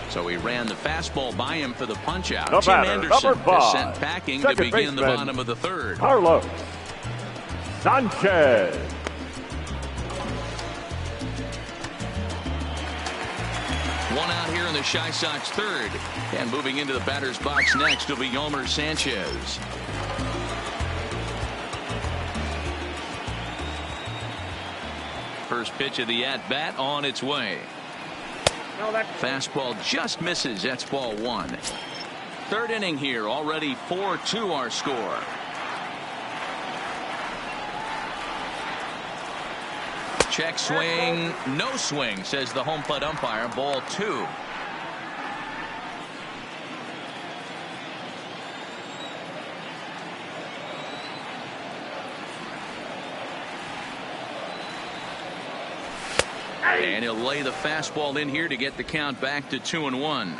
So he ran the fastball by him for the punch out. The Jim batter, Anderson number 5, is sent packing to begin the bottom of the 3rd. Carlos Sanchez. One out here in the Chi Sox 3rd. And moving into the batter's box next will be Yolmer Sanchez. First pitch of the at-bat on its way. Fastball just misses. That's ball 1. 3rd inning here. Already 4-2 our score. Check swing. No swing, says the home plate umpire. Ball 2. And he'll lay the fastball in here to get the count back to 2-1.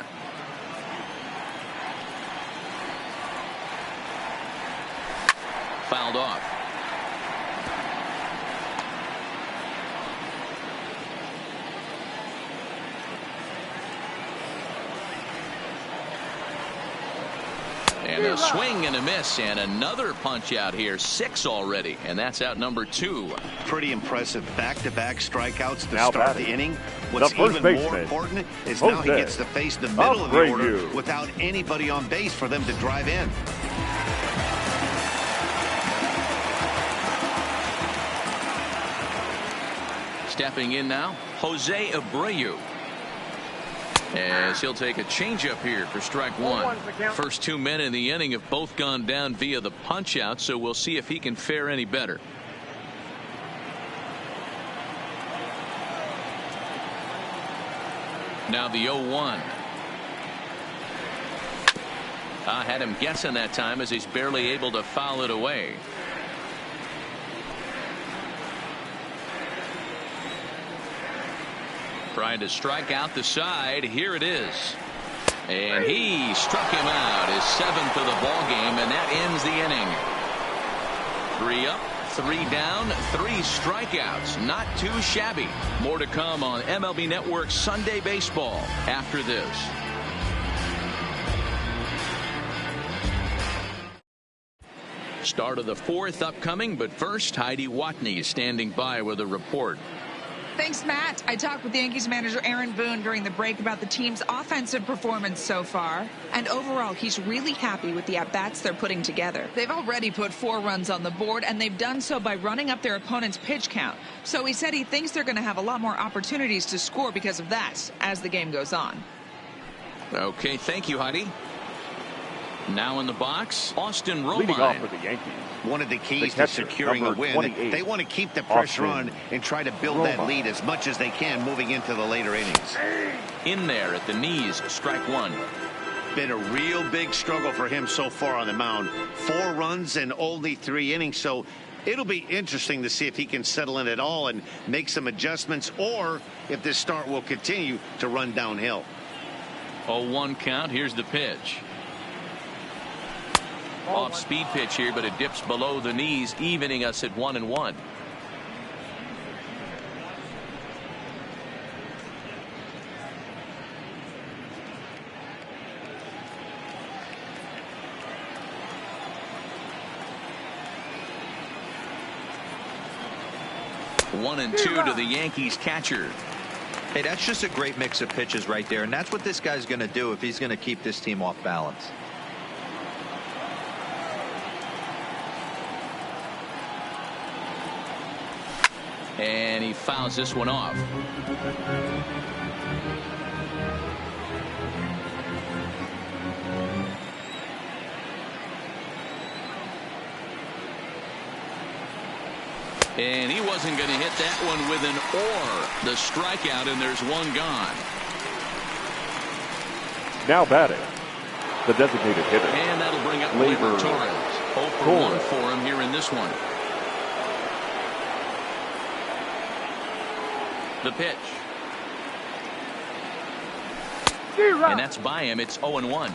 Fouled off. And a swing and a miss, and another punch out here. 6 already, and that's out number 2. Pretty impressive. Back-to-back strikeouts to Now start batting, the inning. What's even more important is now he gets to face the middle of the order without anybody on base for them to drive in. Stepping in now, Jose Abreu. As he'll take a changeup here for strike 1. First 2 men in the inning have both gone down via the punch out, so we'll see if he can fare any better. Now the 0-1. I had him guessing that time as he's barely able to foul it away. Trying to strike out the side. Here it is. And he struck him out. His 7th of the ball game, and that ends the inning. 3 up, 3 down, 3 strikeouts. Not too shabby. More to come on MLB Network's Sunday Baseball after this. Start of the 4th upcoming, but first, Heidi Watney is standing by with a report. Thanks, Matt. I talked with Yankees manager Aaron Boone during the break about the team's offensive performance so far. And overall, he's really happy with the at-bats they're putting together. They've already put 4 runs on the board, and they've done so by running up their opponent's pitch count. So he said he thinks they're going to have a lot more opportunities to score because of that as the game goes on. Okay, thank you, Heidi. Now in the box, Austin Romine. Leading off for the Yankees. One of the keys to securing a win. They want to keep the pressure on and try to build that lead as much as they can moving into the later innings. In there at the knees, strike 1. Been a real big struggle for him so far on the mound. 4 runs in only 3 innings, so it'll be interesting to see if he can settle in at all and make some adjustments, or if this start will continue to run downhill. 0-1 count. Here's the pitch. Off speed pitch here, but it dips below the knees, evening us at 1-1. One and 2 to the Yankees catcher. Hey, that's just a great mix of pitches right there, and that's what this guy's going to do if he's going to keep this team off balance. And he fouls this one off. And he wasn't going to hit that one with an or. The strikeout, and there's one gone. Now batting, the designated hitter. And that'll bring up Gleyber Torres. 0 for 1 for him here in this one. The pitch. And that's by him. It's 0-1.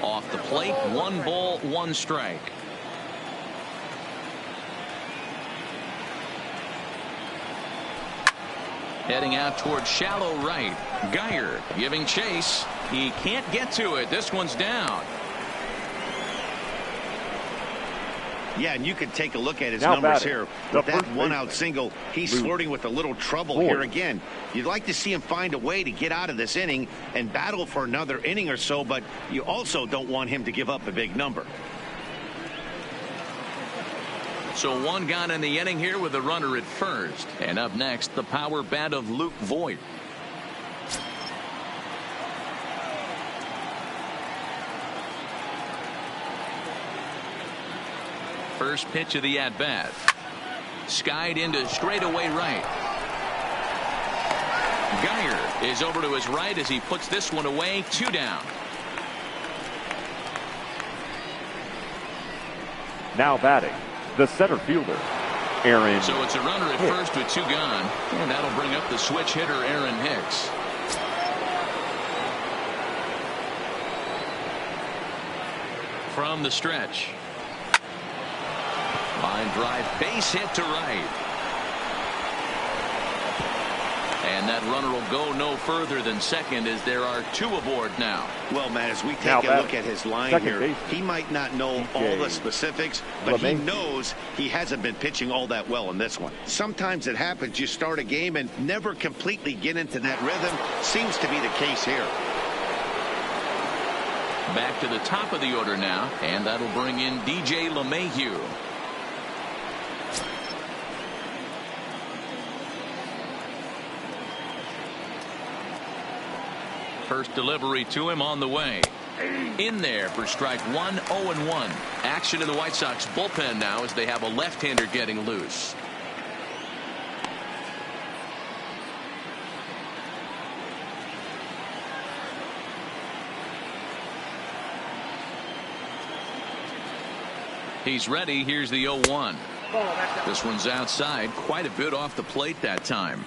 Off the plate, 1 ball, 1 strike. Heading out towards shallow right. Geyer giving chase. He can't get to it. This one's down. Yeah, and you can take a look at his numbers here. With that 1-out single, he's flirting with a little trouble here again. You'd like to see him find a way to get out of this inning and battle for another inning or so, but you also don't want him to give up a big number. So 1 gone in the inning here with a runner at first. And up next, the power bat of Luke Voigt. First pitch of the at-bat. Skied into straightaway right. Geyer is over to his right as he puts this one away. 2 down. Now batting, the center fielder, Aaron. So it's a runner at first with 2 gone. And that'll bring up the switch hitter, Aaron Hicks. From the stretch. Line drive, base hit to right. And that runner will go no further than second as there are 2 aboard now. Well, Matt, as we take a look at his line here, he might not know all the specifics, but he knows he hasn't been pitching all that well in this one. Sometimes it happens. You start a game and never completely get into that rhythm. Seems to be the case here. Back to the top of the order now, and that'll bring in DJ LeMahieu. First delivery to him on the way. In there for strike 1, 0-1. Action in the White Sox bullpen now as they have a left-hander getting loose. He's ready. Here's the 0-1. This one's outside. Quite a bit off the plate that time.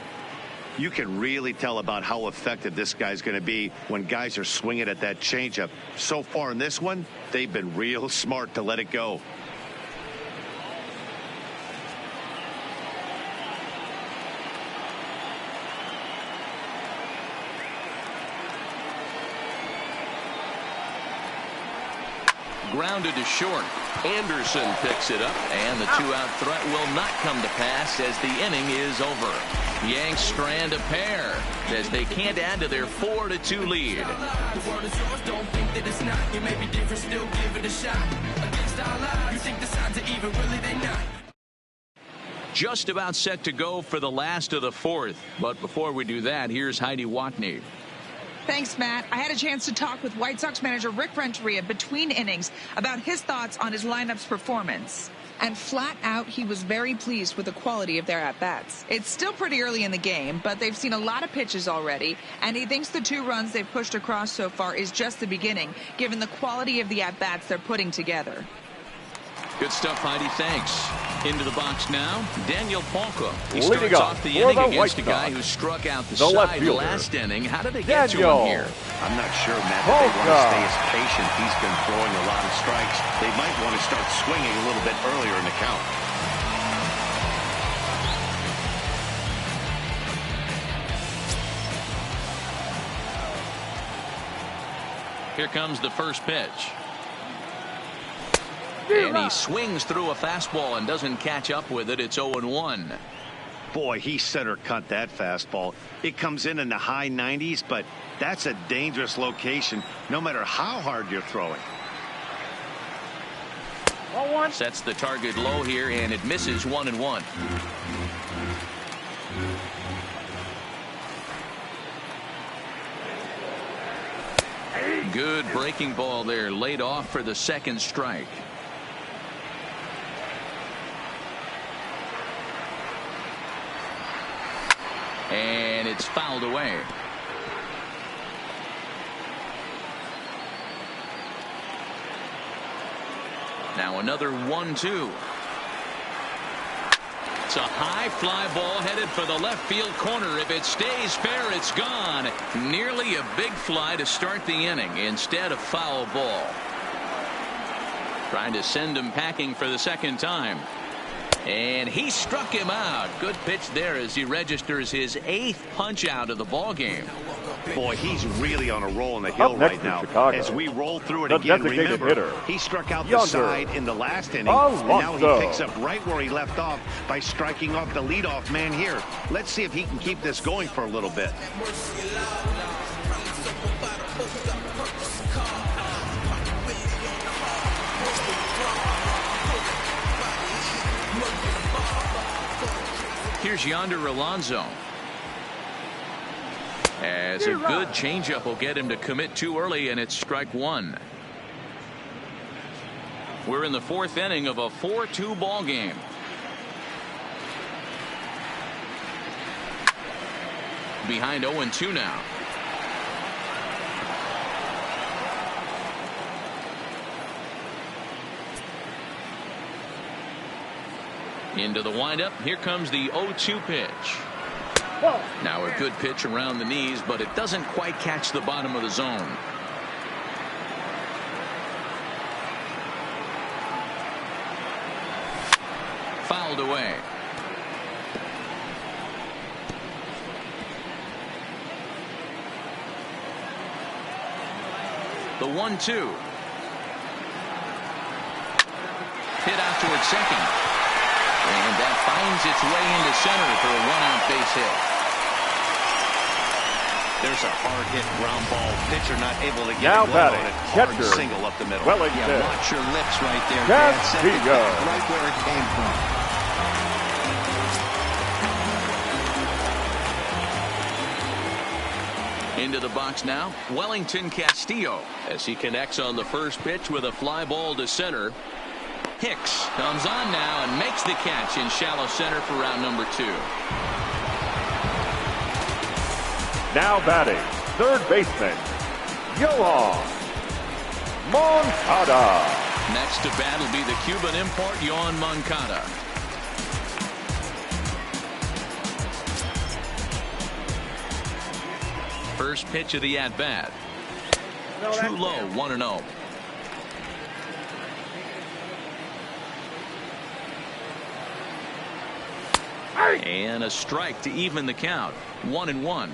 You can really tell about how effective this guy's going to be when guys are swinging at that changeup. So far in this one, they've been real smart to let it go. Grounded to short. Anderson picks it up, and the 2-out threat will not come to pass as the inning is over. Yanks strand a pair as they can't add to their 4-2 lead. The world is yours, don't think that it's not. You may be different, still give it a shot. Against our lives, you think the signs are even, really they not. Just about set to go for the last of the 4th. But before we do that, here's Heidi Watney. Thanks, Matt. I had a chance to talk with White Sox manager Rick Renteria between innings about his thoughts on his lineup's performance. And flat out, he was very pleased with the quality of their at-bats. It's still pretty early in the game, but they've seen a lot of pitches already, and he thinks the 2 runs they've pushed across so far is just the beginning, given the quality of the at-bats they're putting together. Good stuff, Heidi. Thanks. Into the box now, Daniel Palka. He starts off the inning against a guy who struck out the side last inning. How did they get to him here? I'm not sure, Matt, that they want to stay as patient. He's been throwing a lot of strikes. They might want to start swinging a little bit earlier in the count. Here comes the first pitch. And he swings through a fastball and doesn't catch up with it. It's 0-1. Boy, he center cut that fastball. It comes in the high 90s, but that's a dangerous location no matter how hard you're throwing. Sets the target low here, and it misses 1-1. Good breaking ball there, laid off for the second strike. And it's fouled away. Now another 1-2. It's a high fly ball headed for the left field corner. If it stays fair, it's gone. Nearly a big fly to start the inning. Instead, a foul ball. Trying to send him packing for the second time. And he struck him out. Good pitch there as he registers his 8th punch out of the ball game. Boy, he's really on a roll in the hill right now. As we roll through it again, remember, he struck out the side in the last inning, and now he picks up right where he left off by striking off the leadoff man here. Let's see if he can keep this going for a little bit. Here's Yonder Alonso. As a good changeup will get him to commit too early, and it's strike one. We're in the 4th inning of a 4-2 ball game. Behind 0-2 now. Into the windup. Here comes the 0-2 pitch. Now a good pitch around the knees, but it doesn't quite catch the bottom of the zone. Fouled away. The 1-2. Hit out towards second. And that finds its way into center for a 1-out base hit. There's a hard hit ground ball. Pitcher not able to get a glove on it. Hard single up the middle. Yeah, watch your lips right there. Right where it came from. Into the box now, Wellington Castillo, as he connects on the first pitch with a fly ball to center. Hicks comes on now and makes the catch in shallow center for round number 2. Now batting, third baseman, Yohan Moncada. Next to bat will be the Cuban import, Yohan Moncada. First pitch of the at-bat. Too low, 1-0. And a strike to even the count. 1-1.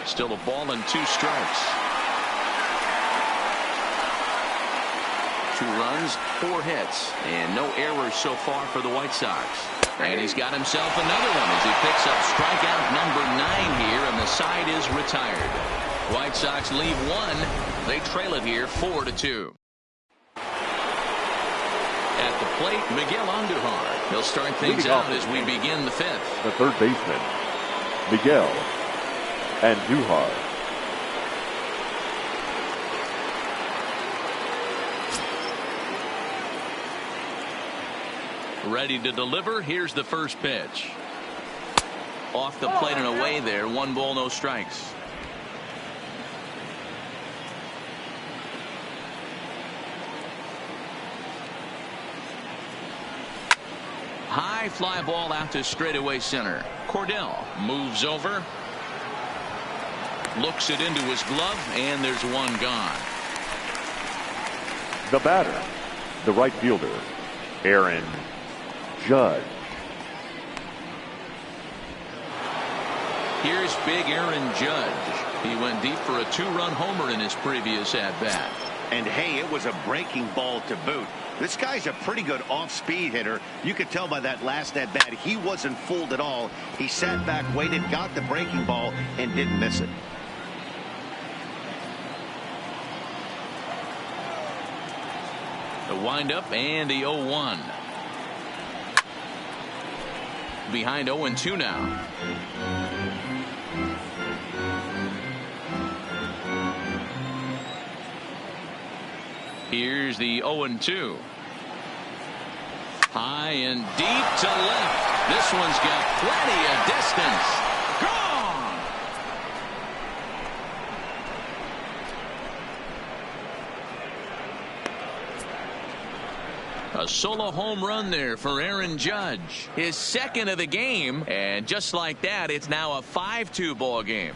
Still a ball and 2 strikes. 2 runs, 4 hits, and no errors so far for the White Sox. And he's got himself another one as he picks up strikeout number 9 here, and the side is retired. White Sox leave 1. They trail it here 4-2. At the plate, Miguel Andujar. He'll start things out as we begin the 5th. The third baseman, Miguel Andujar. Ready to deliver. Here's the first pitch. Off the plate and away there. 1 ball, no strikes. High fly ball out to straightaway center. Cordell moves over. Looks it into his glove, and there's 1 gone. The batter, the right fielder, Aaron Judge. Here's big Aaron Judge. He went deep for a 2-run homer in his previous at-bat. And hey, it was a breaking ball to boot. This guy's a pretty good off-speed hitter. You could tell by that last at-bat he wasn't fooled at all. He sat back, waited, got the breaking ball, and didn't miss it. The windup and the 0-1. Behind 0-2 now. Here's the 0-2. High and deep to left. This one's got plenty of distance. Gone! A solo home run there for Aaron Judge. His second of the game. And just like that, it's now a 5-2 ball game.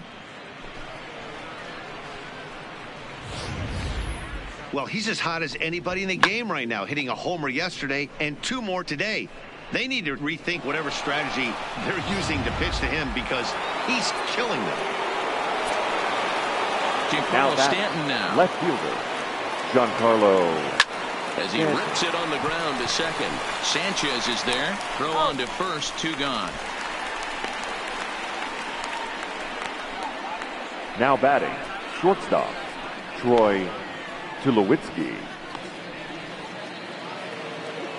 Well, he's as hot as anybody in the game right now, hitting a homer yesterday and 2 more today. They need to rethink whatever strategy they're using to pitch to him because he's killing them. Giancarlo Stanton now. Left fielder, Giancarlo. As he rips it on the ground to second. Sanchez is there. Throw on to first, 2 gone. Now batting, shortstop, Troy Tulowitzki.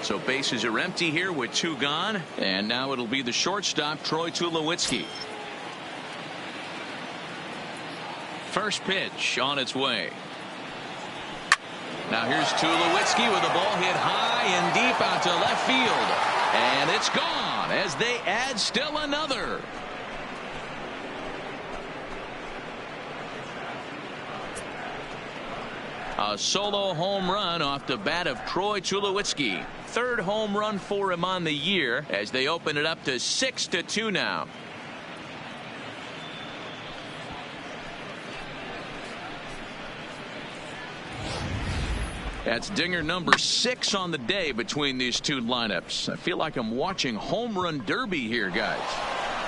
So bases are empty here with 2 gone. And now it'll be the shortstop, Troy Tulowitzki. First pitch on its way. Now here's Tulowitzki with the ball hit high and deep out to left field. And it's gone as they add still another. A solo home run off the bat of Troy Tulowitzki. 3rd home run for him on the year as they open it up to 6-2 now. That's dinger number 6 on the day between these 2 lineups. I feel like I'm watching home run derby here, guys.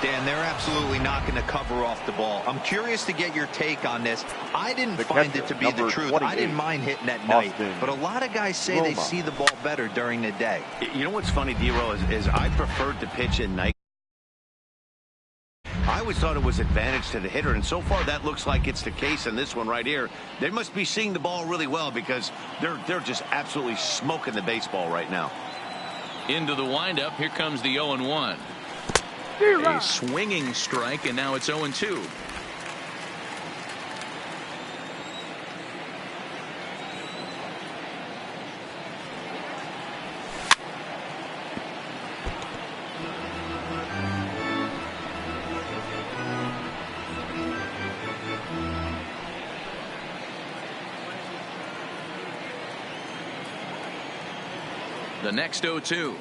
Dan, they're absolutely not going to cover off the ball. I'm curious to get your take on this. I didn't find it to be the truth. I didn't mind hitting at night, but a lot of guys say they see the ball better during the day. You know what's funny, D-Row, is I preferred to pitch at night. I always thought it was advantage to the hitter, and so far that looks like it's the case in this one right here. They must be seeing the ball really well because they're just absolutely smoking the baseball right now. Into the windup. Here comes the 0-1. A swinging strike, and now it's 0-2. The next 0-2.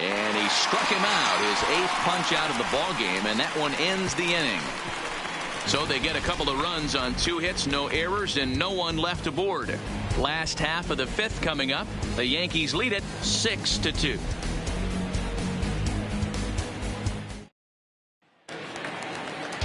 And he struck him out, his 8th punch out of the ball game, and that one ends the inning. So they get a couple of runs on 2 hits, no errors, and no one left aboard. Last half of the 5th coming up. The Yankees lead it 6-2.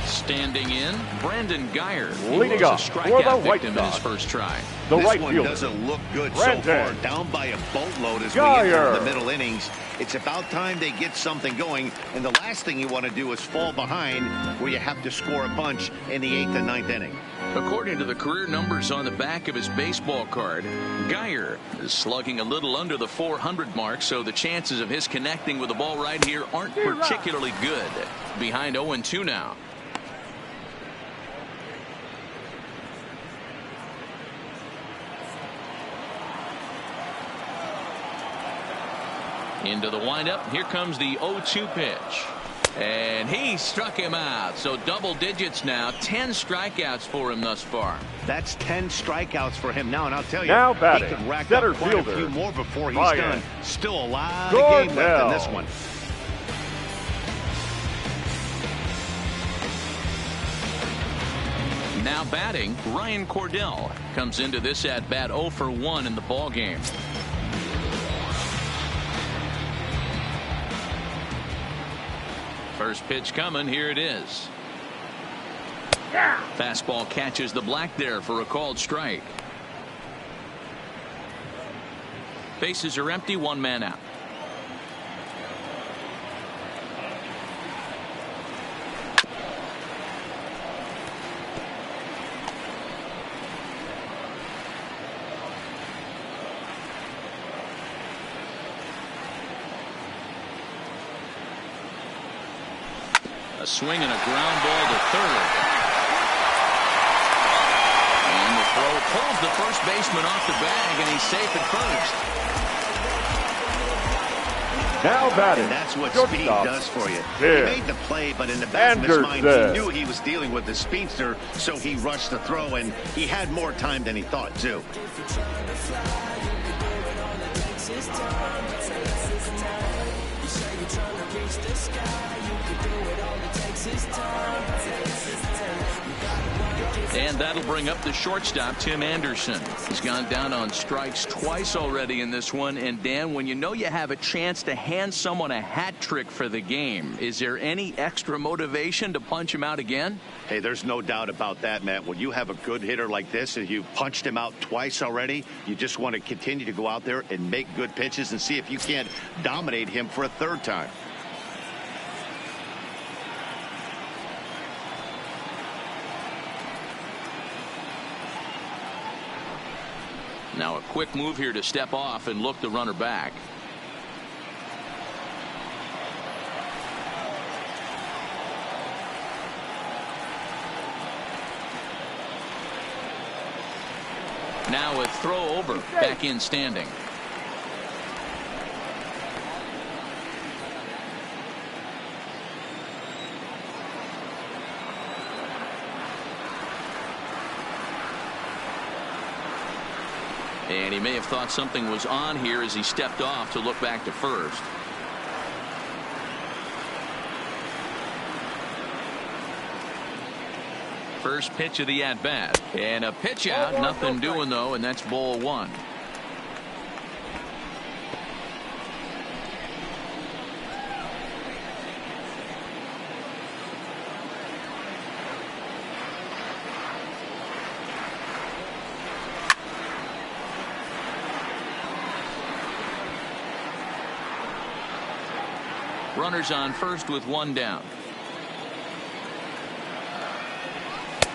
Standing in, Brandon Guyer. Leading up a for the strikeout White victim in his Sox. first try. The This right one fielder, doesn't look good Brandon so far. Down by a boatload as we get Guyer. into the middle innings. It's about time they get something going. And the last thing you want to do is fall behind where you have to score a bunch in the 8th and 9th inning. According to the career numbers on the back of his baseball card, Guyer is slugging a little under the 400 mark, so the chances of his connecting with the ball right here aren't particularly good. Behind 0-2 now. Into the windup. Here comes the 0-2 pitch. And he struck him out. So double digits now. 10 strikeouts for him thus far. That's 10 strikeouts for him now. And I'll tell you, Now he batting, could rack center up quite a fielder, few more before he's Ryan done. Still a lot of game left in this one. Now batting, Ryan Cordell comes into this at bat 0 for 1 in the ball game. First pitch coming. Here it is. Fastball catches the black there for a called strike. Bases are empty, one man out. A swing and a ground ball to third. And the throw pulls the first baseman off the bag, and he's safe at first. Now batting. And that's what shortstop. Speed does for you. Yeah. He made the play, but in the back of his mind, he knew he was dealing with the speedster, so he rushed the throw, and he had more time than he thought, too. And that'll bring up the shortstop, Tim Anderson. He's gone down on strikes twice already in this one. And Dan, when you know you have a chance to hand someone a hat trick for the game, is there any extra motivation to punch him out again? Hey, there's no doubt about that, Matt. When you have a good hitter like this and you punched him out twice already, you just want to continue to go out there and make good pitches and see if you can't dominate him for a third time. Now a quick move here to step off and look the runner back. Now a throw over, back in standing. And he may have thought something was on here as he stepped off to look back to first. First pitch of the at-bat. And a pitch out. Nothing doing, though, and that's ball one. Runners on first with one down.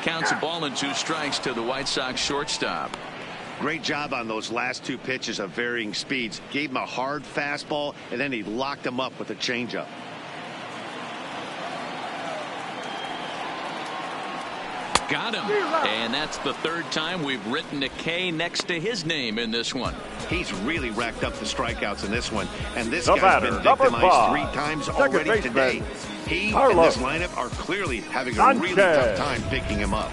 Counts a ball and two strikes to the White Sox shortstop. Great job on those last two pitches of varying speeds. Gave him a hard fastball, and then he locked him up with a changeup. Got him. And that's the third time we've written a K next to his name in this one. He's really racked up the strikeouts in this one. And this The guy's batter, been number victimized 3 5. times Second already baseman, today. He Carlos and this lineup are clearly having a really tough time picking him up.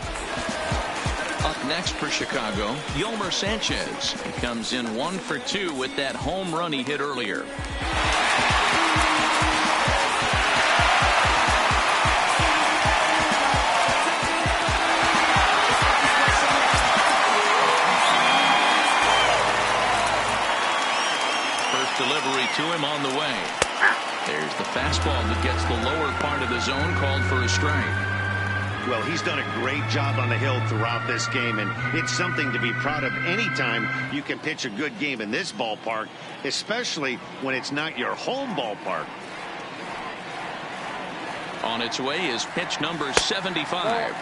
Up next for Chicago, Yolmer Sanchez. He comes in 1 for 2 with that home run he hit earlier. Delivery to him on the way. There's the fastball that gets the lower part of the zone, called for a strike. Well, he's done a great job on the hill throughout this game, and it's something to be proud of anytime you can pitch a good game in this ballpark, especially when it's not your home ballpark. On its way is pitch number 75.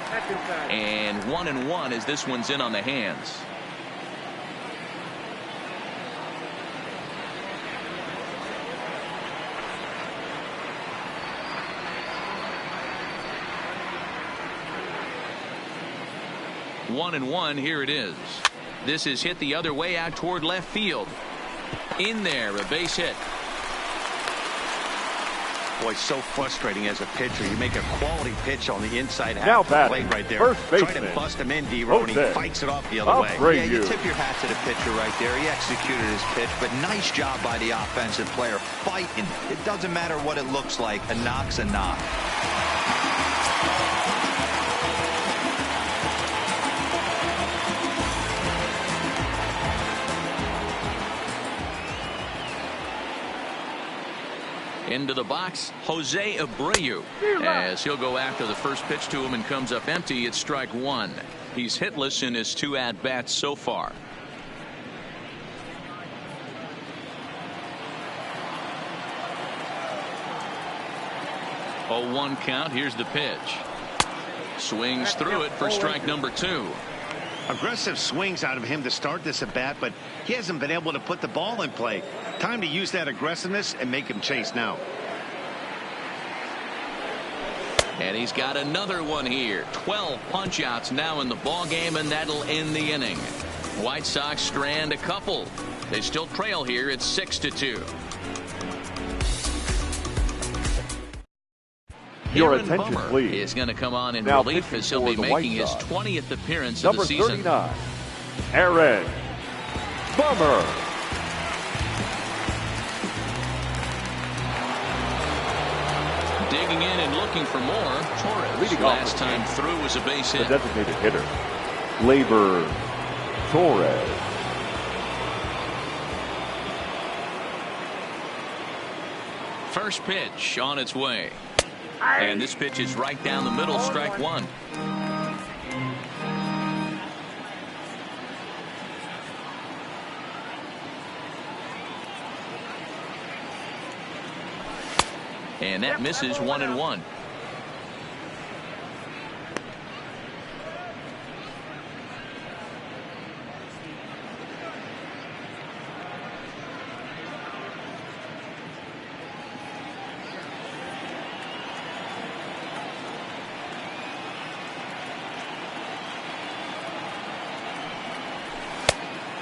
And 1-1 as this one's in on the hands. One and one, here it is. This is hit the other way out toward left field. In there, a base hit. Boy, so frustrating as a pitcher. You make a quality pitch on the inside half Now of the batting, plate right there. first Try baseman, to bust him in, D-Row, and he Jose. fights it off the other way. Yeah, you tip your hat to the pitcher right there. He executed his pitch, but nice job by the offensive player. Fighting. It doesn't matter what it looks like. A knock's a knock. Into the box, Jose Abreu. As he'll go after the first pitch to him and comes up empty, it's strike one. He's hitless in his 2 at-bats so far. 0-1 count. Here's the pitch. Swings through it for strike number 2. Aggressive swings out of him to start this at bat, but he hasn't been able to put the ball in play. Time to use that aggressiveness and make him chase now. And he's got another one here. 12 punch-outs now in the ball game, and that'll end the inning. White Sox strand a couple. They still trail here. It's 6-2. Your Aaron attention, Bummer please. is going to come on in Now relief as he'll be making his 20th appearance of Number the season. 39, Aaron Bummer. Digging in and looking for more. Torres, Leading last off time through, was a base hit. The designated hitter, Labor Torres. First pitch on its way. And this pitch is right down the middle, strike one. And that misses 1-1.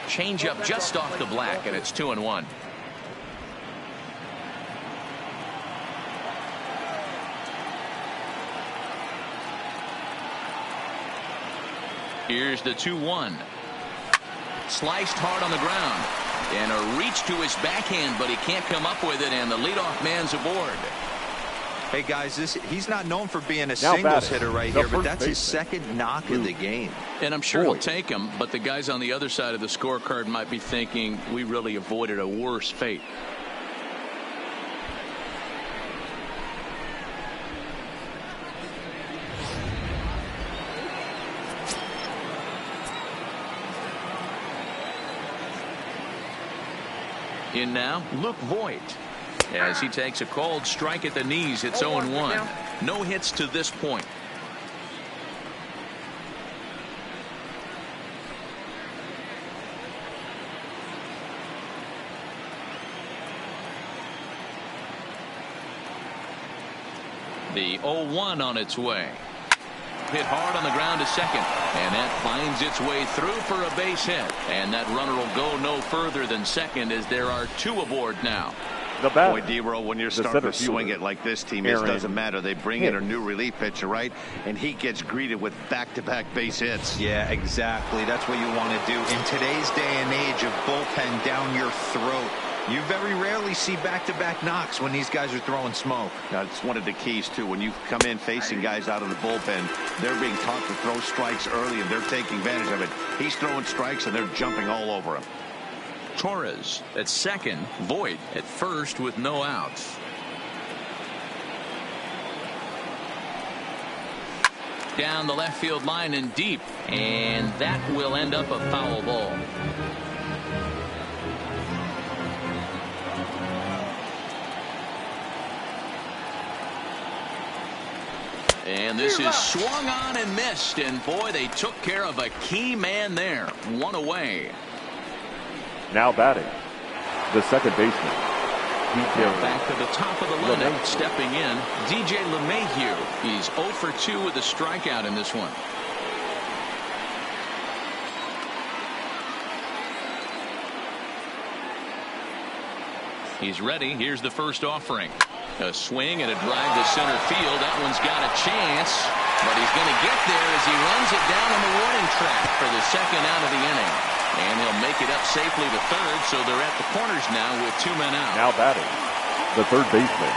Change up just off the black, and it's 2-1. Here's the 2-1. Sliced hard on the ground. And a reach to his backhand, but he can't come up with it, and the leadoff man's aboard. Hey, guys, he's not known for being a singles hitter right here, but that's his second knock of the game. And I'm sure he'll take him, but the guys on the other side of the scorecard might be thinking we really avoided a worse fate. In now, Luke Voigt. As he takes a cold strike at the knees, it's 0-1. No hits to this point. The 0-1 on its way. Hit hard on the ground to second, and that finds its way through for a base hit, and that runner will go no further than second as there are 2 aboard now. Boy, D-Roll, when you're starting to swing it like this team, it doesn't matter. They bring in a new relief pitcher, right? And he gets greeted with back-to-back base hits. Yeah, exactly. That's what you want to do. In today's day and age of bullpen down your throat, you very rarely see back-to-back knocks when these guys are throwing smoke. That's one of the keys, too. When you come in facing guys out of the bullpen, they're being taught to throw strikes early, and they're taking advantage of it. He's throwing strikes, and they're jumping all over him. Torres at second, Voigt at first with no outs. Down the left field line and deep, and that will end up a foul ball. And this is swung on and missed, and boy, they took care of a key man there. One away. Now batting, the second baseman. Back to the top of the lineup, stepping in, DJ LeMahieu. He's 0 for 2 with a strikeout in this one. He's ready. Here's the first offering. A swing and a drive to center field. That one's got a chance, but he's going to get there as he runs it down on the warning track for the second out of the inning. And he'll make it up safely to third, so they're at the corners now with 2 men out. Now batting, the third baseman,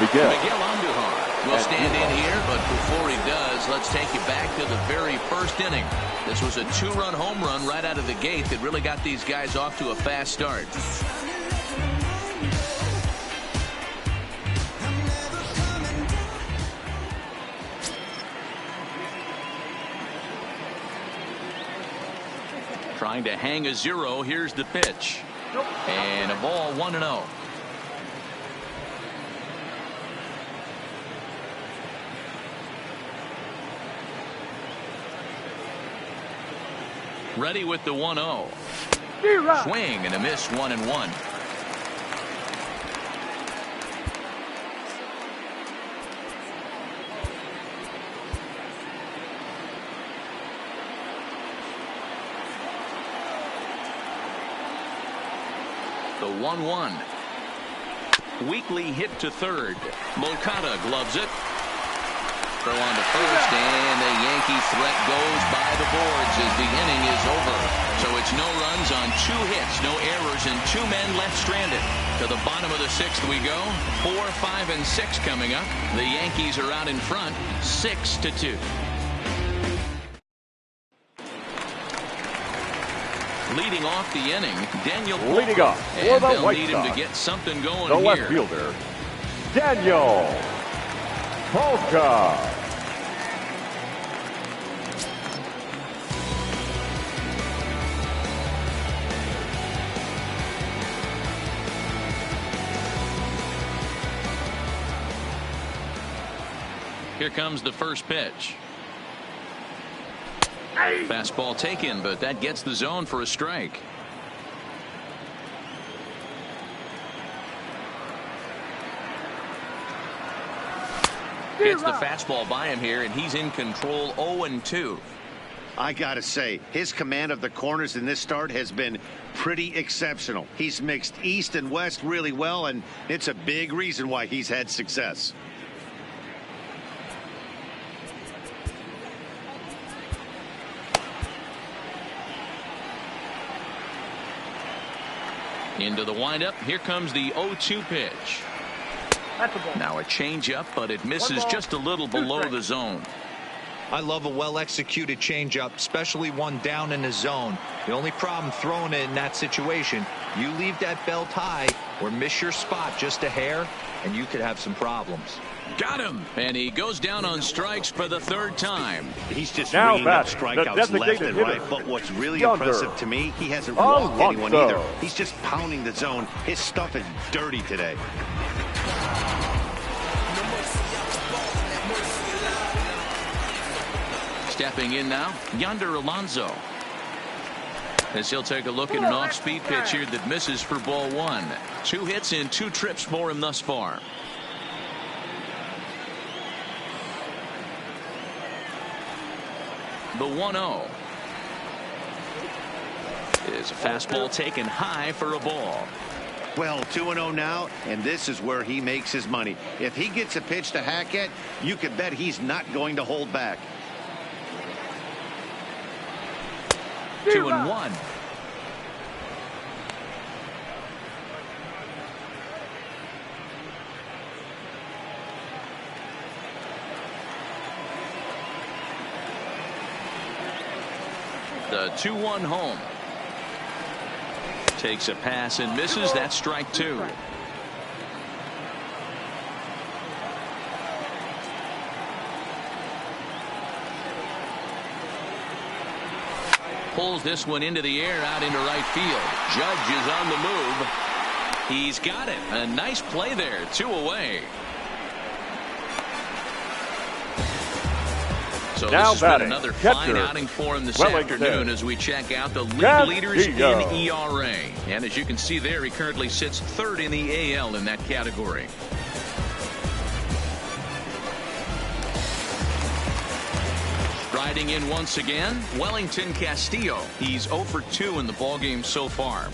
Miguel Andujar will stand in here, but before he does, let's take you back to the very first inning. This was a 2-run home run right out of the gate that really got these guys off to a fast start. Trying to hang a 0. Here's the pitch. And a ball 1-0. Ready with the 1-0. Swing and a miss, 1-1. The 1-1. Weakly hit to third. Moncada gloves it. Throw on to first, and the Yankee threat goes by the boards as the inning is over. So it's no runs on 2 hits, no errors, and 2 men left stranded. To the bottom of the 6th we go. 4, 5, and 6 coming up. The Yankees are out in front, 6-2. Leading off the inning, Daniel Palmer. Leading off for and the they'll White need Sox, him to get something going the here. left fielder, Daniel Palmer. Here comes the first pitch. Fastball taken, but that gets the zone for a strike. Gets the fastball by him here, and he's in control. 0-2. I gotta say, his command of the corners in this start has been pretty exceptional. He's mixed east and west really well, and it's a big reason why he's had success. Into the windup. Here comes the 0-2 pitch. Now a changeup, but it misses just a little below the zone. I love a well-executed changeup, especially one down in the zone. The only problem throwing it in that situation, you leave that belt high or miss your spot just a hair, and you could have some problems. Got him, and he goes down on strikes for the 3rd time. He's just Now ringing up back, strikeouts the left and hitter, right. But what's really Younger. impressive to me, he hasn't walked anyone Alonso. either. He's just pounding the zone. His stuff is dirty today. Stepping in now, Yonder Alonso. As he'll take a look at an off-speed pitch here that misses for ball 1. 2 hits and 2 trips for him thus far. The 1-0 is a fastball taken high for a ball. Well, 2-0 now, and this is where he makes his money. If he gets a pitch to hack at, you can bet he's not going to hold back. 2-1. The 2-1 home. Takes a pass and misses. That's strike 2. Pulls this one into the air out into right field. Judge is on the move. He's got it. A nice play there. 2 away. So Now this has been batting, another catcher, fine outing for him this Wellington. afternoon as we check out the league Castillo. leaders in ERA. And as you can see there, he currently sits 3rd in the AL in that category. Riding in once again, Wellington Castillo. He's 0 for 2 in the ballgame so far.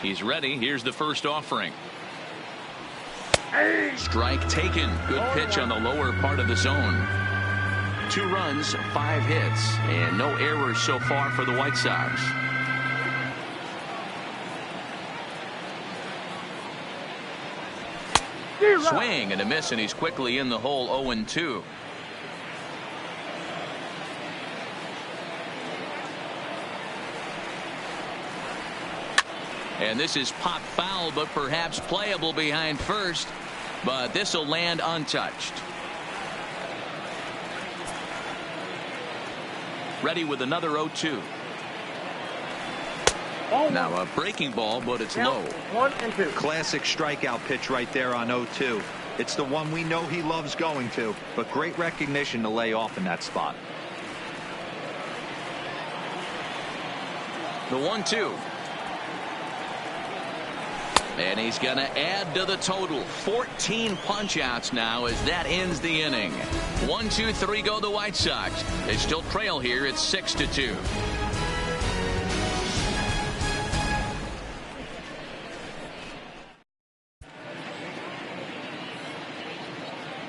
He's ready. Here's the first offering. Strike taken. Good pitch on the lower part of the zone. 2 runs, 5 hits, and no errors so far for the White Sox. Swing and a miss, and he's quickly in the hole. 0-2. And this is pop foul, but perhaps playable behind first. But this will land untouched. Ready with another 0-2. Now a breaking ball, but it's low. 1-2. Classic strikeout pitch right there on 0-2. It's the one we know he loves going to, but great recognition to lay off in that spot. The 1-2. And he's going to add to the total. 14 punch-outs now as that ends the inning. 1-2-3 go the White Sox. They still trail here. It's 6-2.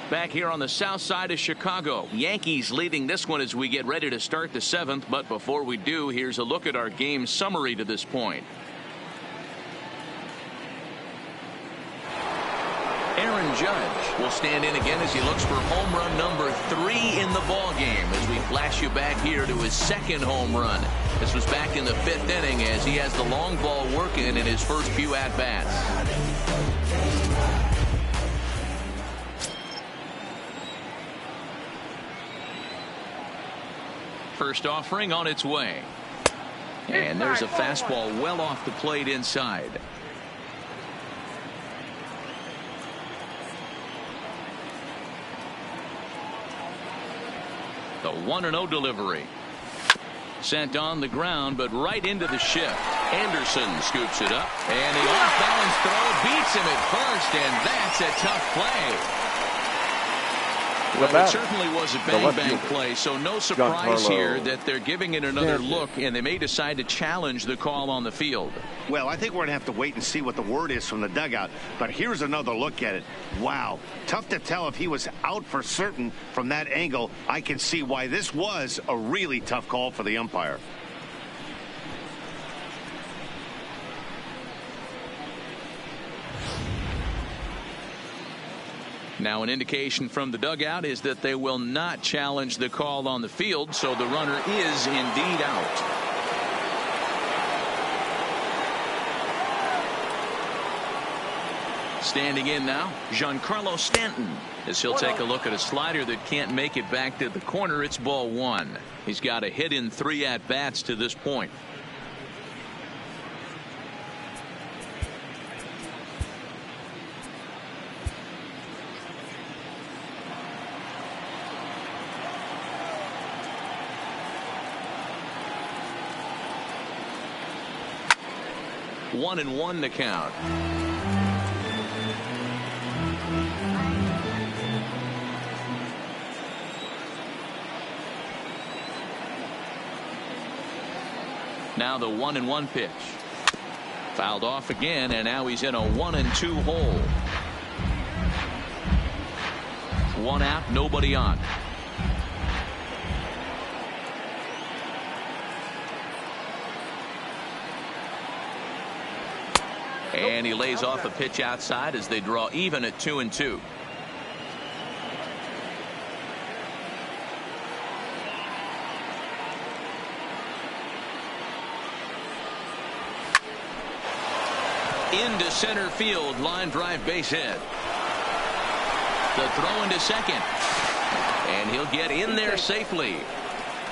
Back here on the south side of Chicago, Yankees leading this one as we get ready to start the 7th. But before we do, here's a look at our game summary to this point. Aaron Judge will stand in again as he looks for home run number 3 in the ball game as we flash you back here to his 2nd home run. This was back in the 5th inning as he has the long ball working in his first few at-bats. First offering on its way. And there's a fastball well off the plate inside. The 1-0 delivery. Sent on the ground, but right into the shift. Anderson scoops it up, and the off-balance throw beats him at first, and that's a tough play. Well, it certainly was a bang-bang play, so no surprise here that they're giving it another look, and they may decide to challenge the call on the field. Well, I think we're going to have to wait and see what the word is from the dugout, but here's another look at it. Wow, tough to tell if he was out for certain from that angle. I can see why this was a really tough call for the umpire. Now an indication from the dugout is that they will not challenge the call on the field, so the runner is indeed out. Standing in now, Giancarlo Stanton, as he'll take a look at a slider that can't make it back to the corner. It's ball 1. He's got a hit in 3 at-bats to this point. One and one to count. Now the 1-1 pitch. Fouled off again, and now he's in a 1-2 hole. 1 out, nobody on. And he lays off a pitch outside as they draw even at 2-2. Into center field, line drive, base hit. The throw into second. And he'll get in there safely.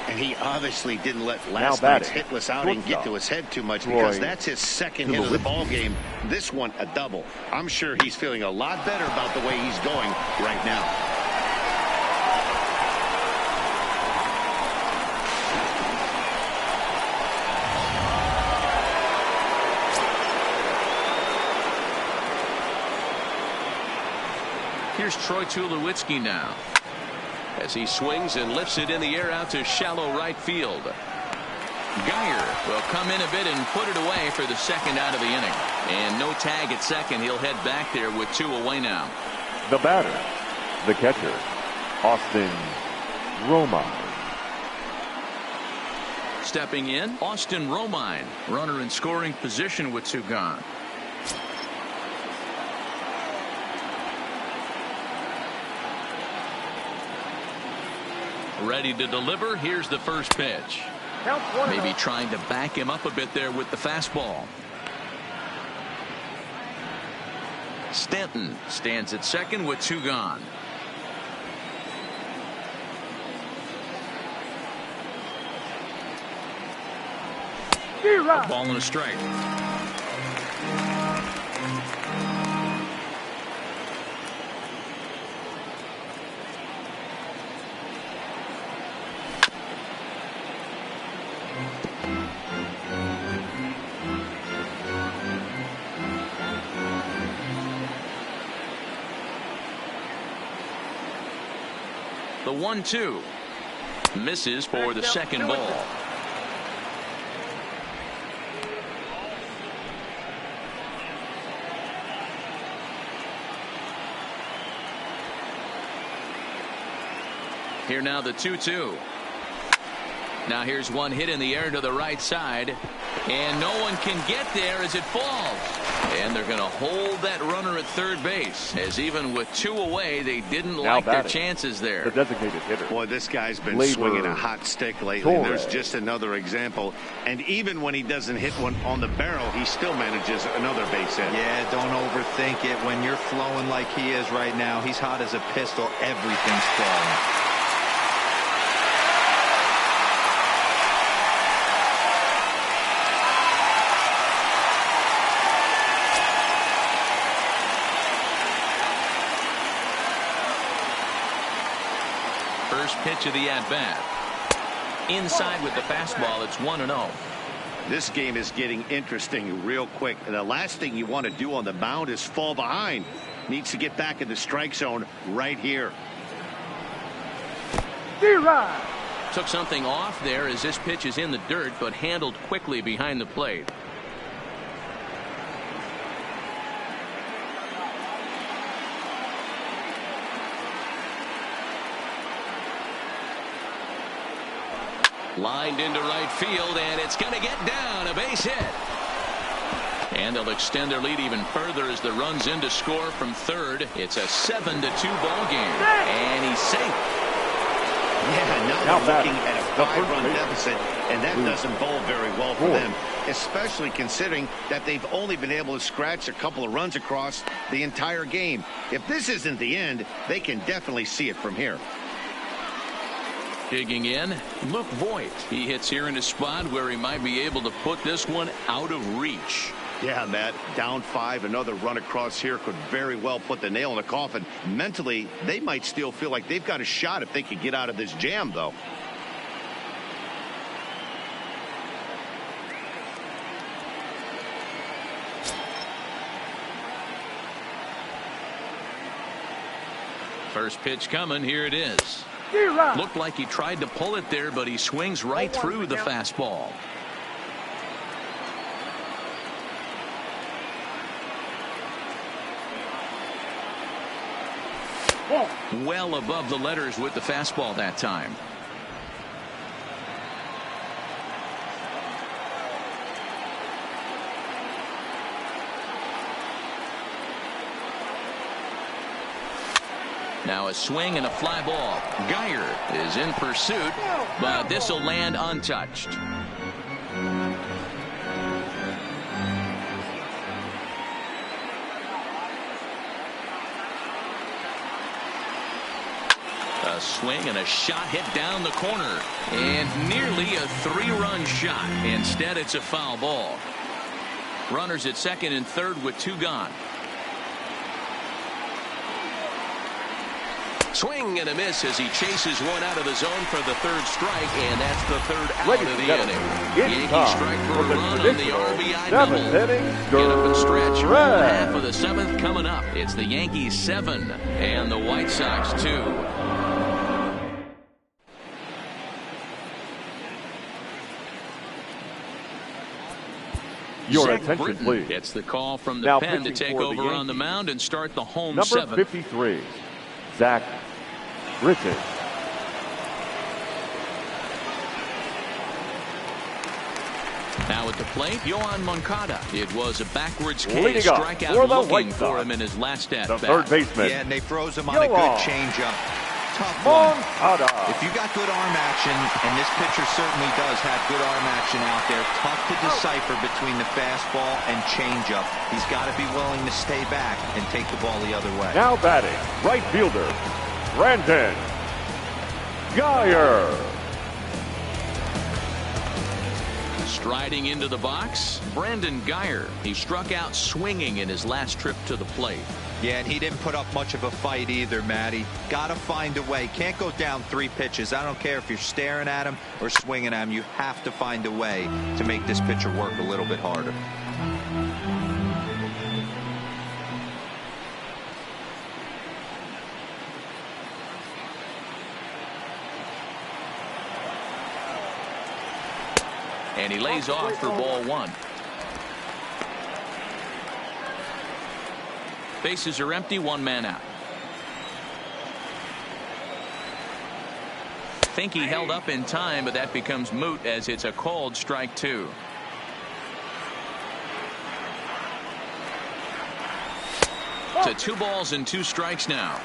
And he obviously didn't let last night's hitless outing get to his head too much, because that's his 2nd hit of the ball game. This one a double. I'm sure he's feeling a lot better about the way he's going right now. Here's Troy Tulowitzki now, as he swings and lifts it in the air out to shallow right field. Geyer will come in a bit and put it away for the 2nd out of the inning. And no tag at second. He'll head back there with 2 away now. The batter, the catcher, Austin Romine. Stepping in, Austin Romine, runner in scoring position with 2 gone. Ready to deliver. Here's the first pitch. Maybe trying to back him up a bit there with the fastball. Stanton stands at second with 2 gone. A ball and a strike. The 1-2 misses for the second ball. Here now the 2-2. Now here's one hit in the air to the right side, and no one can get there as it falls. And they're going to hold that runner at third base, as even with 2 away, they didn't like their chances there. The designated hitter. Boy, this guy's been swinging a hot stick lately. There's just another example. And even when he doesn't hit one on the barrel, he still manages another base hit. Yeah, don't overthink it. When you're flowing like he is right now, he's hot as a pistol. Everything's falling. First pitch of the at-bat. Inside with the fastball, it's 1-0. This game is getting interesting real quick. And the last thing you want to do on the mound is fall behind. Needs to get back in the strike zone right here. Took something off there as this pitch is in the dirt, but handled quickly behind the plate. Lined into right field, and it's going to get down. A base hit. And they'll extend their lead even further as the run's in to score from third. It's a 7-2 ball game. And he's safe. Yeah, now they're looking at a 5-run deficit, and that doesn't bowl very well for them, especially considering that they've only been able to scratch a couple of runs across the entire game. If this isn't the end, they can definitely see it from here. Digging in, Luke Voigt. He hits here in a spot where he might be able to put this one out of reach. Yeah, Matt, down 5, another run across here could very well put the nail in the coffin. Mentally, they might still feel like they've got a shot if they could get out of this jam, though. First pitch coming. Here it is. Looked like he tried to pull it there, but he swings right through the fastball. Well above the letters with the fastball that time. Now a swing and a fly ball. Geyer is in pursuit, but this will land untouched. A swing and a shot hit down the corner, and nearly a 3-run shot. Instead, it's a foul ball. Runners at second and third with 2 gone. Swing and a miss as he chases one out of the zone for the third strike, and that's the third out of the inning. Yankees strike for a run on the RBI double. Get up and stretch. Half of the 7th coming up. It's the Yankees 7 and the White Sox 2. Your Zach attention, Britton please. gets the call from the Now pen to take over on the mound and start the home Number 7th. 53, Zach Britton. at the plate, Yohan Moncada. It was a backwards Leading case, up strikeout for the looking White for Sox, him in his last at the bat. third baseman. Yeah, and they froze him on a good changeup. Tough one. If you got good arm action, and this pitcher certainly does have good arm action out there, tough to decipher between the fastball and changeup. He's got to be willing to stay back and take the ball the other way. Now batting, right fielder, Brandon Geyer. Striding into the box, Brandon Geyer. He struck out swinging in his last trip to the plate. Yeah, and he didn't put up much of a fight either, Matty. Got to find a way. Can't go down 3 pitches. I don't care if you're staring at him or swinging at him. You have to find a way to make this pitcher work a little bit harder. And he lays off for ball 1. Bases are empty, 1 man out. Think he held up in time, but that becomes moot as it's a called strike 2. To 2 balls and 2 strikes now.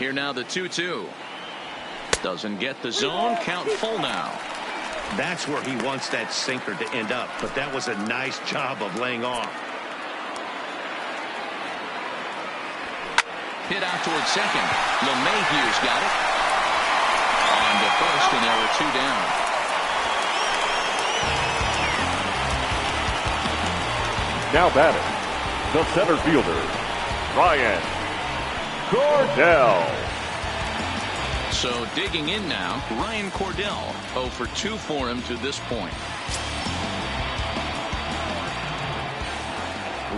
Here now the 2-2. Doesn't get the zone. Count full now. That's where he wants that sinker to end up, but that was a nice job of laying off. Hit out towards second. LeMahieu's got it. On to first, and there were 2 down. Now batting, the center fielder, Ryan Cordell. So digging in now, Ryan Cordell, 0 for 2 for him to this point.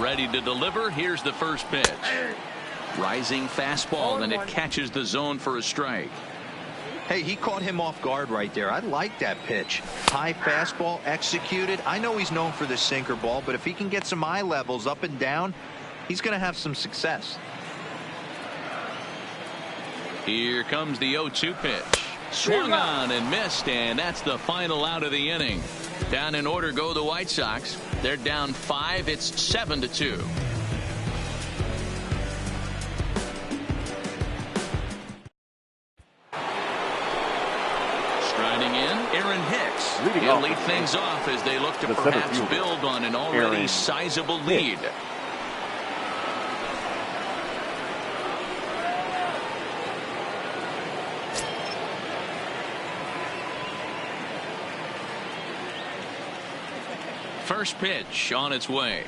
Ready to deliver. Here's the first pitch. Rising fastball, and it catches the zone for a strike. Hey, he caught him off guard right there. I like that pitch. High fastball executed. I know he's known for the sinker ball, but if he can get some eye levels up and down, he's going to have some success. Here comes the 0-2 pitch. Swung on and missed, and that's the final out of the inning. Down in order go the White Sox. They're down 5. It's 7-2. Striding in, Aaron Hicks. He'll lead things off as they look to perhaps build on an already sizable lead. First pitch on its way.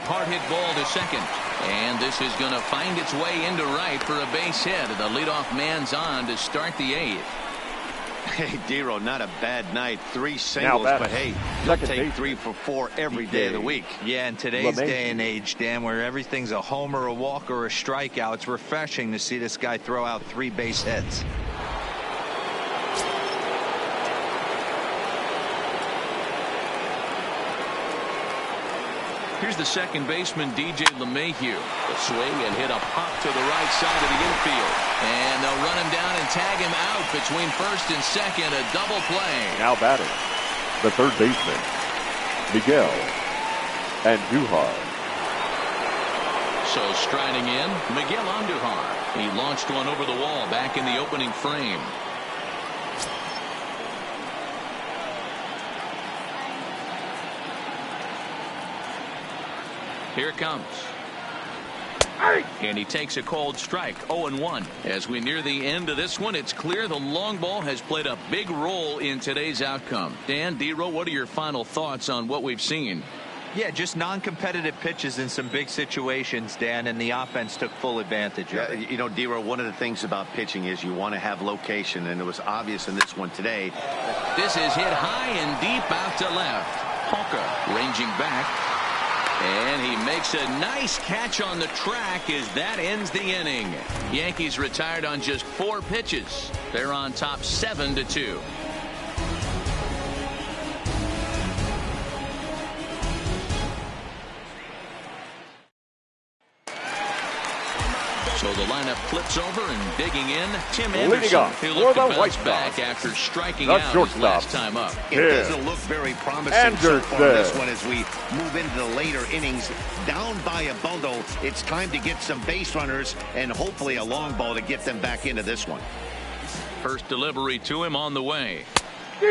Hard hit ball to second. And this is going to find its way into right for a base hit. The leadoff man's on to start the 8th. Hey, Dero, not a bad night. 3 singles, but hey, you'll take 3 for 4 every day of the week. Yeah, in today's day and age, Dan, where everything's a homer, a walk, or a strikeout, it's refreshing to see this guy throw out 3 base hits. Here's the second baseman, DJ LeMahieu. The swing and hit a pop to the right side of the infield. And they'll run him down and tag him out between first and second. A double play. Now batting, the third baseman, Miguel Andujar. So striding in, Miguel Andujar. He launched one over the wall back in the opening frame. Here it comes. And he takes a called strike, 0-1. As we near the end of this one, it's clear the long ball has played a big role in today's outcome. Dan, Dero, what are your final thoughts on what we've seen? Yeah, just non-competitive pitches in some big situations, Dan, and the offense took full advantage of it. You know, Dero, one of the things about pitching is you want to have location, and it was obvious in this one today. This is hit high and deep out to left. Hawker ranging back. And he makes a nice catch on the track as that ends the inning. Yankees retired on just 4 pitches. They're on top 7-2. So the lineup flips over and digging in. Tim Leading Anderson, up who for looked the to White bounce back Sox, after striking the out his shortstop, last time up. It doesn't look very promising so far in this one as we move into the later innings. Down by a bundle, it's time to get some base runners and hopefully a long ball to get them back into this one. First delivery to him on the way.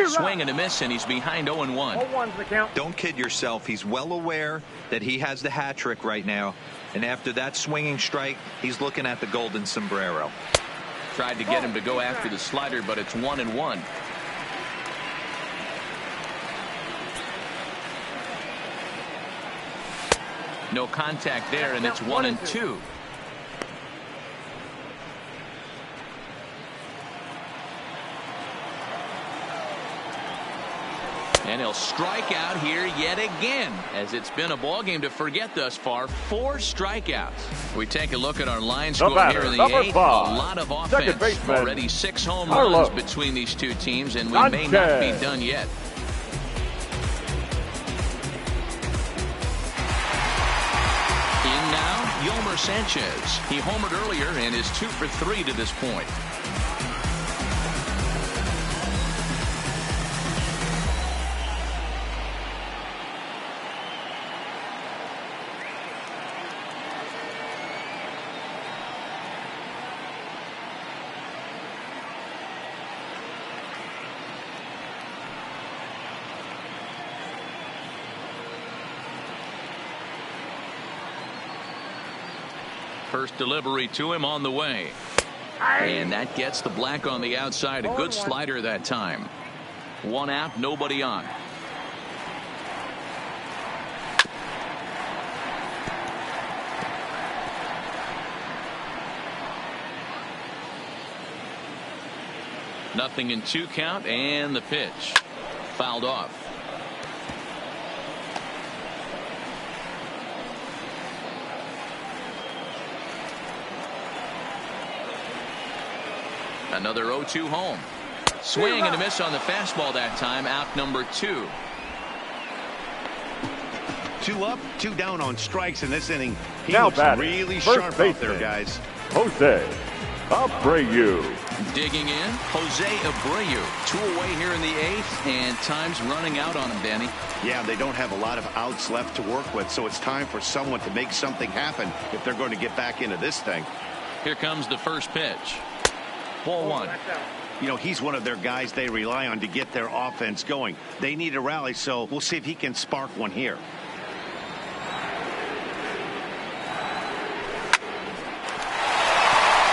Swing and a miss, and he's behind 0-1. Don't kid yourself. He's well aware that he has the hat trick right now. And after that swinging strike, he's looking at the golden sombrero. Tried to get him to go after the slider, but it's 1-1. No contact there, and it's 1-2. And he'll strike out here yet again, as it's been a ball game to forget thus far. 4 strikeouts. We take a look at our line score here in the 8th. A lot of offense. Already 6 home runs between these two teams, and we may not be done yet. In now, Yolmer Sanchez. He homered earlier and is 2 for 3 to this point. First delivery to him on the way. And that gets the black on the outside. A good slider that time. 1 out, nobody on. Nothing in 2 count, and the pitch. Fouled off. Another 0-2 home. Swing and a miss on the fastball that time. Out number 2. 2 up, 2 down on strikes in this inning. He now looks really sharp out there, guys. Jose Abreu. Digging in, Jose Abreu. 2 away here in the 8th, and time's running out on him, Danny. Yeah, they don't have a lot of outs left to work with, so it's time for someone to make something happen if they're going to get back into this thing. Here comes the first pitch. Ball 1. You know, he's one of their guys they rely on to get their offense going. They need a rally, so we'll see if he can spark one here.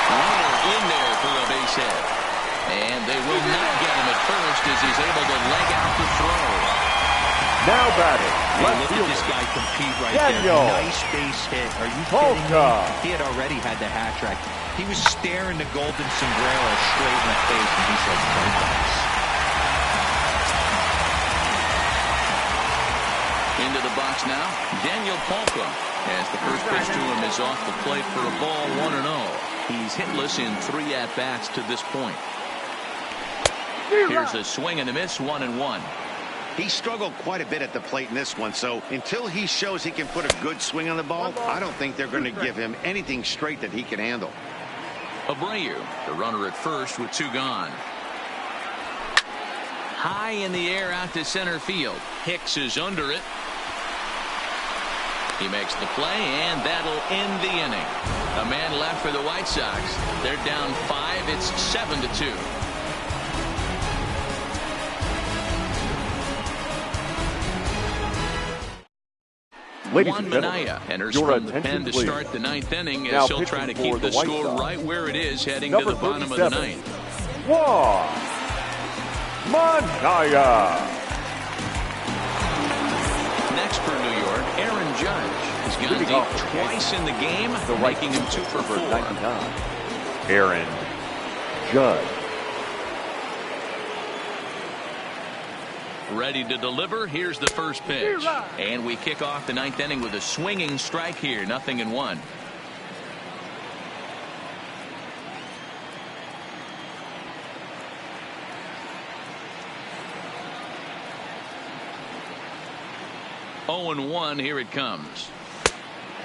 Runner in there for a base hit. And they will not get him at first as he's able to leg out the throw. Now batting. Hey, look at this guy compete right there. Nice base hit. Are you kidding me? He had already had the hat trick. He was staring the golden sombrero straight in the face, and he said, "No thanks." Into the box now, Daniel Polka, as the first pitch to him is off the plate for a ball, 1-0. He's hitless in 3 at-bats to this point. Here's a swing and a miss, 1-1. He struggled quite a bit at the plate in this one, so until he shows he can put a good swing on the ball, I don't think they're going to give him anything straight that he can handle. Abreu, the runner at first with 2 gone. High in the air out to center field. Hicks is under it. He makes the play, and that'll end the inning. A man left for the White Sox. They're down 5. It's 7-2. Juan Minaya enters from the pen to start the 9th inning as he'll try to keep the score right where it is heading to the bottom of the 9th. Juan Minaya. Next for New York, Aaron Judge has gone deep twice in the game, making him 2 for 4. Aaron Judge. Ready to deliver. Here's the first pitch. And we kick off the 9th inning with a swinging strike here. 0-1. Oh, 1. Here it comes.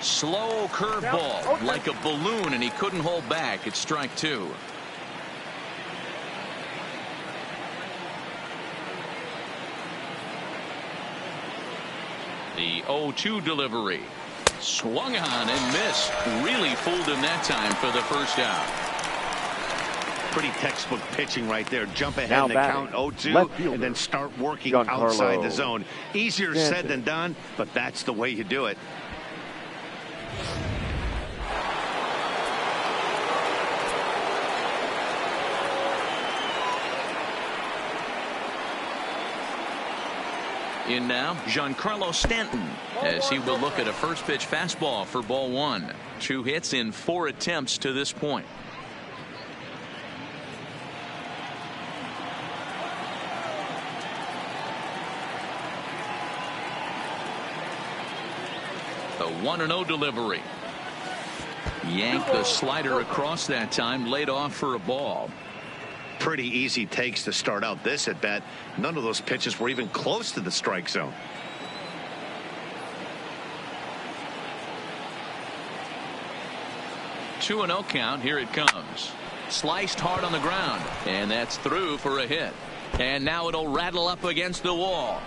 Slow curveball, like a balloon, and he couldn't hold back. It's strike two. The 0-2 delivery. Swung on and missed. Really fooled him that time for the first out. Pretty textbook pitching right there. Jump ahead Now in the count 0-2 and then start working outside the zone. Easier said than done, but that's the way you do it. In now, Giancarlo Stanton, as he will look at a first pitch fastball for ball one. 2 hits in 4 attempts to this point. The 1-0 delivery. Yanked the slider across that time, laid off for a ball. Pretty easy takes to start out this at bat. None of those pitches were even close to the strike zone. Two 2-0 count. Here it comes. Sliced hard on the ground, and that's through for a hit. And now it'll rattle up against the wall.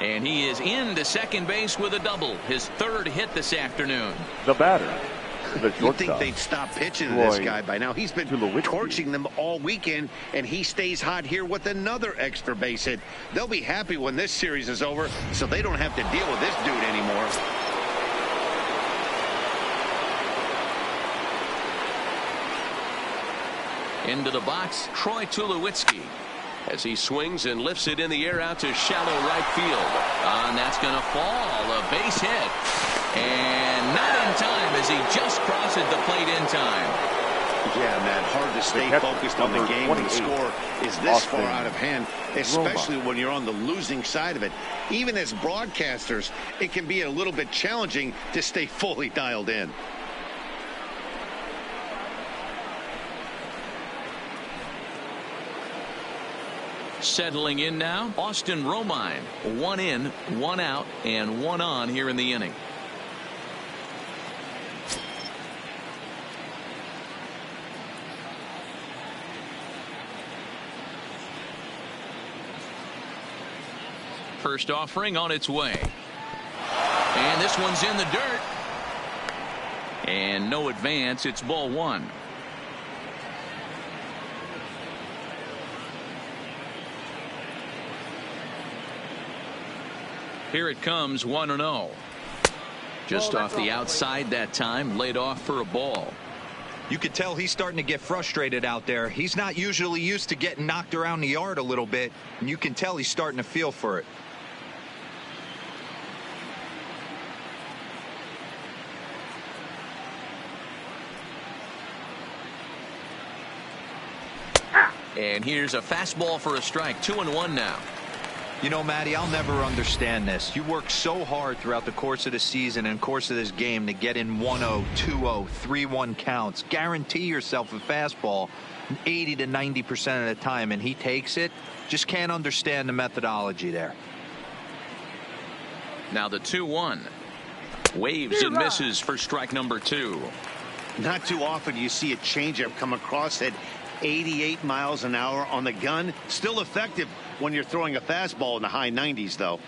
And he is into second base with a double. His 3rd hit this afternoon. The batter. You'd think they'd stop pitching to this guy by now. He's been torching them all weekend, and he stays hot here with another extra base hit. They'll be happy when this series is over, so they don't have to deal with this dude anymore. Into the box, Troy Tulowitzki, as he swings and lifts it in the air out to shallow right field. And that's going to fall. A base hit. And not in time as he just crosses the plate in time. Yeah, Matt, hard to stay focused on the game when the score is this far out of hand, especially when you're on the losing side of it. Even as broadcasters, it can be a little bit challenging to stay fully dialed in. Settling in now, Austin Romine. 1 in, 1 out, and 1 on here in the inning. First offering on its way. And this one's in the dirt. And no advance. It's ball one. Here it comes, 1-0. Just off the outside that time, laid off for a ball. You could tell he's starting to get frustrated out there. He's not usually used to getting knocked around the yard a little bit, and you can tell he's starting to feel for it. And here's a fastball for a strike. 2-1 now. You know, Matty, I'll never understand this. You work so hard throughout the course of the season and course of this game to get in 1-0, 2-0, 3-1 counts. Guarantee yourself a fastball 80 to 90% of the time, and he takes it. Just can't understand the methodology there. Now the 2-1. Waves and misses for strike number 2. Not too often you see a changeup come across at 88 miles an hour on the gun. Still effective when you're throwing a fastball in the high 90s, though.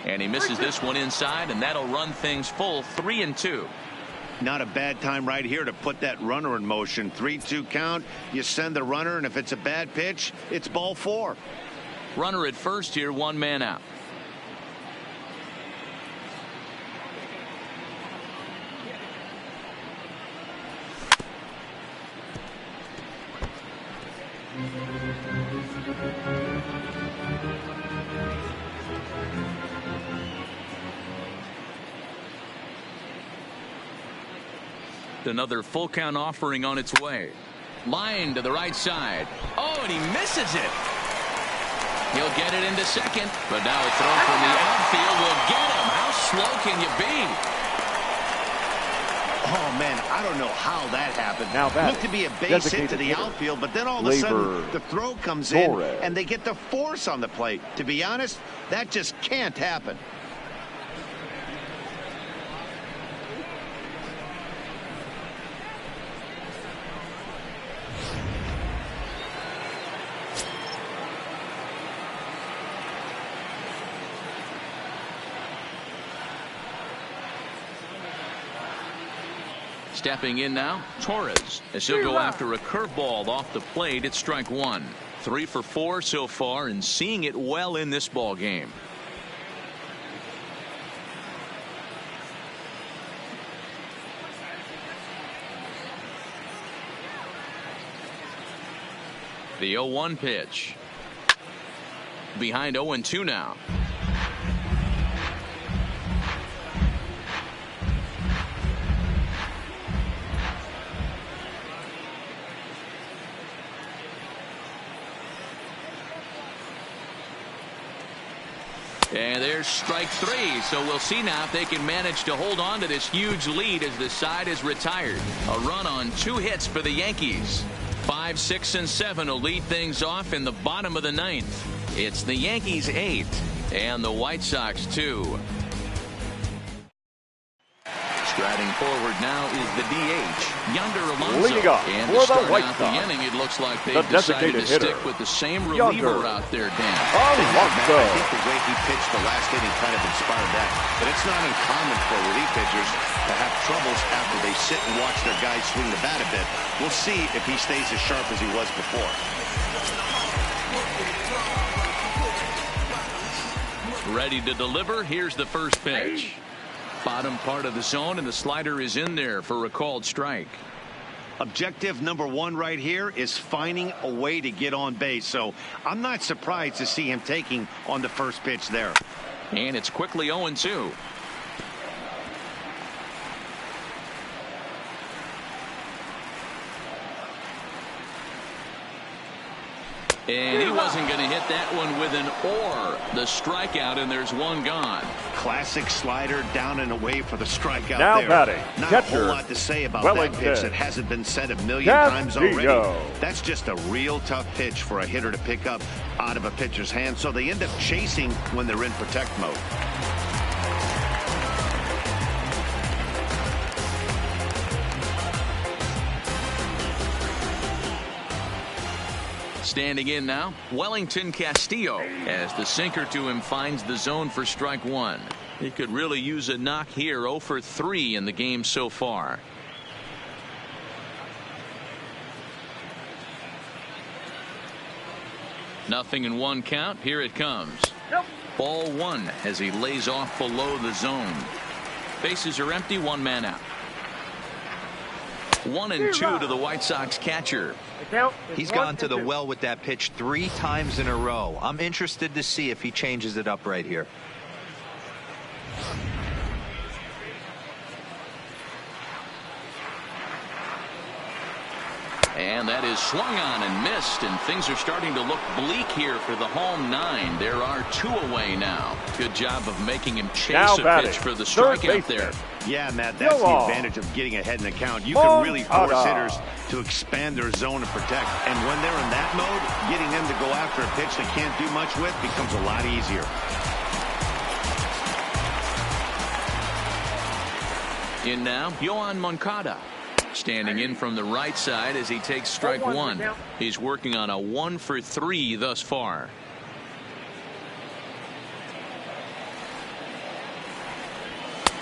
And he misses this one inside, and that'll run things full. 3-2. Not a bad time right here to put that runner in motion. 3-2 count. You send the runner, and if it's a bad pitch, it's ball 4. Runner at first here, 1 man out. Another full count offering on its way. Line to the right side. Oh, and he misses it. He'll get it into second, but now a throw from the outfield will get him. How slow can you be? Oh, man, I don't know how that happened. Now that looked to be a base hit to the outfield, but then all of a sudden the throw comes in and they get the force on the plate. To be honest, that just can't happen. Stepping in now, Torres, as he'll go after a curveball off the plate at strike one. 3 for 4 so far and seeing it well in this ball game. The 0-1 pitch. Behind 0-2 now. And there's strike 3. So we'll see now if they can manage to hold on to this huge lead as the side is retired. A run on 2 hits for the Yankees. 5, 6, and 7 will lead things off in the bottom of the 9th. It's the Yankees 8 and the White Sox 2. Striding forward now is the DH, Yonder Alonso. Leading off and for to the start White out Sox, the inning, it looks like they've the decided to hitter, stick with the same Yonder reliever out there, Dan. Alonso. I think the way he pitched the last inning kind of inspired that. But it's not uncommon for relief pitchers to have troubles after they sit and watch their guys swing the bat a bit. We'll see if he stays as sharp as he was before. Ready to deliver. Here's the first pitch. Bottom part of the zone, and the slider is in there for a called strike. Objective number 1 right here is finding a way to get on base. So I'm not surprised to see him taking on the first pitch there. And it's quickly 0-2. And he wasn't going to hit that one with an or. The strikeout, and there's one gone. Classic slider down and away for the strikeout Now there. batting, Not catcher, a whole lot to say about Wellington. that pitch that hasn't been said a million times already. Castillo. That's just a real tough pitch for a hitter to pick up out of a pitcher's hand, so they end up chasing when they're in protect mode. Standing in now, Wellington Castillo, as the sinker to him finds the zone for strike 1. He could really use a knock here. 0 for 3 in the game so far. Nothing in 1 count. Here it comes. Ball 1 as he lays off below the zone. Bases are empty. 1 man out. 1-2 to the White Sox catcher. He's gone to the well with that pitch 3 times in a row. I'm interested to see if he changes it up right here. And that is swung on and missed, and things are starting to look bleak here for the home 9. There are 2 away now. Good job of making him chase a pitch for the strikeout there. Yeah, Matt, that's the advantage of getting ahead in the count. You can really force hitters to expand their zone and protect. And when they're in that mode, getting them to go after a pitch they can't do much with becomes a lot easier. In now, Yohan Moncada. Standing in from the right side as he takes strike 1. He's working on a 1 for 3 thus far.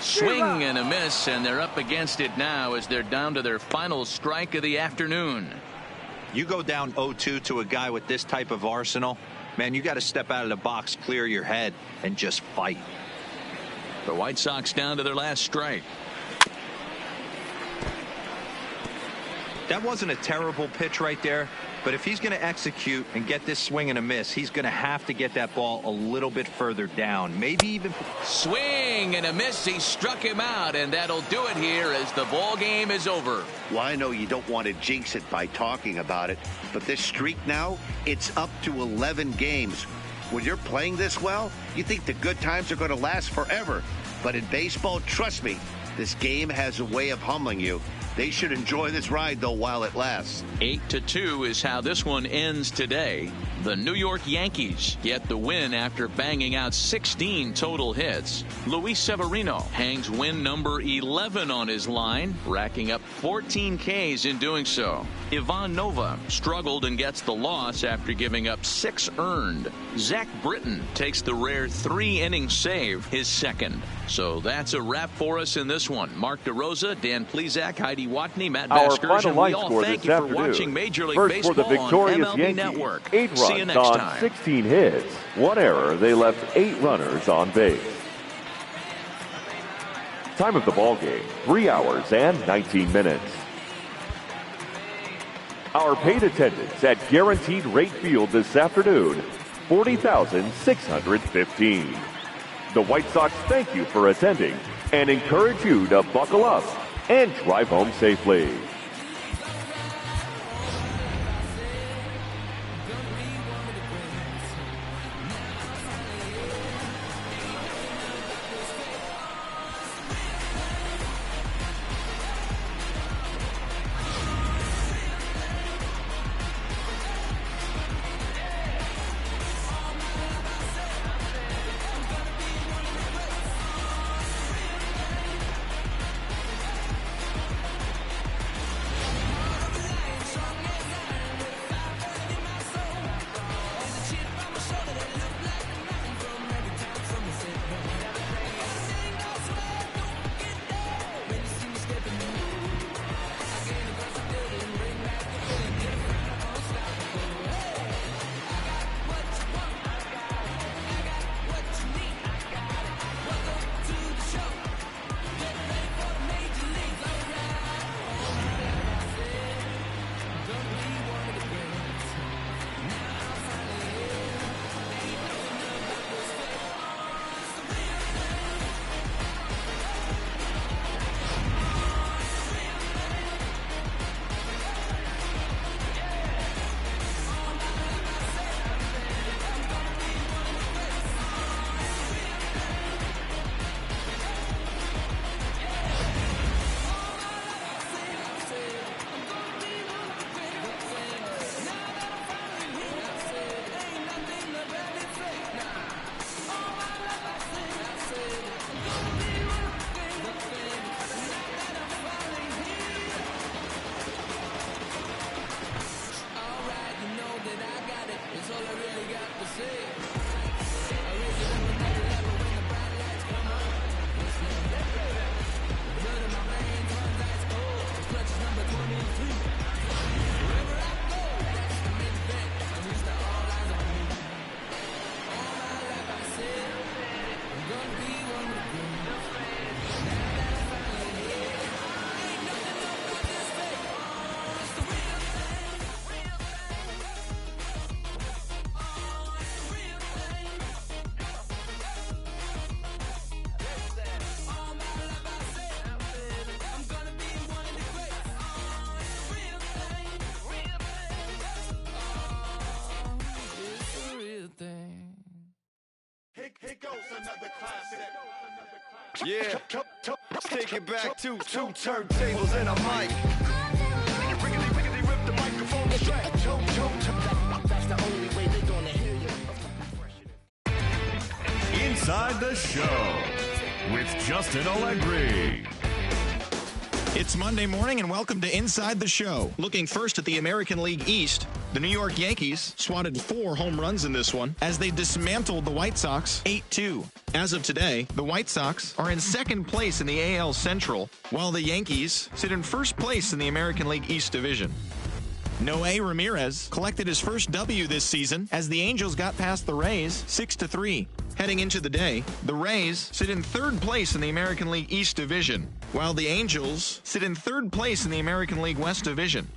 Swing and a miss, and they're up against it now as they're down to their final strike of the afternoon. You go down 0-2 to a guy with this type of arsenal, man, you got to step out of the box, clear your head, and just fight. The White Sox down to their last strike. That wasn't a terrible pitch right there, but if he's going to execute and get this swing and a miss, he's going to have to get that ball a little bit further down, maybe even swing and a miss. He struck him out, and that'll do it here as the ball game is over. Well, I know you don't want to jinx it by talking about it, but this streak now, it's up to 11 games. When you're playing this well, you think the good times are going to last forever. But in baseball, trust me, this game has a way of humbling you. They should enjoy this ride, though, while it lasts. 8-2 is how this one ends today. The New York Yankees get the win after banging out 16 total hits. Luis Severino hangs win number 11 on his line, racking up 14 Ks in doing so. Ivan Nova struggled and gets the loss after giving up 6 earned. Zach Britton takes the rare 3-inning save, his second. So that's a wrap for us in this one. Mark DeRosa, Dan Plezak, Heidi Brady Watney, Matt Our Baskers, final and we line all score thank this you for afternoon. watching Major League First Baseball for the victorious on MLB Yankees, Network. 8 See you runs next on time. 16 hits. 1 error. They left 8 runners on base. Time of the ball game, 3 hours and 19 minutes. Our paid attendance at Guaranteed Rate Field this afternoon, 40,615. The White Sox thank you for attending and encourage you to buckle up and drive home safely. Yeah, let's take it back to 2 turntables and a mic. Riggedy, rip the microphone straight. That's the only way they're gonna hear you. Inside the Show with Justin Allegri. It's Monday morning, and welcome to Inside the Show. Looking first at the American League East, the New York Yankees swatted 4 home runs in this one as they dismantled the White Sox 8-2. As of today, the White Sox are in second place in the AL Central, while the Yankees sit in first place in the American League East Division. Noé Ramirez collected his first W this season as the Angels got past the Rays 6-3. Heading into the day, the Rays sit in third place in the American League East Division, while the Angels sit in third place in the American League West Division.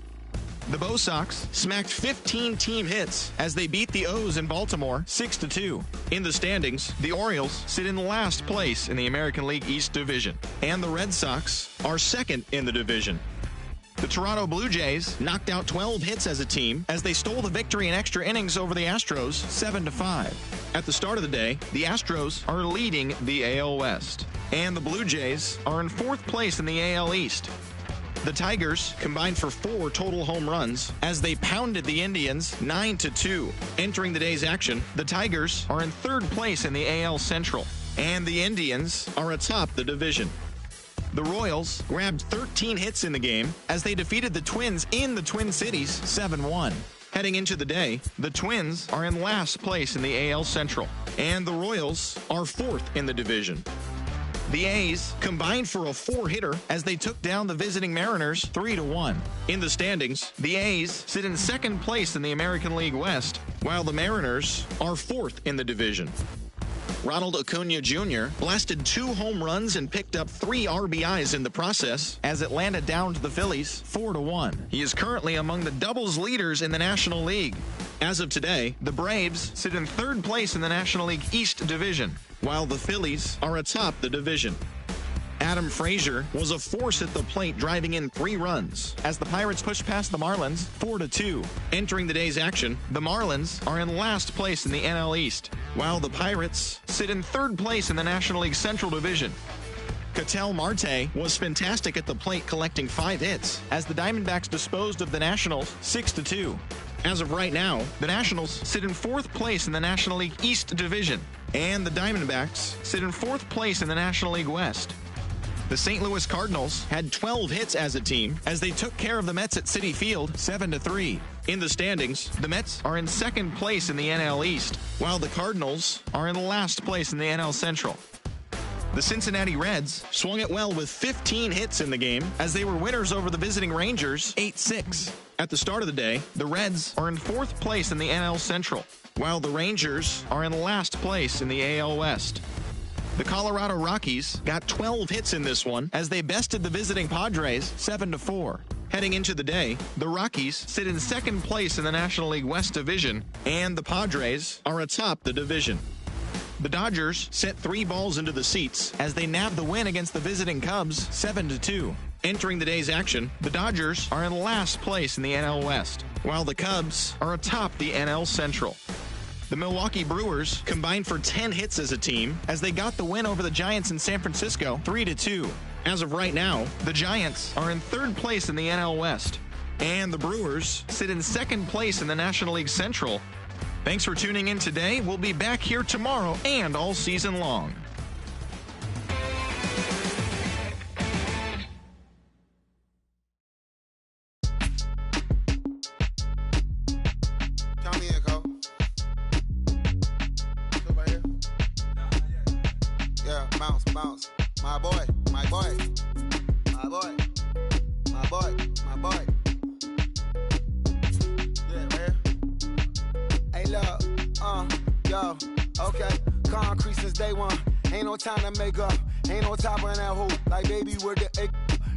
The Bo Sox smacked 15 team hits as they beat the O's in Baltimore 6-2. In the standings, the Orioles sit in last place in the American League East Division, and the Red Sox are second in the division. The Toronto Blue Jays knocked out 12 hits as a team as they stole the victory in extra innings over the Astros 7-5. At the start of the day, the Astros are leading the AL West, and the Blue Jays are in fourth place in the AL East. The Tigers combined for 4 total home runs as they pounded the Indians 9-2. Entering the day's action, the Tigers are in third place in the AL Central, and the Indians are atop the division. The Royals grabbed 13 hits in the game as they defeated the Twins in the Twin Cities 7-1. Heading into the day, the Twins are in last place in the AL Central, and the Royals are fourth in the division. The A's combined for a 4-hitter as they took down the visiting Mariners 3-1. In the standings, the A's sit in second place in the American League West, while the Mariners are 4th in the division. Ronald Acuna Jr. blasted 2 home runs and picked up 3 RBIs in the process as Atlanta downed the Phillies 4-1. He is currently among the doubles leaders in the National League. As of today, the Braves sit in 3rd place in the National League East Division, while the Phillies are atop the division. Adam Frazier was a force at the plate, driving in 3 runs as the Pirates pushed past the Marlins 4-2. Entering the day's action, the Marlins are in last place in the NL East, while the Pirates sit in 3rd place in the National League Central Division. Ketel Marte was fantastic at the plate, collecting 5 hits as the Diamondbacks disposed of the Nationals 6-2. As of right now, the Nationals sit in 4th place in the National League East Division, and the Diamondbacks sit in 4th place in the National League West. The St. Louis Cardinals had 12 hits as a team as they took care of the Mets at Citi Field 7-3. In the standings, the Mets are in 2nd place in the NL East, while the Cardinals are in last place in the NL Central. The Cincinnati Reds swung it well with 15 hits in the game as they were winners over the visiting Rangers 8-6. At the start of the day, the Reds are in 4th place in the NL Central, while the Rangers are in last place in the AL West. The Colorado Rockies got 12 hits in this one as they bested the visiting Padres 7-4. Heading into the day, the Rockies sit in 2nd place in the National League West Division, and the Padres are atop the division. The Dodgers set 3 balls into the seats as they nabbed the win against the visiting Cubs 7-2. Entering the day's action, the Dodgers are in last place in the NL West, while the Cubs are atop the NL Central. The Milwaukee Brewers combined for 10 hits as a team as they got the win over the Giants in San Francisco 3-2. As of right now, the Giants are in 3rd place in the NL West, and the Brewers sit in 2nd place in the National League Central. Thanks for tuning in today. We'll be back here tomorrow and all season long. Bounce. My boy. Yeah, man. Hey, look, yo, okay. Concrete since day one. Ain't no time to make up. Ain't no top on that hoe. Like, baby, with the egg.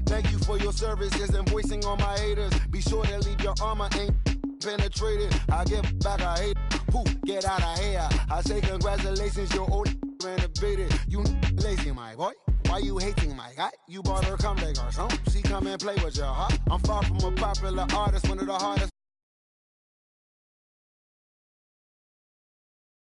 Thank you for your services and voicing on my haters. Be sure to leave your armor ain't penetrated. I get back, I hate. Who get out of here? I say congratulations, your old renovated. You lazy, my boy. Why you hating my guy? You bought her come back or something. She come and play with your heart. I'm far from a popular artist, one of the hardest